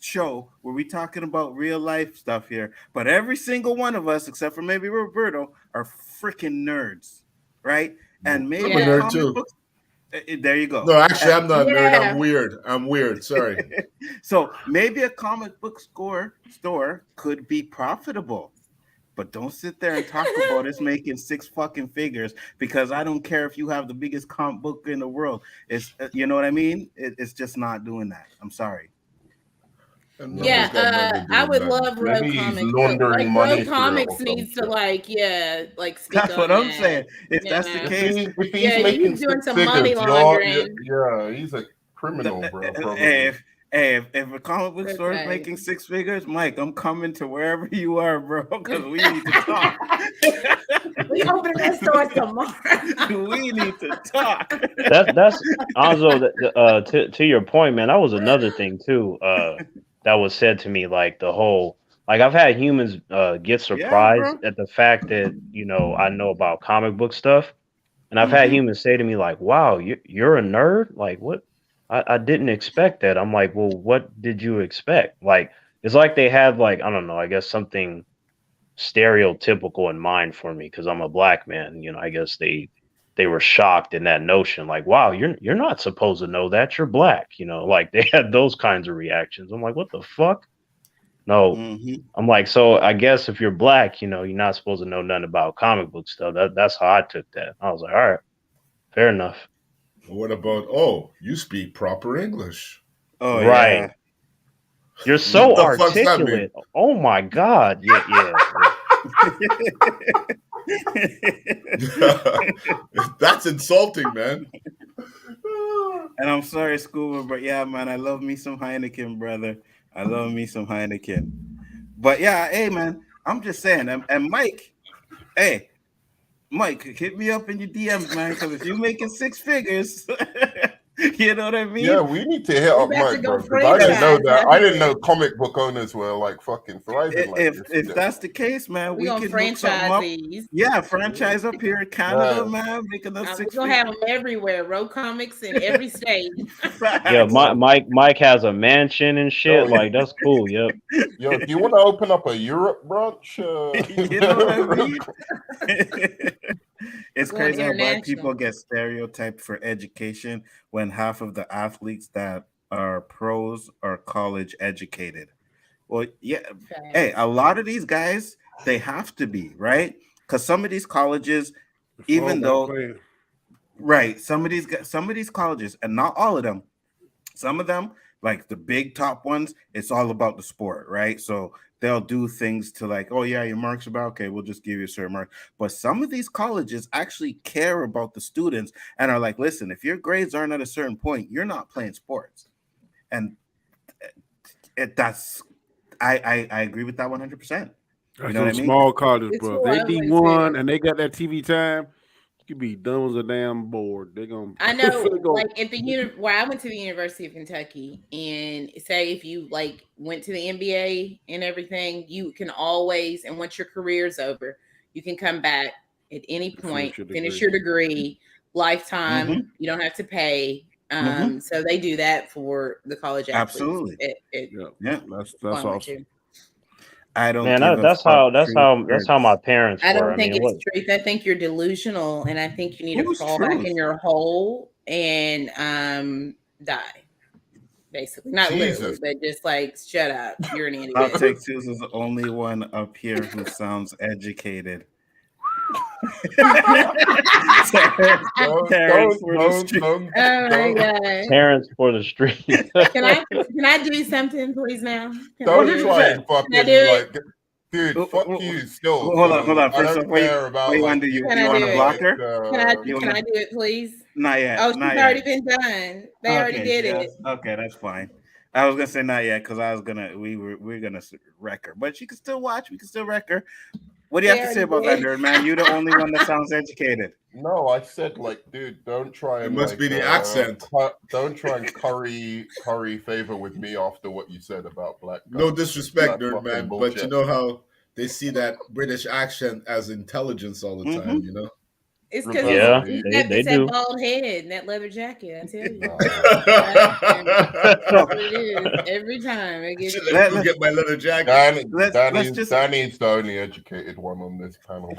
show where we're talking about real life stuff here, but every single one of us, except for maybe Roberto, are freaking nerds, right? And maybe I'm a nerd too. There you go. No, actually, I'm not a nerd. I'm weird. Sorry. So maybe a comic book store could be profitable, but don't sit there and talk about us making six fucking figures because I don't care if you have the biggest comic book in the world. It's you know what I mean? It's just not doing that. I'm sorry. I would love Road Comics. Like Road Comics needs to speak that's what I'm saying. If that's the case, if he's making doing some money laundering. He's a criminal, bro. If a comic book store is making six figures, Mike, I'm coming to wherever you are, bro, because we need to talk. We open that store tomorrow. We need to talk. That's Nzo. To your point, man. That was another thing too. That was said to me, like the whole, like I've had humans get surprised at the fact that, you know, I know about comic book stuff, and I've had humans say to me like, "Wow, you're a nerd? Like what? I didn't expect that." I'm like, "Well, what did you expect?" Like it's like they had like, I don't know, I guess something stereotypical in mind for me because I'm a black man. You know, I guess they were shocked in that notion, like, wow, you're not supposed to know that, you're black, you know, like they had those kinds of reactions. I'm like, what the fuck? No. I'm like, so I guess if you're black, you know, you're not supposed to know nothing about comic book stuff. That's how I took that. I was like, all right, fair enough. What about, you speak proper English? Oh, right. Yeah. You're so articulate. Oh my God. Yeah. That's insulting, man. And I'm sorry, Scuba, but yeah, man, I love me some Heineken, brother. I love me some Heineken. But yeah, hey, man, I'm just saying, and Mike, hey, Mike, hit me up in your DMs, man, because if you're making six figures, you know what I mean? Yeah, we need to hit up Mike, bro, because I didn't know that. I didn't know comic book owners were like fucking thriving. If that's the case, man, we can franchise these. Yeah, franchise up here in Canada, man, making those six. We're gonna have them everywhere. Road Comics in every state. Yeah, Mike has a mansion and shit. Like that's cool. Yep. Yo, do you want to open up a Europe branch? You know what I mean? It's crazy how black people get stereotyped for education when half of the athletes that are pros are college educated. Well, yeah. Hey, a lot of these guys, they have to be, right? Because some of these colleges, even though, right, some of these colleges, and not all of them, some of them, like the big top ones, it's all about the sport, right? So they'll do things to like, oh yeah, your marks are about, okay, we'll just give you a certain mark. But some of these colleges actually care about the students and are like, listen, if your grades aren't at a certain point, you're not playing sports. And I agree with that 100%. You know what I mean? Small colleges, bro. They D1 and they got that TV time. You could be dumb as a damn board. They're gonna. I know, like at the where I went to the University of Kentucky, and say if you like went to the NBA and everything, you can always, and once your career's over, you can come back at any point, finish your degree, lifetime. You don't have to pay. So they do that for the college athletes. Absolutely. That's awesome. I don't. Man, give a that's fuck. that's how my parents I were. don't I think mean, it's truth. I think you're delusional, and I think you need to Who's crawl back truth? in your hole and die. Basically, not literally, Jesus. but just like shut up. You're an idiot. I'll take Suze is the only one up here who sounds educated. Parents for the street. Oh my god! Parents for the street. Can I do something, please? Now, Don't try and fucking like, dude. Fuck you. Still, hold on. I First don't off, what care about. do you Like, want to do? You Can I want do to it? block her? Can I do it, please? Not yet. Oh, she's not already yet. been done. They already did it. Okay, that's fine. I was gonna say not yet because I was gonna we're gonna wreck her, but she can still watch. We can still wreck her. What do you have to say about that, nerd man? You're the only one that sounds educated. No, I said like, dude, don't try and. It must like, be the accent. Don't try and curry favor with me after what you said about black guys. No disrespect, That nerd fucking man, bullshit. but you know how they see that British accent as intelligence all the time, you know? It's because they do. that bald head and that leather jacket. I tell you, That's what it is every time. I get Let's go get my leather jacket. Danny's the only educated one on this panel.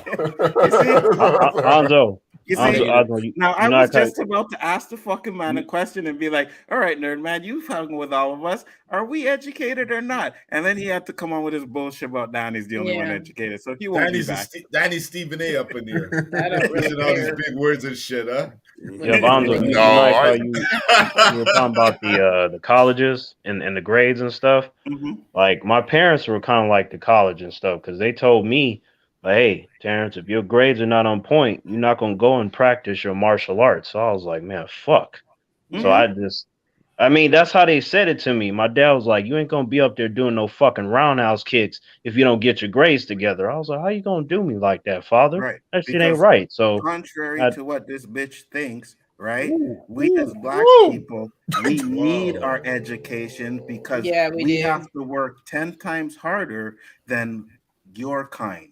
Anzo. You see, now I was just about to ask the fucking man a question and be like, "All right, nerd man, you've hung with all of us. Are we educated or not?" And then he had to come on with his bullshit about Danny's the only one educated, so he won't be back. Danny's Stephen A. up in here. I don't really using all these big words and shit, huh? Yeah, Bonzo, you like how you were talking about the colleges and the grades and stuff. Mm-hmm. Like my parents were kind of like the college and stuff because they told me, "Hey, Terrence, if your grades are not on point, you're not gonna go and practice your martial arts." So I was like, "Man, fuck." Mm-hmm. So I mean, that's how they said it to me. My dad was like, "You ain't gonna be up there doing no fucking roundhouse kicks if you don't get your grades together." I was like, "How you gonna do me like that, father? Right. That shit ain't right." So contrary to what this bitch thinks, right? We as black people, we need our education because we have to work 10 times harder than your kind.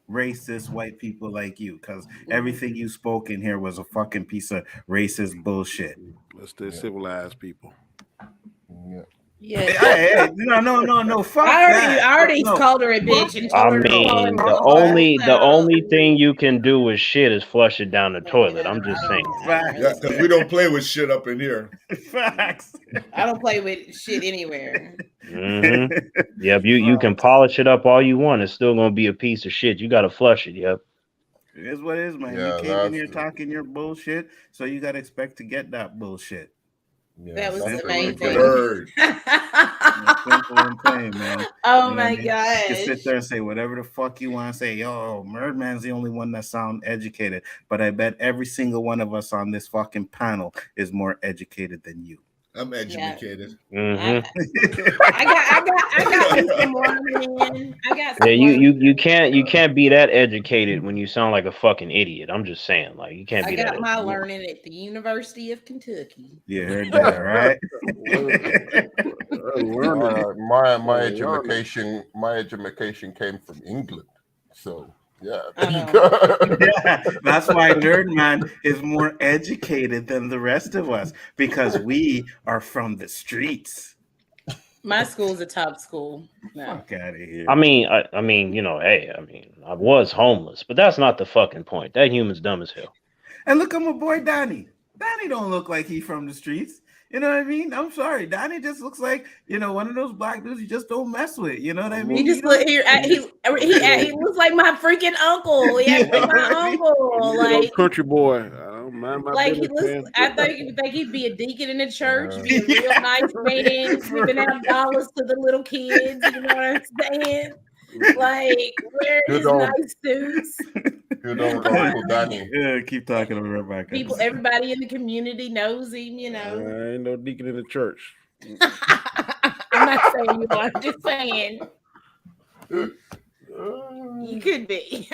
Racist white people like you, because everything you spoke in here was a fucking piece of racist bullshit. Let's stay civilized people. Yeah. Hey, no. Fuck I already called her a bitch and told her to call him the only thing you can do with shit is flush it down the toilet. I'm just saying. Yeah, because we don't play with shit up in here. Facts. I don't play with shit anywhere. Mm-hmm. Yep, you can polish it up all you want. It's still gonna be a piece of shit. You gotta flush it. Yep. It is what it is, man. Yeah, you came in here talking your bullshit, so you gotta expect to get that bullshit. Yeah, that was amazing. Simple and plain, man. Oh my god! You can sit there and say whatever the fuck you want to say. Yo, Merdman's the only one that sound educated, but I bet every single one of us on this fucking panel is more educated than you. I'm educated. Yeah. Mm-hmm. I got some more, man. You can't be that educated when you sound like a fucking idiot. I'm just saying, like you can't be that. I got my learning at the University of Kentucky. You heard that, right? my education came from England, so. Yeah, that's why Nerd Man is more educated than the rest of us because we are from the streets. My school's a top school. No. Fuck out of here. I mean, you know, hey, I was homeless, but that's not the fucking point. That human's dumb as hell. And look at my boy Donnie. Donnie don't look like he from the streets. You know what I mean? I'm sorry. Donnie just looks like, one of those black dudes you just don't mess with. You know what I mean? He just look here. He looks like my freaking uncle. He acts like my uncle. Like country boy. Like he looks. I think you think he'd be a deacon in the church, be a real nice man, giving out dollars to the little kids. You know what I'm saying? Like wearing his nice suits. Good old Uncle Danny. Yeah, keep talking over back. Everybody in the community knows him. I ain't no deacon in the church. I'm not saying you are. I'm just saying you could be.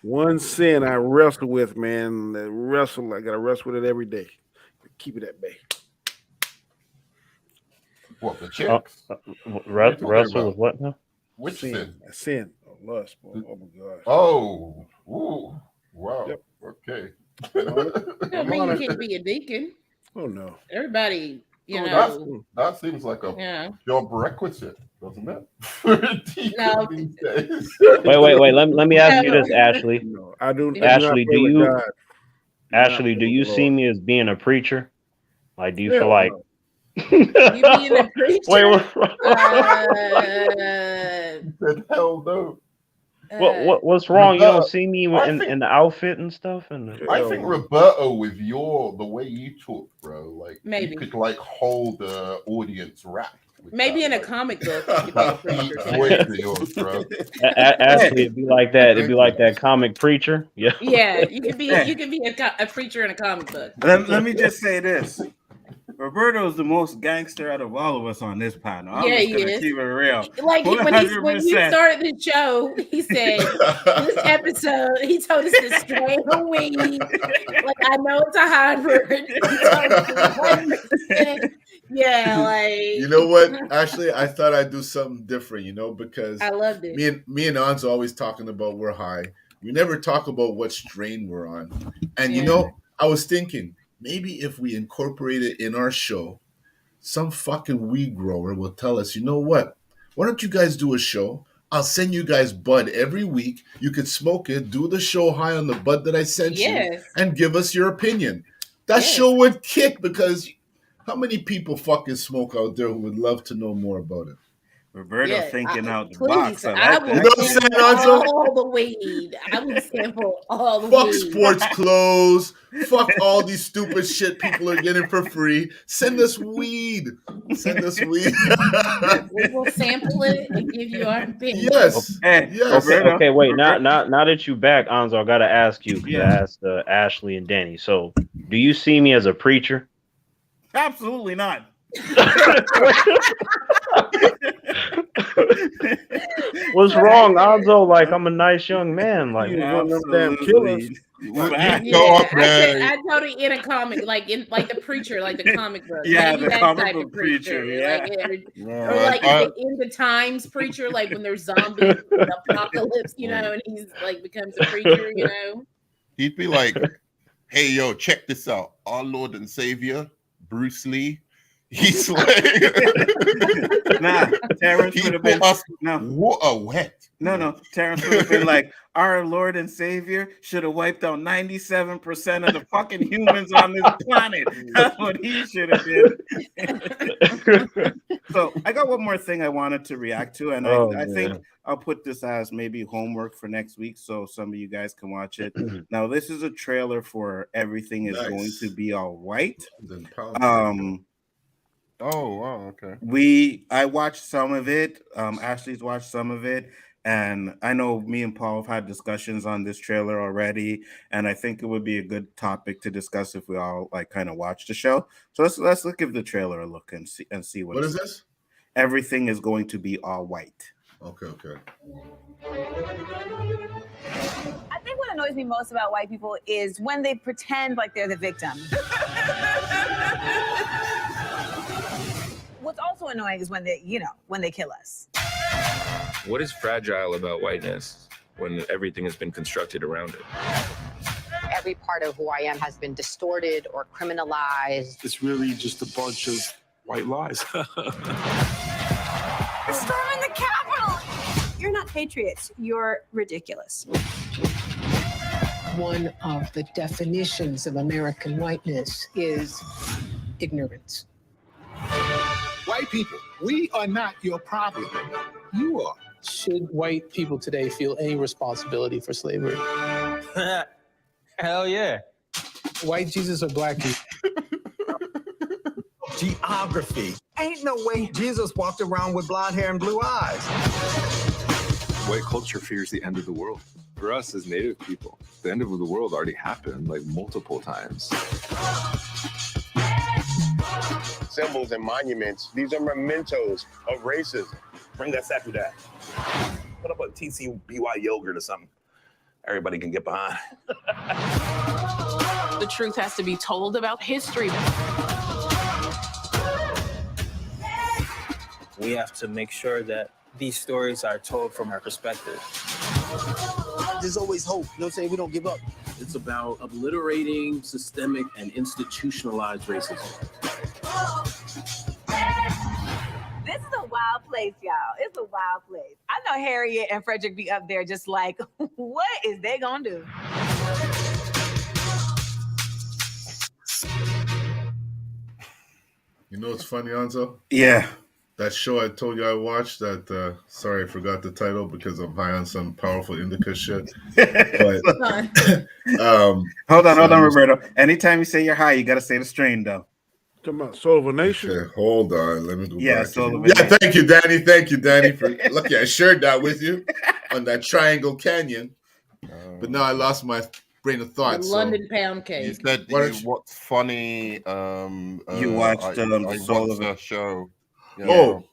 One sin I wrestle with, man. I gotta wrestle with it every day. Keep it at bay. What, the chicks? Wrestle with what now? Which sin? Sin. Oh, lust. Oh my gosh. Oh. Ooh. Wow. Yep. Okay. I mean, you can't be a deacon. Oh no! Everybody, that seems like a job requisite, doesn't it? No. These days. Wait. Let me ask you this, Ashley. No, I do. Ashley, do you? Ashley, do you see me as being a preacher? Like, do you feel like you being a preacher? Wait, said hell no. What's wrong? You don't see me in the outfit and stuff, I think Roberto, with the way you talk, bro, like maybe you could like hold the audience wrapped. Maybe in a comic book, you could be a preacher. Actually, it'd be like that. It'd be like that comic preacher. Yeah. Yeah, you could be a preacher in a comic book. Let me just say this. Roberto is the most gangster out of all of us on this panel. I'm just gonna keep it real. Like when you started the show, he said this episode, he told us to stay away. Like I know it's a hybrid. Yeah, like you know what? Actually, I thought I'd do something different, because I loved it. Me and Nzo always talking about we're high. We never talk about what strain we're on. And I was thinking, maybe if we incorporate it in our show, some fucking weed grower will tell us, you know what? Why don't you guys do a show? I'll send you guys bud every week. You could smoke it, do the show high on the bud that I sent you, and give us your opinion. That show would kick, because how many people fucking smoke out there who would love to know more about it? Roberto thinking out the box. I would all the weed. I would sample all the fuck weed. Sports clothes. Fuck all these stupid shit people are getting for free. Send us weed. Send us weed. We will sample it and give you our opinion. Yes. Yes. Okay, wait. Now that you back, Nzo, I gotta ask you, because I asked Ashley and Danny. So, do you see me as a preacher? Absolutely not. What's wrong, Nzo? Like, I'm a nice young man. Like, one of them damn killers. I totally in a comic, like the preacher, like the comic book. Yeah, the comic book preacher. Or like the end of times preacher, like when there's zombie apocalypse, and he's like becomes a preacher, He'd be like, "Hey, yo, check this out. Our Lord and Savior, Bruce Lee." He's like, Terrence would have been what a wet. No, Terrence would have been like, our Lord and Savior should have wiped out 97% of the fucking humans on this planet. That's what he should have been. So I got one more thing I wanted to react to, and I think I'll put this as maybe homework for next week, so some of you guys can watch it. Now, this is a trailer for Everything Is Going to Be All White. Oh wow, okay. I watched some of it. Ashley's watched some of it, and I know me and Paul have had discussions on this trailer already, and I think it would be a good topic to discuss if we all like kind of watch the show. So let's give the trailer a look and see what is this? Everything Is Going to Be All White. Okay. I think what annoys me most about white people is when they pretend like they're the victim. What's also annoying is when they kill us. What is fragile about whiteness when everything has been constructed around it? Every part of who I am has been distorted or criminalized. It's really just a bunch of white lies. We're storming the Capitol! You're not patriots. You're ridiculous. One of the definitions of American whiteness is ignorance. White people, we are not your problem. You are. Should white people today feel any responsibility for slavery? Hell yeah. White Jesus or black Jesus? Geography. Ain't no way Jesus walked around with blonde hair and blue eyes. White culture fears the end of the world. For us as Native people, the end of the world already happened like multiple times. Symbols and monuments, these are mementos of racism. Bring that sack back. Put up a TCBY yogurt or something. Everybody can get behind. The truth has to be told about history. We have to make sure that these stories are told from our perspective. There's always hope. You know what I'm saying? We don't give up. It's about obliterating systemic and institutionalized racism. This is a wild place, y'all. It's a wild place. I know Harriet and Frederick be up there just like, what is they gonna do? You know what's funny, Nzo? Yeah. That show I told you I watched that, sorry, I forgot the title because I'm high on some powerful indica shit. But, hold on, Roberto. Anytime you say you're high, you got to say the strain, though. Talking about Soul of a Nation? Okay, hold on. Let me go back. Soul of a Yeah, Nation. thank you, Danny. Thank you, Danny. For lucky I shared that with you on that Triangle Canyon. But now I lost my brain of thought. The London pound cake. You said what's funny. You watched Soul of a show. Yeah. Oh,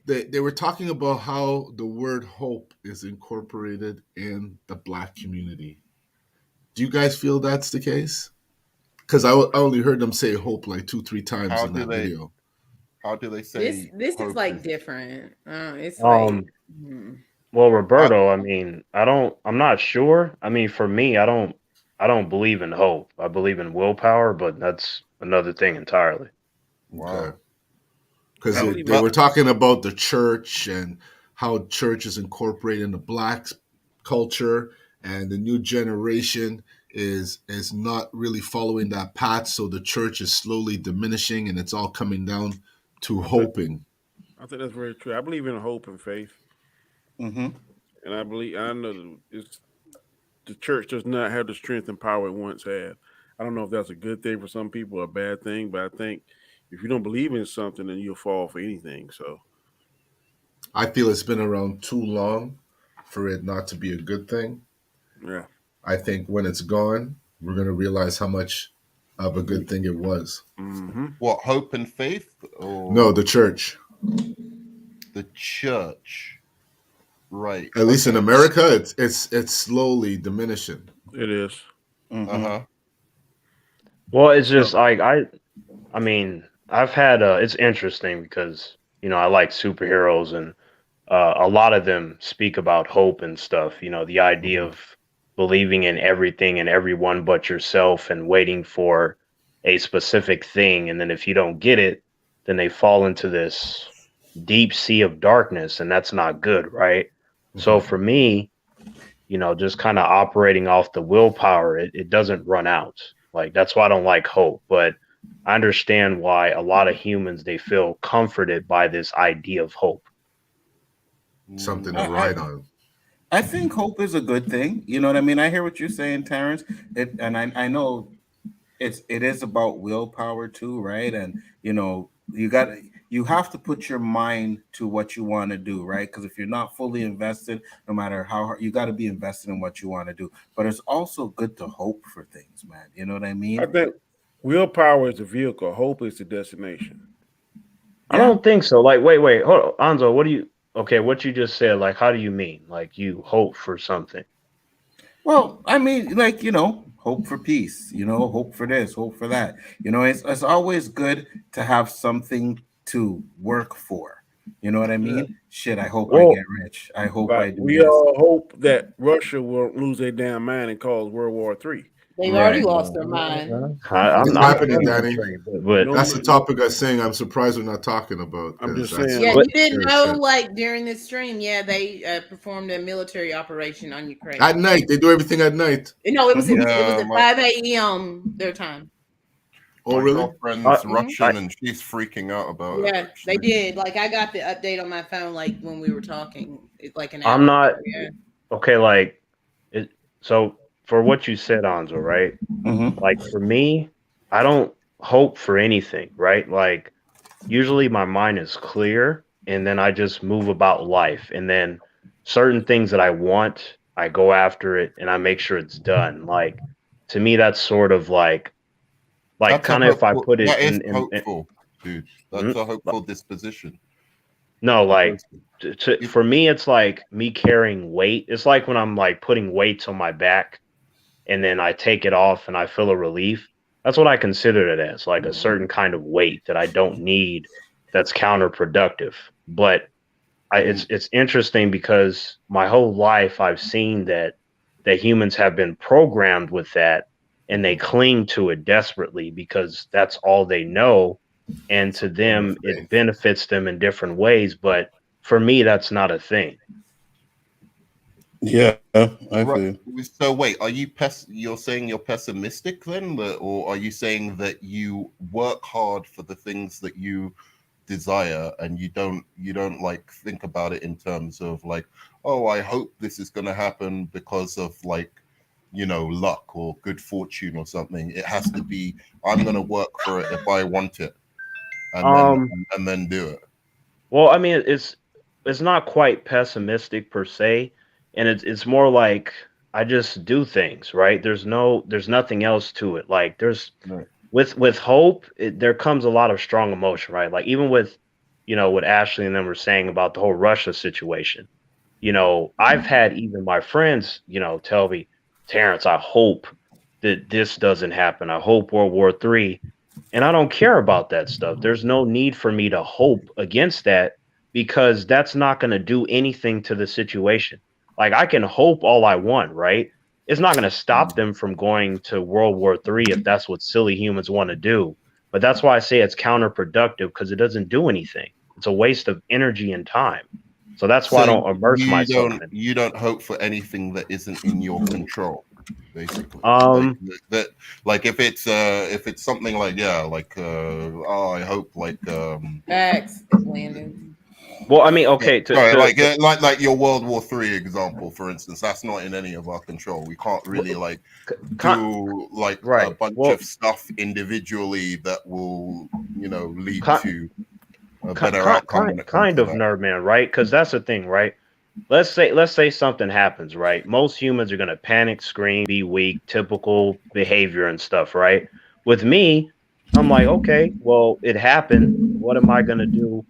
they were talking about how the word hope is incorporated in the Black community. Do you guys feel that's the case? Because I only heard them say hope like 2-3 times in that video. How do they say this is like different? It's like. Well, Roberto, I mean, I'm not sure. I mean, for me, I don't believe in hope. I believe in willpower, but that's another thing entirely. Wow. Because they were talking about the church and how church is incorporated in the Black culture, and the new generation is not really following that path. So the church is slowly diminishing, and it's all coming down to hoping. I think that's very true. I believe in hope and faith. Mm-hmm. And I know the church does not have the strength and power it once had. I don't know if that's a good thing for some people or a bad thing, but I think if you don't believe in something, then you'll fall for anything. So I feel it's been around too long for it not to be a good thing. Yeah. I think when it's gone, we're going to realize how much of a good thing it was. Mm-hmm. What, hope and faith? Or no, the church. The church. Right. At least in America, it's slowly diminishing. It is. Mm-hmm. Uh-huh. Well, it's just like I mean, I've had it's interesting because, you know, I like superheroes, and a lot of them speak about hope and stuff, you know, the idea of believing in everything and everyone but yourself and waiting for a specific thing, and then if you don't get it, then they fall into this deep sea of darkness, and that's not good, right? So for me, you know, just kind of operating off the willpower, it doesn't run out. Like, that's why I don't like hope. But I understand why a lot of humans, they feel comforted by this idea of hope. Something to ride on. I think hope is a good thing. You know what I mean? I hear what you're saying, Terrence. And I know it is about willpower too, right? And, you know, you have to put your mind to what you want to do, right? Because if you're not fully invested, no matter how hard, you got to be invested in what you want to do. But it's also good to hope for things, man. You know what I mean? I think willpower is the vehicle. Hope is the destination. I don't think so. Like, wait, hold on, Nzo. What you just said, like, how do you mean? Like, you hope for something? Well, I mean, like, you know, hope for peace, you know, hope for this, hope for that. You know, it's always good to have something to work for. You know what I mean? Yeah. Shit, I hope I get rich. I hope I do we this. all hope that Russia won't lose their damn mind and cause World War III. They've already lost their mind. It's happening, Danny. But that's the topic I'm saying. I'm surprised we're not talking about. I'm just saying. Yeah, you didn't know, like, during this stream, they performed a military operation on Ukraine. At night. They do everything at night. No, it was at 5 a.m. their time. Oh, really? My girlfriend's Russian, and she's freaking out about it. Yeah, they did. Like, I got the update on my phone, like, when we were talking, like an hour I'm not ago, yeah. okay. Like, so for what you said, Nzo, right? Mm-hmm. Like, for me, I don't hope for anything, right? Like, usually my mind is clear, and then I just move about life, and then certain things that I want, I go after it, and I make sure it's done. Like, to me, that's sort of like kind of if I put it that in hopeful, dude. That's a hopeful disposition. No, like for me, it's like me carrying weight. It's like when I'm like putting weights on my back, and then I take it off and I feel a relief. That's what I consider it as, like a certain kind of weight that I don't need, that's counterproductive. But it's interesting because my whole life I've seen that that humans have been programmed with that, and they cling to it desperately because that's all they know, and to them it benefits them in different ways. But for me, that's not a thing. Yeah, I right. So wait, are you you're saying you're pessimistic then, or are you saying that you work hard for the things that you desire and you don't like think about it in terms of like, oh, I hope this is going to happen because of like, you know, luck or good fortune or something? It has to be, I'm going to work for it if I want it, and then do it. Well, I mean, it's not quite pessimistic per se, and it's more like I just do things, right? There's nothing else to it. Like there's with hope, there comes a lot of strong emotion, right? Like even with, you know, what Ashley and them were saying about the whole Russia situation. You know, I've had even my friends, you know, tell me, Terrence, I hope that this doesn't happen. I hope World War III. And I don't care about that stuff. There's no need for me to hope against that because that's not going to do anything to the situation. Like I can hope all I want, right? It's not going to stop them from going to World War III if that's what silly humans want to do. But that's why I say it's counterproductive because it doesn't do anything. It's a waste of energy and time. So that's why I don't immerse myself in it. You don't hope for anything that isn't in your control, basically. Like if it's something like I hope like Facts, Landon. Well, I mean, okay, like your World War III example, for instance, that's not in any of our control. We can't really do like a bunch of stuff individually that will, you know, lead to a better outcome. Kind of, nerd man, right? Because that's the thing, right? Let's say something happens, right? Most humans are gonna panic, scream, be weak, typical behavior and stuff, right? With me, I'm like, okay, well, it happened. What am I gonna do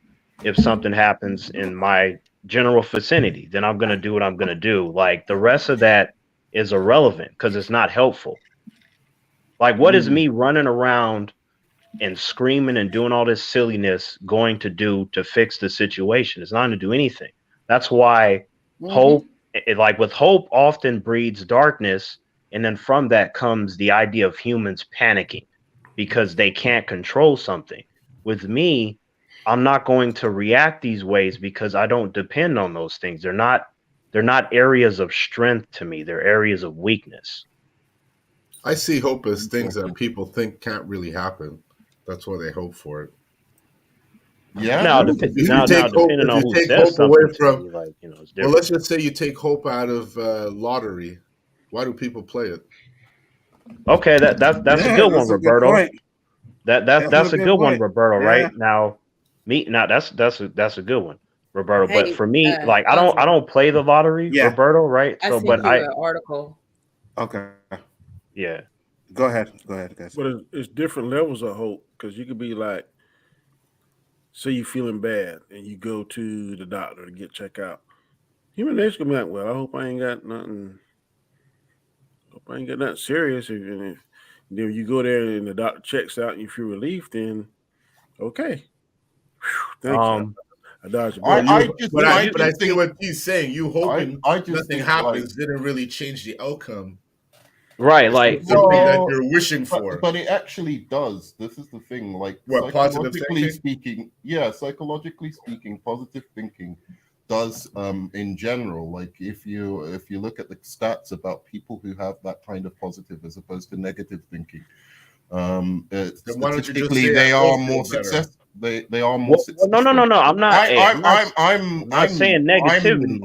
if something happens in my general vicinity? Then I'm gonna do what I'm gonna do. Like the rest of that is irrelevant because it's not helpful. Like, what is me running around and screaming and doing all this silliness going to do to fix the situation? It's not going to do anything. That's why hope, like with hope, often breeds darkness. And then from that comes the idea of humans panicking because they can't control something. With me, I'm not going to react these ways because I don't depend on those things. They're not areas of strength to me. They're areas of weakness. I see hope as things that people think can't really happen. That's why they hope for it. Yeah. Now, if you take hope away from, like, you know, it's well, let's just say you take hope out of lottery. Why do people play it? Okay, that's a good one, Roberto. That's a good one, Roberto. Right now, that's a good one, Roberto. Hey, but for me, like I don't play the lottery, Roberto. Right? I sent you an article. Okay. Yeah. Go ahead, guys. But it's different levels of hope because you could be like, say you're feeling bad and you go to the doctor to get checked out. Human nature can be like, well, I hope I ain't got nothing. Hope I ain't got nothing serious. And then you go there and the doctor checks out and you feel relief, then okay. Thank you. I dodged a bullet. But I see what he's saying. You hoping nothing happens didn't really change the outcome. Right, like something that you're wishing for. But it actually does. This is the thing. Like psychologically speaking, psychologically speaking, positive thinking does in general. Like if you look at the stats about people who have that kind of positive as opposed to negative thinking, statistically they are more successful. They are more successful. No. I'm not. I'm not saying negativity.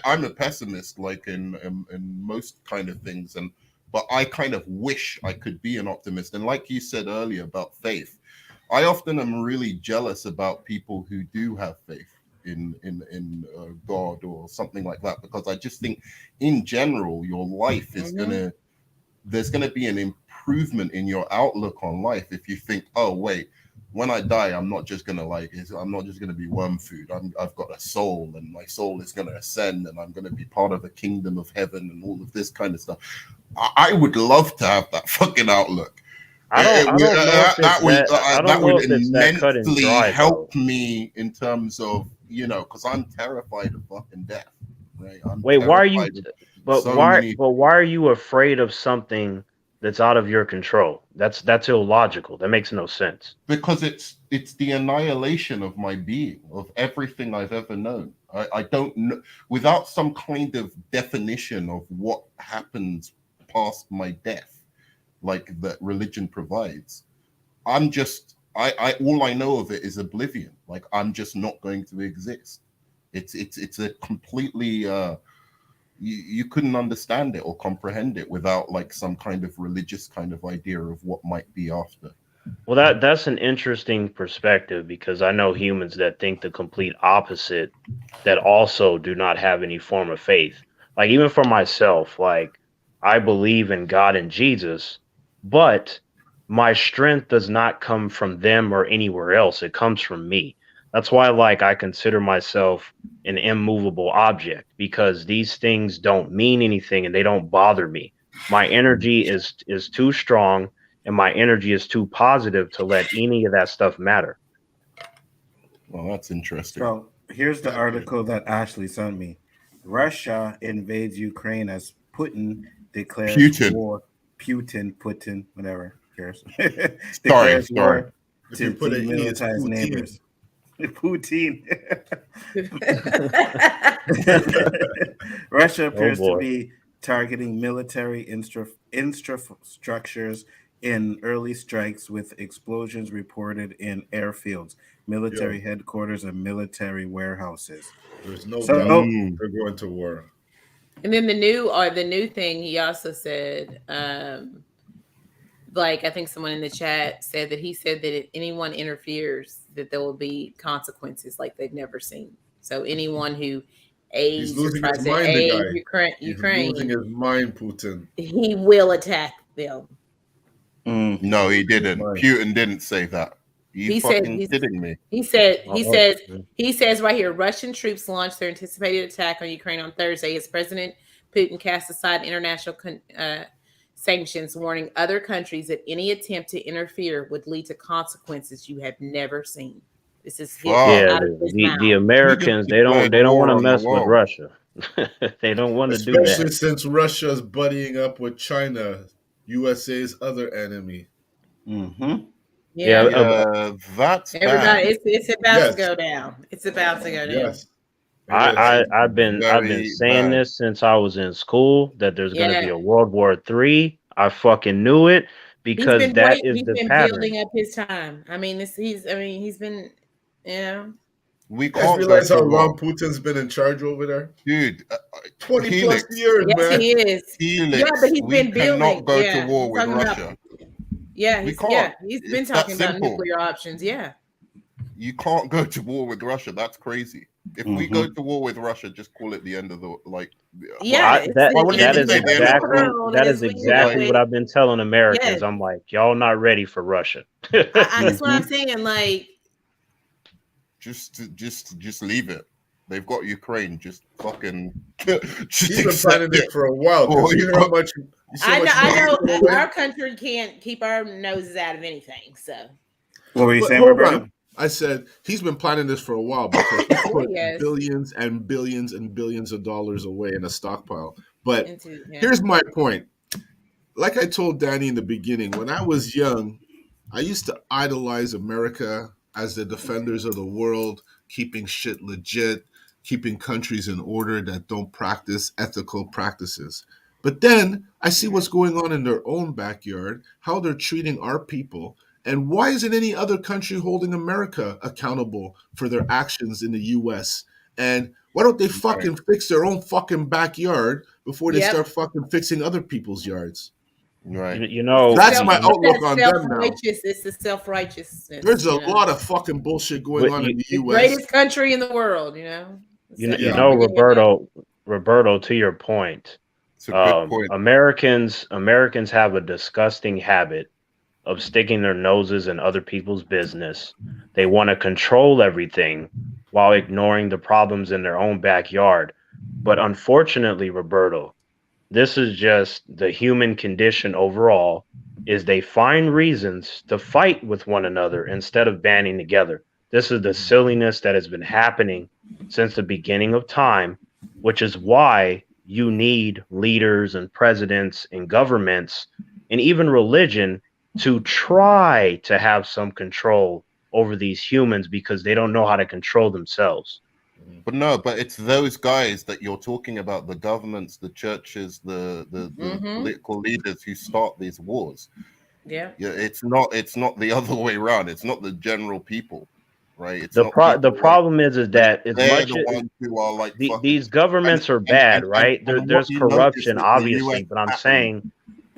I'm a pessimist, like in most kind of things, but I kind of wish I could be an optimist. And like you said earlier about faith, I often am really jealous about people who do have faith in God or something like that, because I just think in general your life is there's gonna be an improvement in your outlook on life if you think, oh wait, when I die, I'm not just gonna be worm food. I've got a soul, and my soul is gonna ascend, and I'm gonna be part of the kingdom of heaven, and all of this kind of stuff. I would love to have that fucking outlook. That would immensely help me in terms of, because I'm terrified of fucking death. Right? Wait, why are you? But So why? many But why are you afraid of something that's out of your control? That's illogical. That makes no sense. because it's the annihilation of my being, of everything I've ever known. I don't know without some kind of definition of what happens past my death, like that religion provides. I'm just I all I know of it is oblivion. Like I'm just not going to exist. It's a completely you couldn't understand it or comprehend it without like some kind of religious kind of idea of what might be after. Well, that's an interesting perspective because I know humans that think the complete opposite, that also do not have any form of faith. Like even for myself, like I believe in God and Jesus, but my strength does not come from them or anywhere else. It comes from me. That's why like I consider myself an immovable object because these things don't mean anything and they don't bother me. My energy is too strong and my energy is too positive to let any of that stuff matter. Well, that's interesting. So here's the article that Ashley sent me. Russia invades Ukraine as Putin declares war. Putin, whatever, cares. Declares war to demilitarize neighbors. Putin. Russia appears to be targeting military infrastructures in early strikes with explosions reported in airfields, military headquarters, and military warehouses. There's no doubt they're going to war. And then the new thing he also said, like I think someone in the chat said that he said that if anyone interferes, that there will be consequences like they've never seen. So anyone who aids or tries to aid Ukraine, He's losing his mind, Putin. He will attack them. No, he didn't. Putin didn't say that. He fucking kidding me. He says right here, Russian troops launched their anticipated attack on Ukraine on Thursday as President Putin cast aside international sanctions, warning other countries that any attempt to interfere would lead to consequences you have never seen. This is the Americans. They don't want to mess with Russia. They don't want to do that, especially since Russia's buddying up with China, USA's other enemy. Mm-hmm. That's everybody. It's about to go down. It's about to go down. Yes. I've been saying this since I was in school that there's going to be a World War III. I fucking knew it because he's been building up his time. I mean, he's been, We can't realize how long Putin's been in charge over there, dude. 20 plus years, man. He is. Helix, but he's been building. Cannot go to war with Russia. He's been talking about nuclear options. Yeah. You can't go to war with Russia. That's crazy. If we go to war with Russia, just call it the end of the that is exactly what I've been telling Americans. I'm like, y'all not ready for Russia. That's what I'm saying. Like, just leave it. They've got Ukraine. Just fucking. He's been planning it for a while. You know how much. I know our country can't keep our noses out of anything. So. What were you saying, Roberto? I said he's been planning this for a while because he put billions and billions and billions of dollars away in a stockpile. But here's my point. Like I told Danny in the beginning, when I was young, I used to idolize America as the defenders of the world, keeping shit legit, keeping countries in order that don't practice ethical practices. But then I see what's going on in their own backyard, how they're treating our people. And why isn't any other country holding America accountable for their actions in the U.S.? And why don't they fucking fix their own fucking backyard before they start fucking fixing other people's yards? Right. That's my outlook on them now. It's the self-righteousness. There's a lot of fucking bullshit going on in the U.S. Greatest country in the world, Roberto, to your point, it's a good point. Americans have a disgusting habit of sticking their noses in other people's business. They want to control everything while ignoring the problems in their own backyard. But unfortunately, Roberto, this is just the human condition overall, is they find reasons to fight with one another instead of banding together. This is the silliness that has been happening since the beginning of time, which is why you need leaders and presidents and governments and even religion to try to have some control over these humans because they don't know how to control themselves. But no, but it's those guys that you're talking about, the governments, the churches, the political leaders who start these wars. Yeah. It's not the other way around. It's not the general people, right? It's The problem is that as they're much the ones who are like these governments are bad, right? There's corruption, obviously, but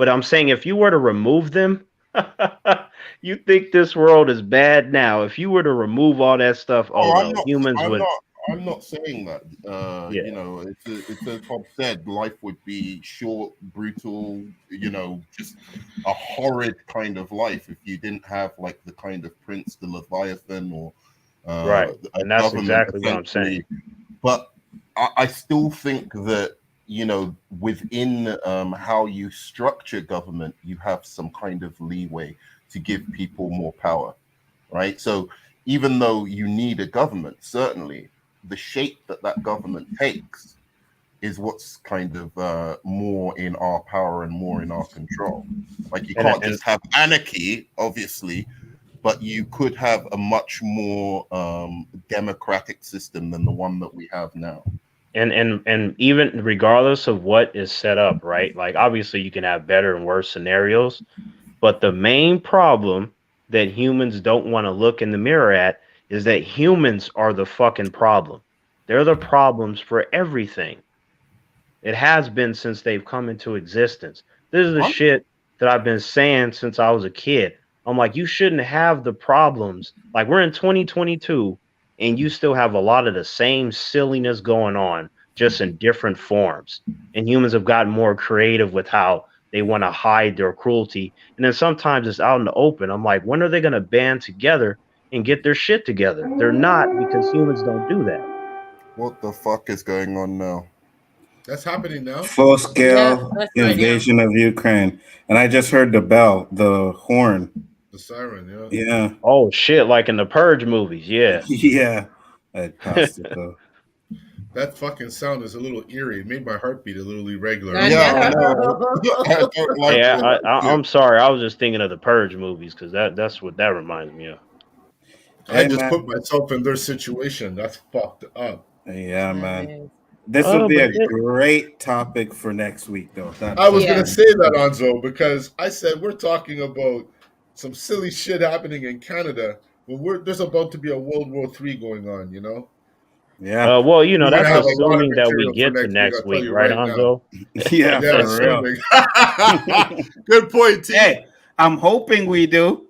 I'm saying if you were to remove them, you think this world is bad now. If you were to remove all that stuff, humans would. I'm not saying that. You know, it's as Bob said, life would be short, brutal. You know, just a horrid kind of life if you didn't have like the kind of Prince, the Leviathan, or right. And that's exactly what I'm saying. But I still think that, you know, within how you structure government, you have some kind of leeway to give people more power, right? So even though you need a government, certainly the shape that government takes is what's kind of more in our power and more in our control. Like you can't just have anarchy, obviously, but you could have a much more democratic system than the one that we have now. And even regardless of what is set up, right? Like obviously you can have better and worse scenarios, but the main problem that humans don't want to look in the mirror at is that humans are the fucking problem. They're the problems for everything. It has been since they've come into existence. This is the shit that I've been saying since I was a kid. I'm like, you shouldn't have the problems. Like we're in 2022 and you still have a lot of the same silliness going on, just in different forms. And humans have gotten more creative with how they want to hide their cruelty. And then sometimes it's out in the open. I'm like, when are they going to band together and get their shit together? They're not, because humans don't do that. What the fuck is going on now? That's happening now. Full-scale invasion of Ukraine. And I just heard the bell, the horn. The siren, yeah. Yeah. Oh, shit, like in the Purge movies, yeah. Yeah. That fucking sound is a little eerie. It made my heart beat a little irregular. I'm sorry. I was just thinking of the Purge movies because that's what that reminds me of. I just put myself in their situation. That's fucked up. Yeah, man. This would be a great topic for next week, though. I was going to say that, Nzo, because I said we're talking about some silly shit happening in Canada, but there's about to be a World War III going on, you know? Yeah. Well, you know, that's assuming that we get to next week, right, Nzo? Yeah, for real. Good point, T. Hey, I'm hoping we do.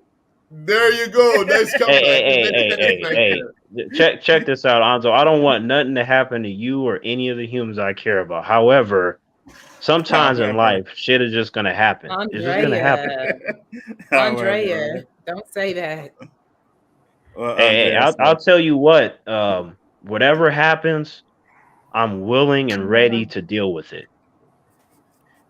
There you go. Nice comeback. Hey. Check this out, Nzo. I don't want nothing to happen to you or any of the humans I care about. However, sometimes in life, shit is just gonna happen. It's just gonna happen. Andrea, don't say that. Well, hey, I'll tell you what. Whatever happens, I'm willing and ready to deal with it.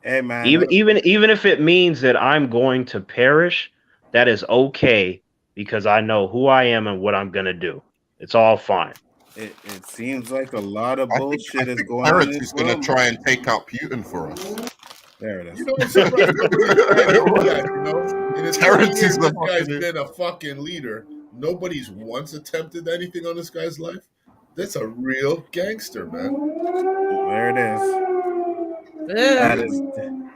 Hey, man. Even if it means that I'm going to perish, that is okay because I know who I am and what I'm gonna do. It's all fine. It seems like a lot of bullshit is going on. Terrence is going to try and take out Putin for us. There it is. You know, I'm surprised nobody's trying to do that, you know? In his Terrence is this guy's been a fucking leader. Nobody's once attempted anything on this guy's life. That's a real gangster, man. There it is.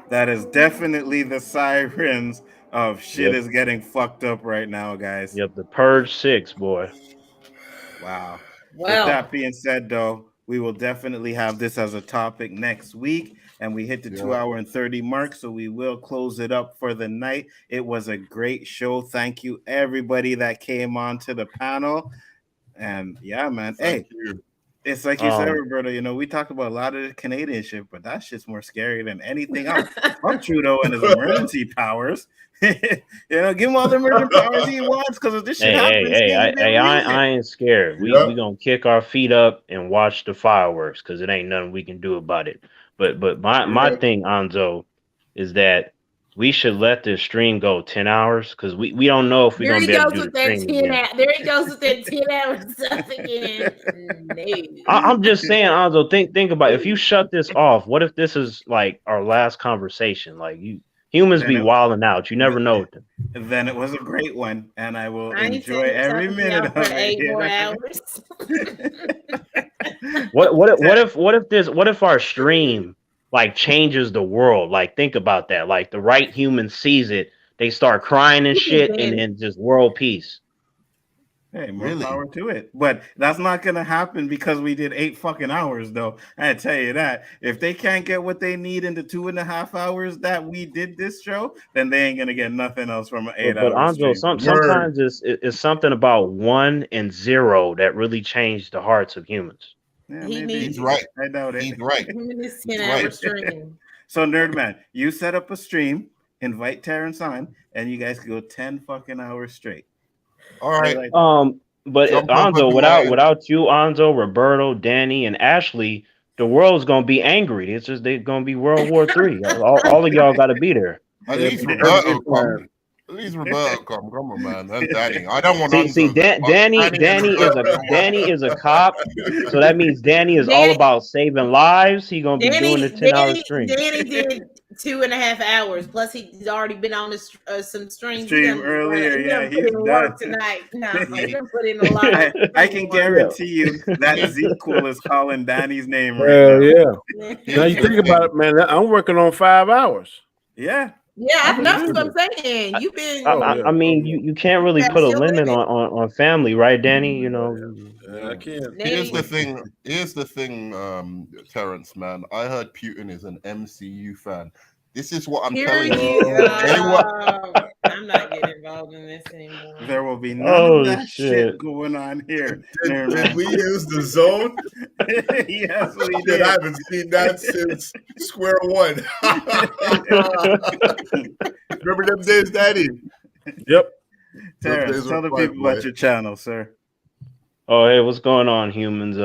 That is definitely the sirens of shit is getting fucked up right now, guys. Yep, the Purge 6, boy. Wow. Well, with that being said, though, we will definitely have this as a topic next week, and we hit the 2 hour and 30 mark, so we will close it up for the night. It was a great show. Thank you, everybody that came on to the panel. And yeah, man. Thank you. It's like you said, Roberto, you know, we talked about a lot of the Canadian shit, but that shit's more scary than anything else. Fuck Trudeau and his emergency powers. You know, give him all the emergency powers he wants because if this shit happens. I ain't scared. We gonna kick our feet up and watch the fireworks because it ain't nothing we can do about it. But my thing, Nzo, is that we should let this stream go 10 hours because we don't know if we're There gonna he be able goes to do with the that stream 10 again. hour. There he goes with that 10-hour stuff again. No. I'm just saying, Nzo, think about it. If you shut this off, what if this is like our last conversation? Like humans be wilding out. You never know. Then it was a great one, and I will I ain't enjoy saying every something minute y'all of for it. 8 you more know? hours. What if our stream like changes the world? Like think about that. Like the right human sees it, they start crying and shit, and then just world peace. Hey, more power to it. But that's not going to happen because we did 8 fucking hours, though. I tell you that. If they can't get what they need in the 2.5 hours that we did this show, then they ain't going to get nothing else from an 8-hour But stream. Nzo, sometimes it's something about 1 and 0 that really changed the hearts of humans. Yeah, He maybe. needs right. I doubt it. He's right. him in his 10-hour stream. So, Nerdman, you set up a stream, invite Terrence on, and you guys can go 10 fucking hours straight. All right. But Nzo, without you, Nzo, Roberto, Danny, and Ashley, the world's gonna be angry. It's just they're gonna be World War III. All of y'all got to be there. At least Roberto come. At least Roberto come. Come on, man. And Danny. I don't want See, Danny is a cop, so that means Danny is all about saving lives. He gonna be doing the 10-hour stream. Danny did 2.5 hours. Plus, he's already been on this some streams. Earlier. He He's put in done work tonight. No, he's gonna put in a lot. I can guarantee you that Ezekiel is calling Danny's name right Hell now. yeah. Now you think about it, man. I'm working on 5 hours. Yeah. Yeah, that's what I'm saying. You've been. I mean, you can't really put a limit on family, right, Danny? You know. I can't. Here's the thing, Terrence, man. I heard Putin is an MCU fan. This is what I'm telling you. I'm not getting involved in this anymore. There will be none of that shit going on here. Did we use the zone? Yes, we did. I haven't seen that since square one. Remember them days, Daddy? Yep. Terrence, tell the people about your channel, sir. Oh, hey, what's going on, humans?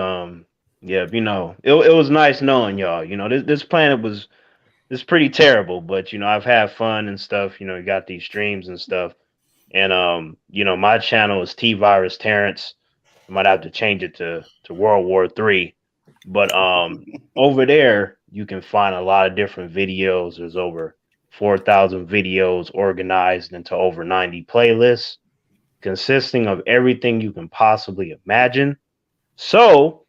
Yeah, you know, it was nice knowing y'all. You know, this planet was pretty terrible, but you know, I've had fun and stuff. You know, you got these streams and stuff, and you know, my channel is T Virus Terrence. I might have to change it to World War III, but over there you can find a lot of different videos. There's over 4,000 videos organized into over 90 playlists, consisting of everything you can possibly imagine. So,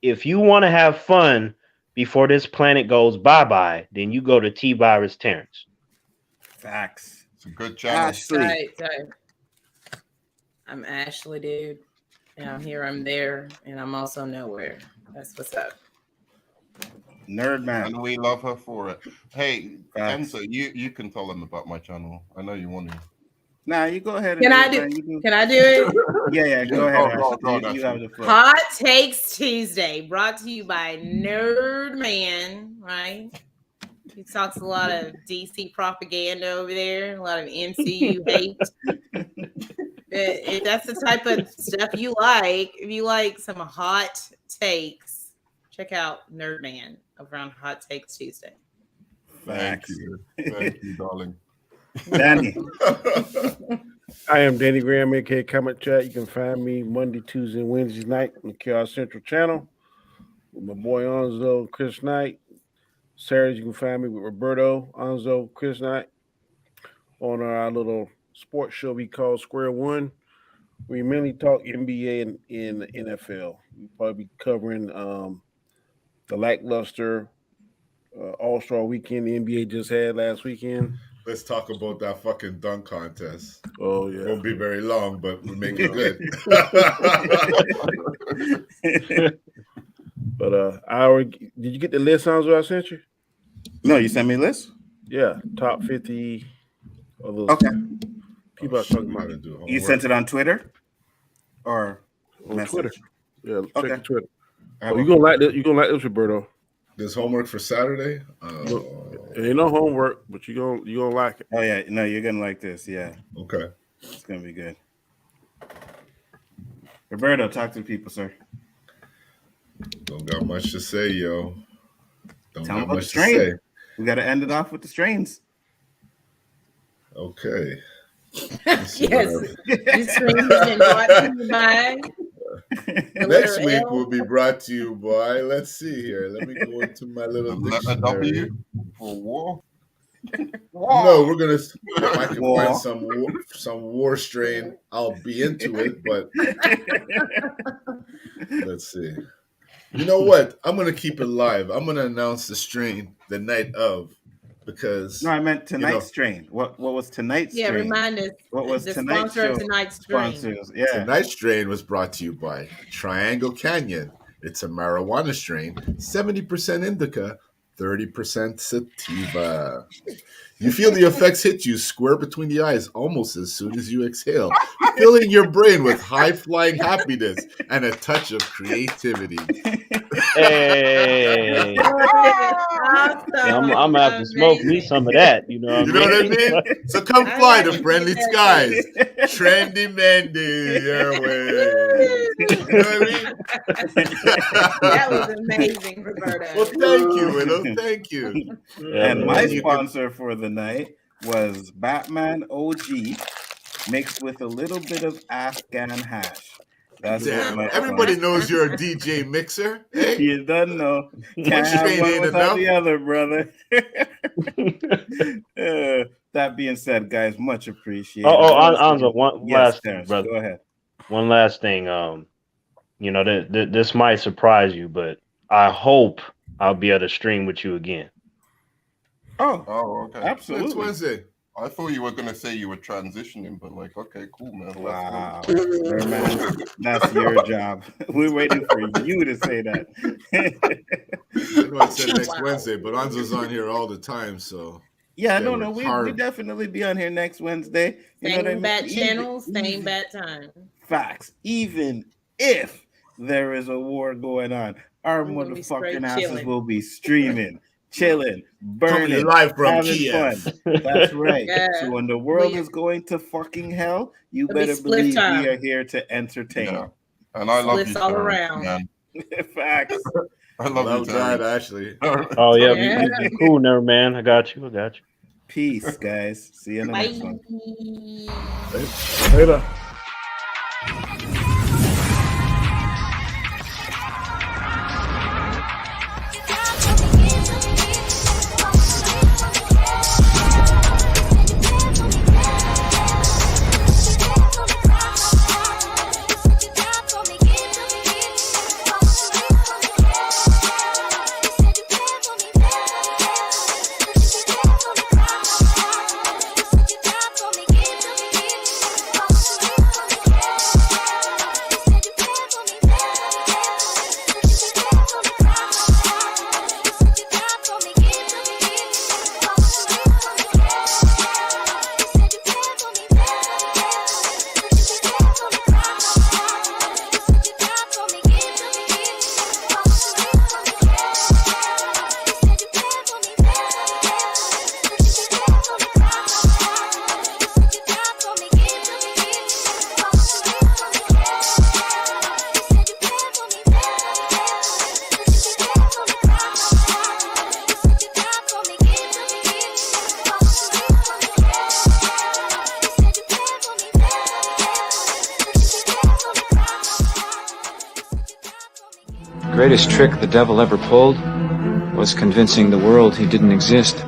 if you want to have fun before this planet goes bye-bye, then you go to T Virus Terrence. Facts. It's a good channel. Ashley. Right. I'm Ashley, dude. And I'm here, I'm there, and I'm also nowhere. That's what's up. Nerdman. And we love her for it. Hey, Enzo, you can tell them about my channel. I know you want to. Nah, you go ahead. Can I do it? Yeah, go ahead. You have the floor. Hot Takes Tuesday, brought to you by Nerdman, right? He talks a lot of DC propaganda over there, a lot of MCU hate. If that's the type of stuff you like, if you like some hot takes, check out Nerdman over on Hot Takes Tuesday. Thank you, darling. Danny. I am Danny Graham, aka Comment Chat. You can find me Monday, Tuesday, and Wednesday night on the Chaos Central channel with my boy Nzo, Chris Knight. Saturdays you can find me with Roberto, Nzo, Chris Knight on our little sports show we call Square One. We mainly talk NBA and in the NFL. We'll probably be covering the lackluster All-Star weekend the NBA just had last weekend. Let's talk about that fucking dunk contest. Oh yeah, won't be very long, but we'll make it good. But I already did. You get the list, Nzo, I sent you? No, you sent me a list. Yeah, top 50 of those people are talking about. You sent it on Twitter or on message? Twitter? Yeah, check Okay. your Twitter. Oh, you gonna like this? You gonna like this, Roberto? There's homework for Saturday. Ain't no homework, but you gonna like it. Oh yeah, no, you're gonna like this. Yeah. Okay. It's gonna be good. Roberto, talk to the people, sir. Don't got much to say, yo. Don't Tell them got about the much to strain. say. We got to end it off with the strains. Okay. Yes. This stream has been brought to you by Next week will be brought to you by. Let's see here. Let me go into my little dictionary. W for war. No, we're gonna. If I can find some war strain, I'll be into it. But let's see. You know what? I'm gonna keep it live. I'm gonna announce the strain the night of, because no, I meant tonight's strain. What was tonight's strain? Yeah, remind us. What was the tonight's sponsor show? of tonight's strain? Sponsors, yeah. Tonight's strain was brought to you by Triangle Canyon. It's a marijuana strain, 70% indica, 30% sativa. You feel the effects hit you square between the eyes almost as soon as you exhale, filling your brain with high-flying happiness and a touch of creativity. Hey, I'm gonna have to smoke me some of that. You know what I mean? So come fly to friendly skies. Trendy Mendy, your way. You know what I mean? That was amazing, Roberto. Well, thank you, Widow. Thank you. And my sponsor for the night was Batman OG mixed with a little bit of Afghan hash. That's damn. Everybody knows you're a DJ mixer. Hey? You don't know. Can't have one without the other, brother. That being said, guys, much appreciated. Nzo, one last thing, brother. Go ahead. One last thing. You know, this might surprise you, but I hope I'll be able to stream with you again. Oh, okay. Absolutely. Next Wednesday. I thought you were gonna say you were transitioning, but like, okay, cool, man. Wow, man, that's your job. We're waiting for you to say that. I know I said next Wednesday, but Anzo's on here all the time, so yeah, no, we definitely be on here next Wednesday. You know what I mean? Bat channel, same bat time. Facts. Even if there is a war going on, our motherfucking asses will be streaming. Chilling, burning, live from having Kiev. fun. That's right. Yeah. So when the world is going to fucking hell, you better believe we are here to entertain. Yeah. And I love you all around. Man. Facts. I love you, that actually. Oh yeah, be cool, never man. I got you. Peace, guys. See you in the next one. Later. The greatest trick the devil ever pulled was convincing the world he didn't exist.